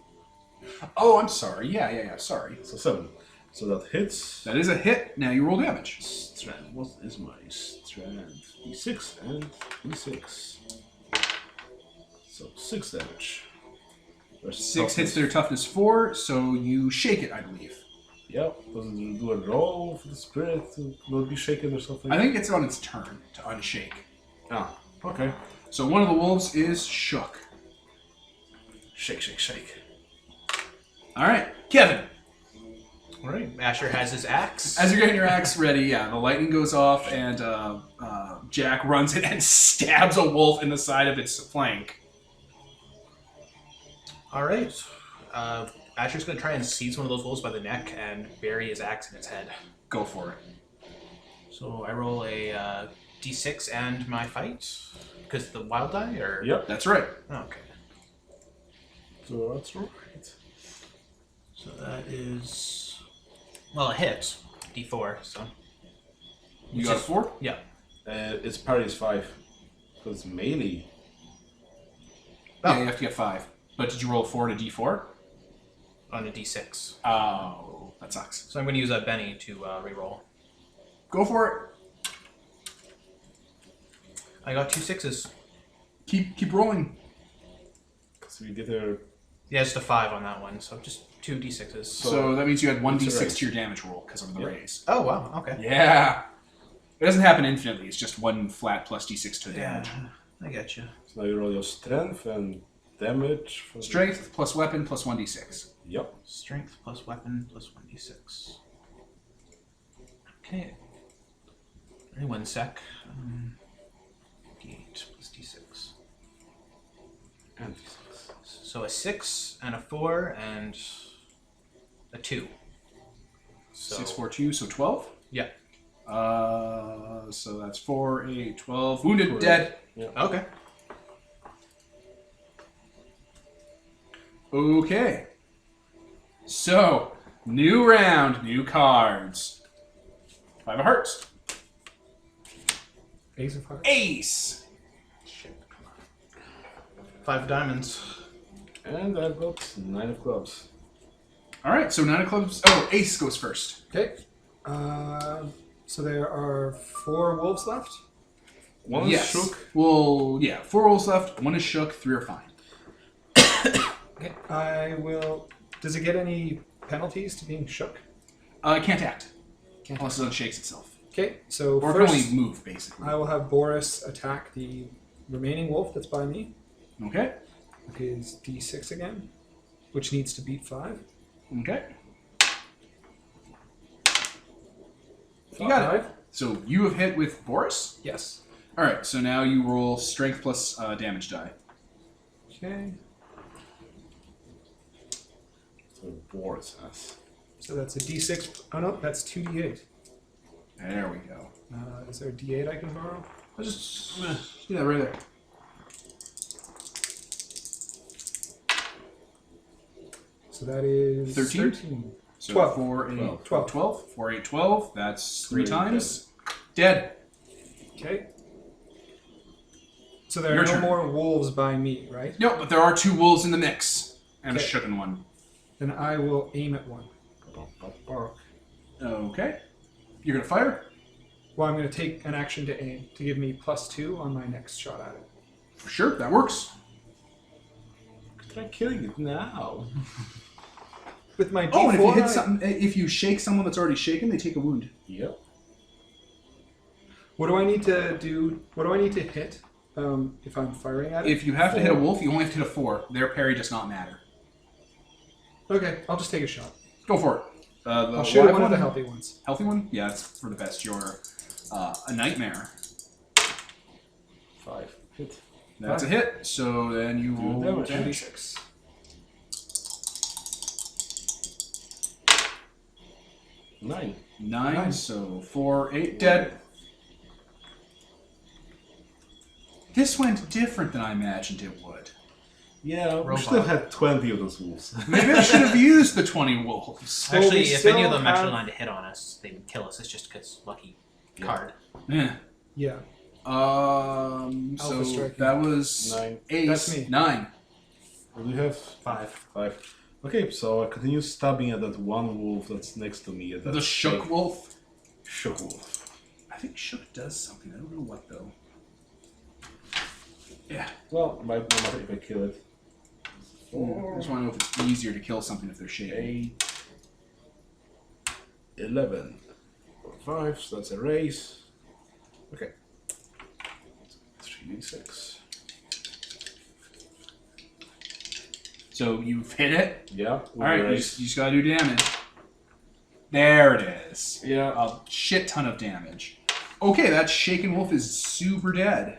Oh, I'm sorry. Yeah. Sorry. So 7. So that hits. That is a hit. Now you roll damage. Strength. What is my strength? D6 and D6. So 6 damage. There's 6 hits their toughness 4, so you shake it, I believe. Yep. Does it do a roll for the spirit to not be shaken or something? I think it's on its turn to unshake. Ah, okay. So one of the wolves is shook. Shake, shake, shake. All right, Kevin. All right. Asher has his axe. As you're getting your axe ready, yeah, the lightning goes off, and Jack runs in and stabs a wolf in the side of its flank. All right. Asher's going to try and seize one of those wolves by the neck and bury his axe in its head. Go for it. So I roll a d6 and my fight? Because the wild die? Or... Yep. That's right. Okay. So that's right. So that is... Well, a hit. D4, so... You got a 4? Yeah. Its parry is 5. Because it's melee. Yeah, you have to get 5. But did you roll a 4 and a D4? On a d6. Oh, that sucks. So I'm going to use a Benny to reroll. Go for it. I got 2 6s. Keep rolling. So we get a... Yeah, just a 5 on that one, so just 2 d6s. So that means you had 1d6 it's a raise. to your damage roll because of the Yep. raise. Oh, wow, okay. Yeah. It doesn't happen infinitely. It's just 1 flat plus d6 to damage. I get you. So now you roll your strength and damage. For Strength plus weapon plus 1d6. Yep. Strength plus weapon plus 1d6. Okay. Only 1 sec. D8 plus d6. And D6. So a 6 and a 4 and a 2. So, 6, 4, 2, so 12? Yeah. So that's 4, 8, 12. Wounded, Correct. dead. Okay. Okay. So, new round, new cards. 5 of hearts. Ace of hearts. Ace. Shit, come on. 5 of diamonds. And I've got 9 of clubs. All right, so 9 of clubs. Oh, ace goes first. Okay. So there are 4 wolves left. One Yes. is shook. Well, yeah, 4 rolls left. 1 is shook. 3 are fine. Okay. I will. Does it get any penalties to being shook? It can't act. Can't. Unless it unshakes itself. Okay. So Or it can first, only move, basically. I will have Boris attack the remaining wolf that's by me. Okay. With his D6 again, which needs to beat 5. Okay. You got it. So you have hit with Boris. Yes. All right, so now you roll strength plus damage die. Okay. So the board says. So that's a D6. Oh no, that's 2D8. There we go. Is there a D8 I can borrow? I'll just yeah, right there. So that is 13? So 12. 4, 8, 12. 12. 4, 8, 12. That's 3 Three times. Dead. Okay. So there are Your no turn. more wolves by me, right? No, but there are 2 wolves in the mix. And a Okay. shooken one. Then I will aim at one. Okay. You're going to fire? Well, I'm going to take an action to aim to give me +2 on my next shot at it. For sure, that works. Try killing it now. With my D4, Oh, and if you hit something, if you shake someone that's already shaken, they take a wound. Yep. what do I need to do? What do I need to hit if I'm firing at it? If you have to hit a wolf, you only have to hit a 4. Their parry does not matter. Okay, I'll just take a shot. Go for it. I'll shoot at one of the healthy ones. Healthy one? Yeah, it's for the best. You're a nightmare. 5. Hit. That's a hit. So then you roll damage. damage. 2d6. 9. 9, so 4, 8, dead. This went different than I imagined it would. Yeah, we Robot. should have had 20 of those wolves. Maybe I should have used the 20 wolves. Well, Actually, we if any of still them actually have- land to hit on us, they would kill us. It's just because lucky Yeah. card. Yeah. Yeah. So Alpha striking. that was 9. Ace. That's me. 9. What do we have? 5. 5. Okay, so I continue stabbing at that one wolf that's next to me. At that The Shook Wolf. Shook wolf. I think Shook does something. I don't know what though. Yeah. Well, might no matter if I kill it. I just want to know if it's easier to kill something if they're shaken. 8. 11. 5, so that's a raise. Okay. 3d6. So you've hit it. Yeah. All right, you just gotta do damage. There it is. Yeah. A shit ton of damage. Okay, that shaken wolf is super dead.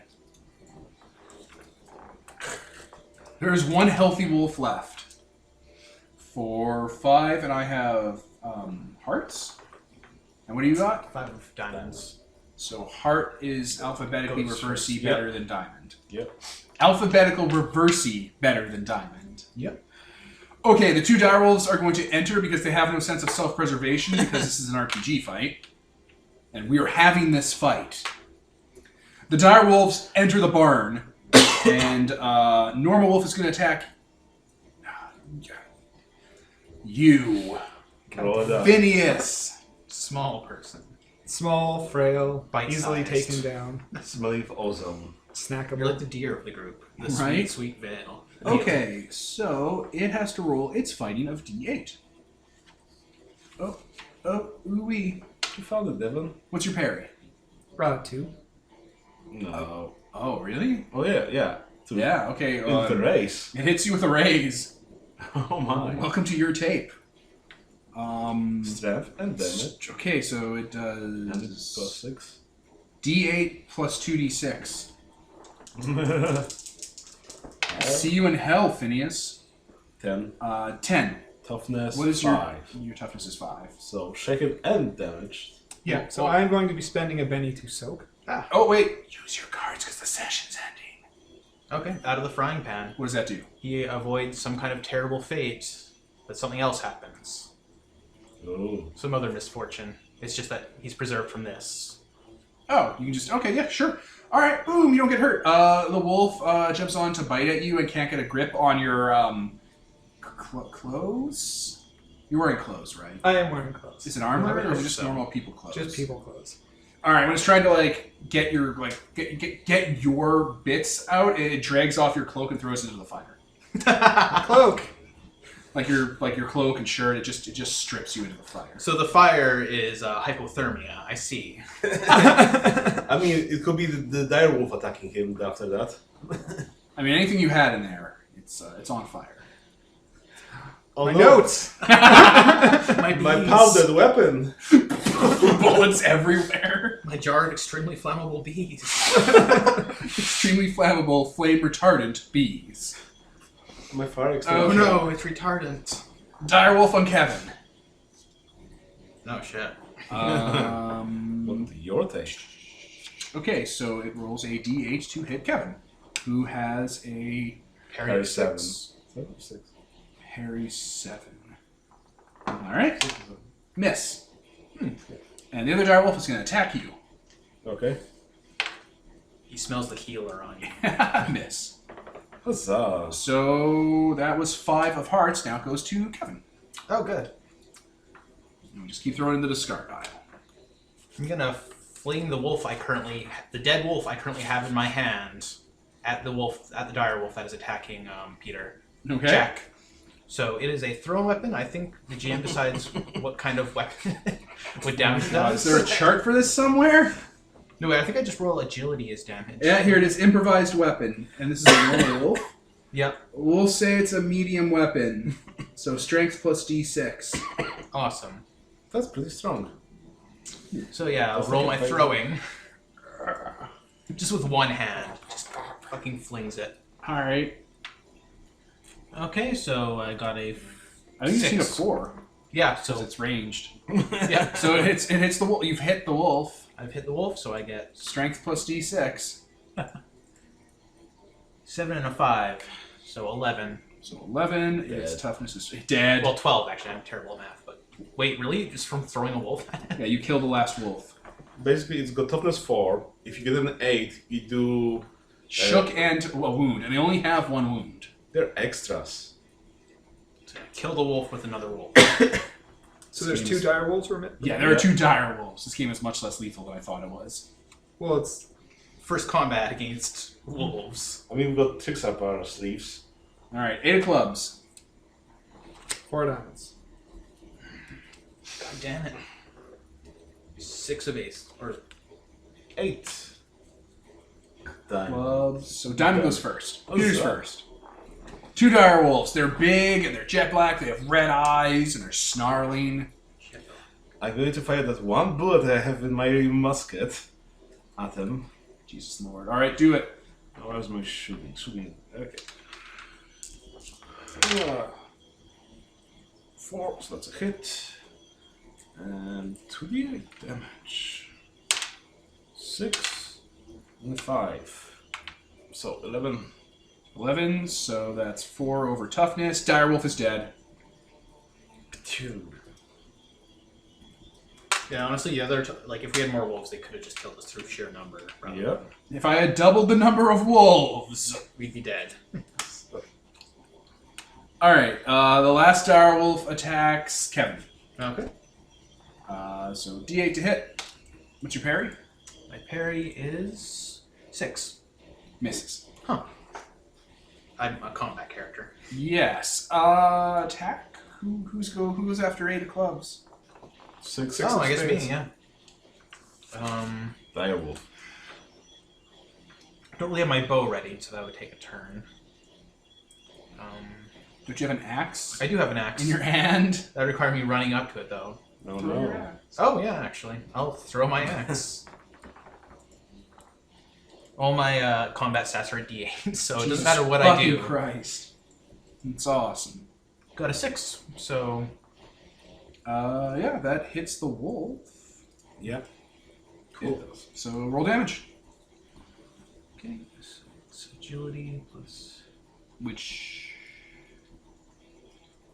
There's one healthy wolf left. 4, 5, and I have hearts. And what do you got? 5 of diamonds. So heart is alphabetically Goes reversey first. better Yep. than diamond. Yep. Alphabetical reversey better than diamond. Yep. Okay, the 2 direwolves are going to enter because they have no sense of self-preservation because this is an RPG fight. And we are having this fight. The direwolves enter the barn, and normal wolf is going to attack you, Roll it up. Phineas. Small person. Small, frail, easily Bite-sized. taken down, Smelling of ozone. snackable. You're like the deer of the group. The Right? sweet veil. Okay, so it has to roll its fighting of D8. Ooh-wee. You found it, Devon? What's your parry? 2. No. Oh, really? Oh, yeah. To Yeah, okay. In the race. It hits you with a raise. Oh my. Welcome to your tape. Strength and damage. Okay, so it And does +6. D8 plus 2D6. See you in hell, Phineas. 10. 10. Toughness. What is 5. your toughness is 5. So shaken and damaged. Yeah, so I'm going to be spending a Benny to soak. Oh wait, use your cards because the session's ending. Okay, out of the frying pan. What does that do? He avoids some kind of terrible fate, but something else happens. Oh. Some other misfortune. It's just that he's preserved from this. Oh, you can just yeah, sure. All right, boom, you don't get hurt. The wolf jumps on to bite at you and can't get a grip on your clothes. You're wearing clothes, right? I am wearing clothes. Is it armor I or is it hope just so. normal people clothes? Just people clothes. All right, when it's trying to get your get your bits out, it drags off your cloak and throws it into the fire. Cloak! Like your cloak and shirt, it just strips you into the fire. So the fire is hypothermia. I see. I mean, it could be the direwolf attacking him after that. I mean, anything you had in there, it's on fire. Oh, My no. notes! My My beans. powdered weapon! Bullets everywhere. My jar of extremely flammable bees. Extremely flammable, flame retardant bees. My fire Oh extinguisher. no, it's retardant. Direwolf on Kevin. No shit. What's your take? Okay, so it rolls a d8 to hit Kevin, who has a Parry Seven. 6. 6. parry 7. All right, miss. And the other direwolf is going to attack you. Okay. He smells the healer on you. Miss. Huzzah. So that was 5 of hearts. Now it goes to Kevin. Oh, good. And we just keep throwing in the discard pile. I'm gonna fling the dead wolf I currently have in my hand at the dire wolf that is attacking Peter. Okay. Jack. So it is a thrown weapon. I think the GM decides what kind of weapon, what damage it does. Is there a chart for this somewhere? No, wait, I think I just roll agility as damage. Yeah, here it is. Improvised weapon. And this is a normal wolf. Yep. We'll say it's a medium weapon. So strength plus d6. Awesome. That's pretty strong. So yeah, I'll That's roll like my a throwing. Just with one hand. Just fucking flings it. All right. Okay, so I got a... I think you've seen a 6. 4. Yeah, Because so it's ranged. yeah, So it hits the wolf. You've hit the wolf. I've hit the wolf, so I get Strength plus d6. 7 and a 5, so 11. So 11. Dead. Its toughness is dead. Well, 12 actually. I'm terrible at math, but wait, really? Just from throwing a wolf? Yeah, you killed the last wolf. Basically, it's got toughness 4. If you get an 8, you do... Shook and a wound, and they only have 1 wound. They're extras. Kill the wolf with another wolf. So there's 2 dire wolves we're Yeah, there are 2 dire wolves. This game is much less lethal than I thought it was. Well, it's First combat against wolves. I mean, we've got tricks up our sleeves. All right, 8 of clubs. 4 diamonds. God damn it. 6 of ace. Or 8. Diamond. Clubs. So Diamond goes first. Oh, Peter's so- first. 2 dire wolves. They're big and they're jet black. They have red eyes and they're snarling. I'm going to fire that one bullet I have in my musket at him. Jesus Lord. All right, do it. Where's my shooting? Shooting. Okay. 4, so that's a hit. And 2d8 damage. 6 and 5. So 11. 11, so that's 4 over toughness. Direwolf is dead. 2. Yeah, honestly, the other... like, if we had more wolves, they could have just killed us through sheer number. rather Yep. If I had doubled the number of wolves. than- We'd be dead. All right, the last direwolf attacks Kevin. Okay. So D8 to hit. What's your parry? My parry is 6. Misses. Huh. I'm a combat character. Yes. Attack. Who goes after 8 of clubs? 6. Oh, I guess me, spades. yeah. Direwolf. Don't really have my bow ready, so that would take a turn. Don't you have an axe I do have an axe. in your hand? That would require me running up to it, though. No, Throw your no. axe. Oh, yeah, actually. I'll throw my axe. All my combat stats are at D8, so it doesn't Jesus matter what I fucking do. Christ. It's awesome. Got a 6, so... Yeah, that hits the wolf. Yep. Cool. So roll damage. Okay, so it's agility plus... Which...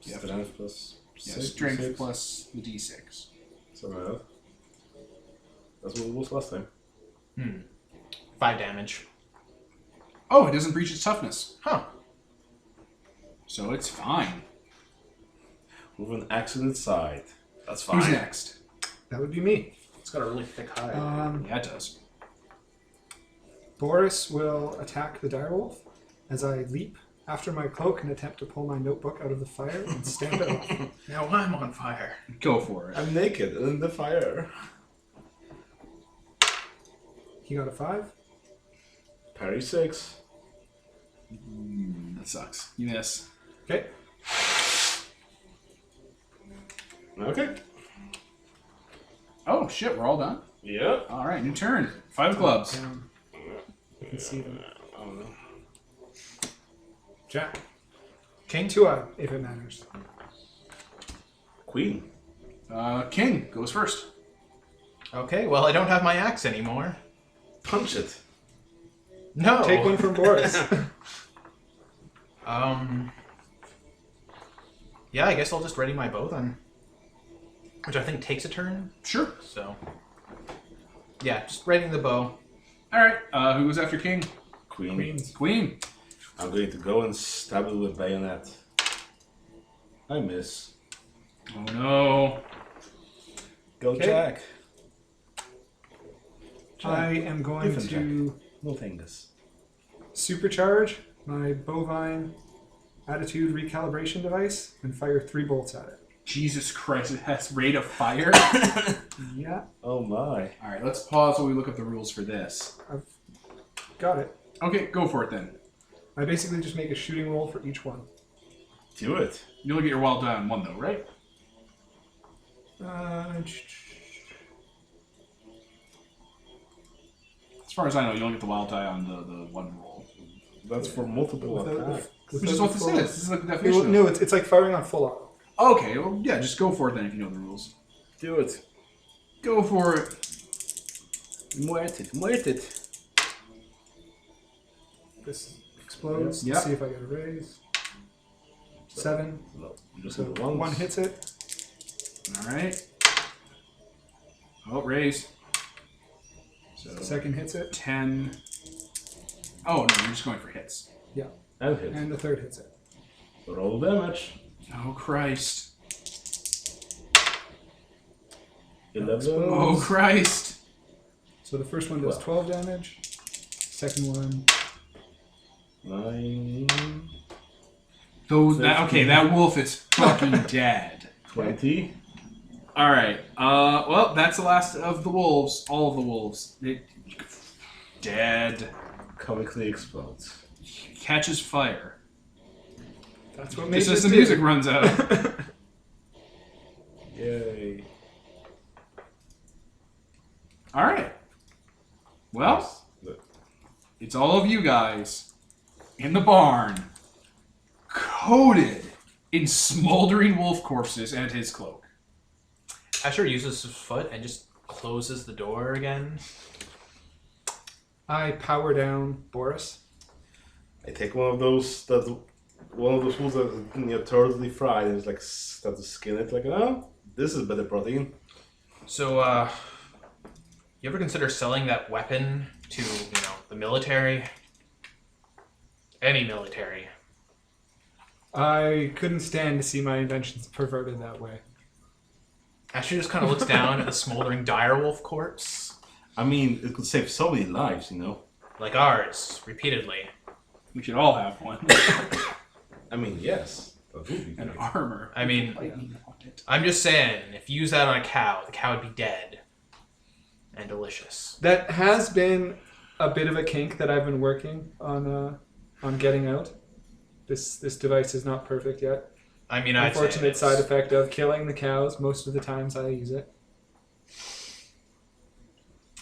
Yeah, Strength plus yeah, 6. strength 6. plus the d6. Something like that. That's what it was last time. 5 damage. Oh, it doesn't breach its toughness. Huh. So it's fine. With an accident side. That's fine. Who's next? That would be me. It's got a really thick hide. Yeah, it does. Boris will attack the direwolf as I leap after my cloak and attempt to pull my notebook out of the fire and stamp it off. Now I'm on fire. Go for it. I'm naked and in the fire. He got a 5. Parry 6. That sucks. You miss. Okay. Okay. Oh shit, we're all done. Yeah. All right, new turn. 5 of clubs. Down. You can see them. I don't know. Jack. King. 2-eye, if it matters. Queen. King goes first. Okay, well, I don't have my axe anymore. Punch it. No. Take one from Boris. Yeah, I guess I'll just ready my bow then. Which I think takes a turn. Sure. So, yeah, just readying the bow. All right. Who goes after King? Queen. Queens. Queen. I'm going to go and stab it with bayonet. I miss. Oh no. Go Okay. Jack. I am going Different to No thanks. supercharge my bovine attitude recalibration device and fire 3 bolts at it. Jesus Christ! It has rate of fire. Yeah, Oh my. All right. Let's pause while we look up the rules for this. I've got it. Okay, go for it then. I basically just make a shooting roll for each one. Do it. You only get your wild die on one though, right? As far as I know, you only get the wild die on the one roll. That's for multiple attacks. Which is what this is. This is like the definition. Well, no, it's like firing on full auto. Okay, well, yeah, just go for it then if you know the rules. Do it. Go for it. Muerte. This explodes. Yep. Let's see if I get a raise. 7. No, just So hit it once. 1 hits it. All right. Oh, raise. So Second hits it. 10. Oh, no, you're just going for hits. And hit. And the third hits it. Roll damage. Oh, Christ. 11. Oh, Christ. So the first one does 12 damage. Second one, 9. That wolf is fucking dead. 20. All right. Well, that's the last of the wolves. All of the wolves. Dead. Comically explodes. Catches fire. that's what made Just it as the do. music runs out. Yay. All right. Well, it's all of you guys in the barn, coated in smoldering wolf corpses and his cloak. Asher uses his foot and just closes the door again. I power down Boris. I take one of those wolves that totally fried and it's like start to skin it like, oh, this is better protein. So, you ever consider selling that weapon to, the military? Any military. I couldn't stand to see my inventions perverted that way. Asher just kind of looks down at the smoldering direwolf corpse. I mean, it could save so many lives, Like ours, repeatedly. We should all have one. I mean, yes. That would be And great. armor. I mean, I want it. I'm just saying, if you use that on a cow, the cow would be dead. And delicious. That has been a bit of a kink that I've been working on getting out. This device is not perfect yet. I mean, I'd say Unfortunate it's- side effect of killing the cows. Most of the times I use it.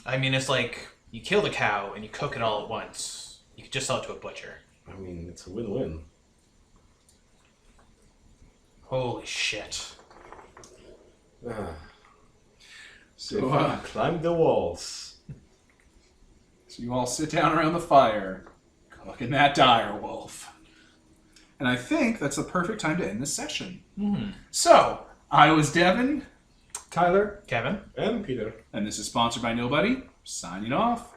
I mean, it's like, you kill the cow and you cook it all at once. You could just sell it to a butcher. I mean, it's a win-win. Holy shit. So climb the walls. So you all sit down around the fire, cooking that dire wolf. And I think that's the perfect time to end this session. So, I was Devin, Tyler? Kevin? And Peter. and this is sponsored by Nobody. Signing off.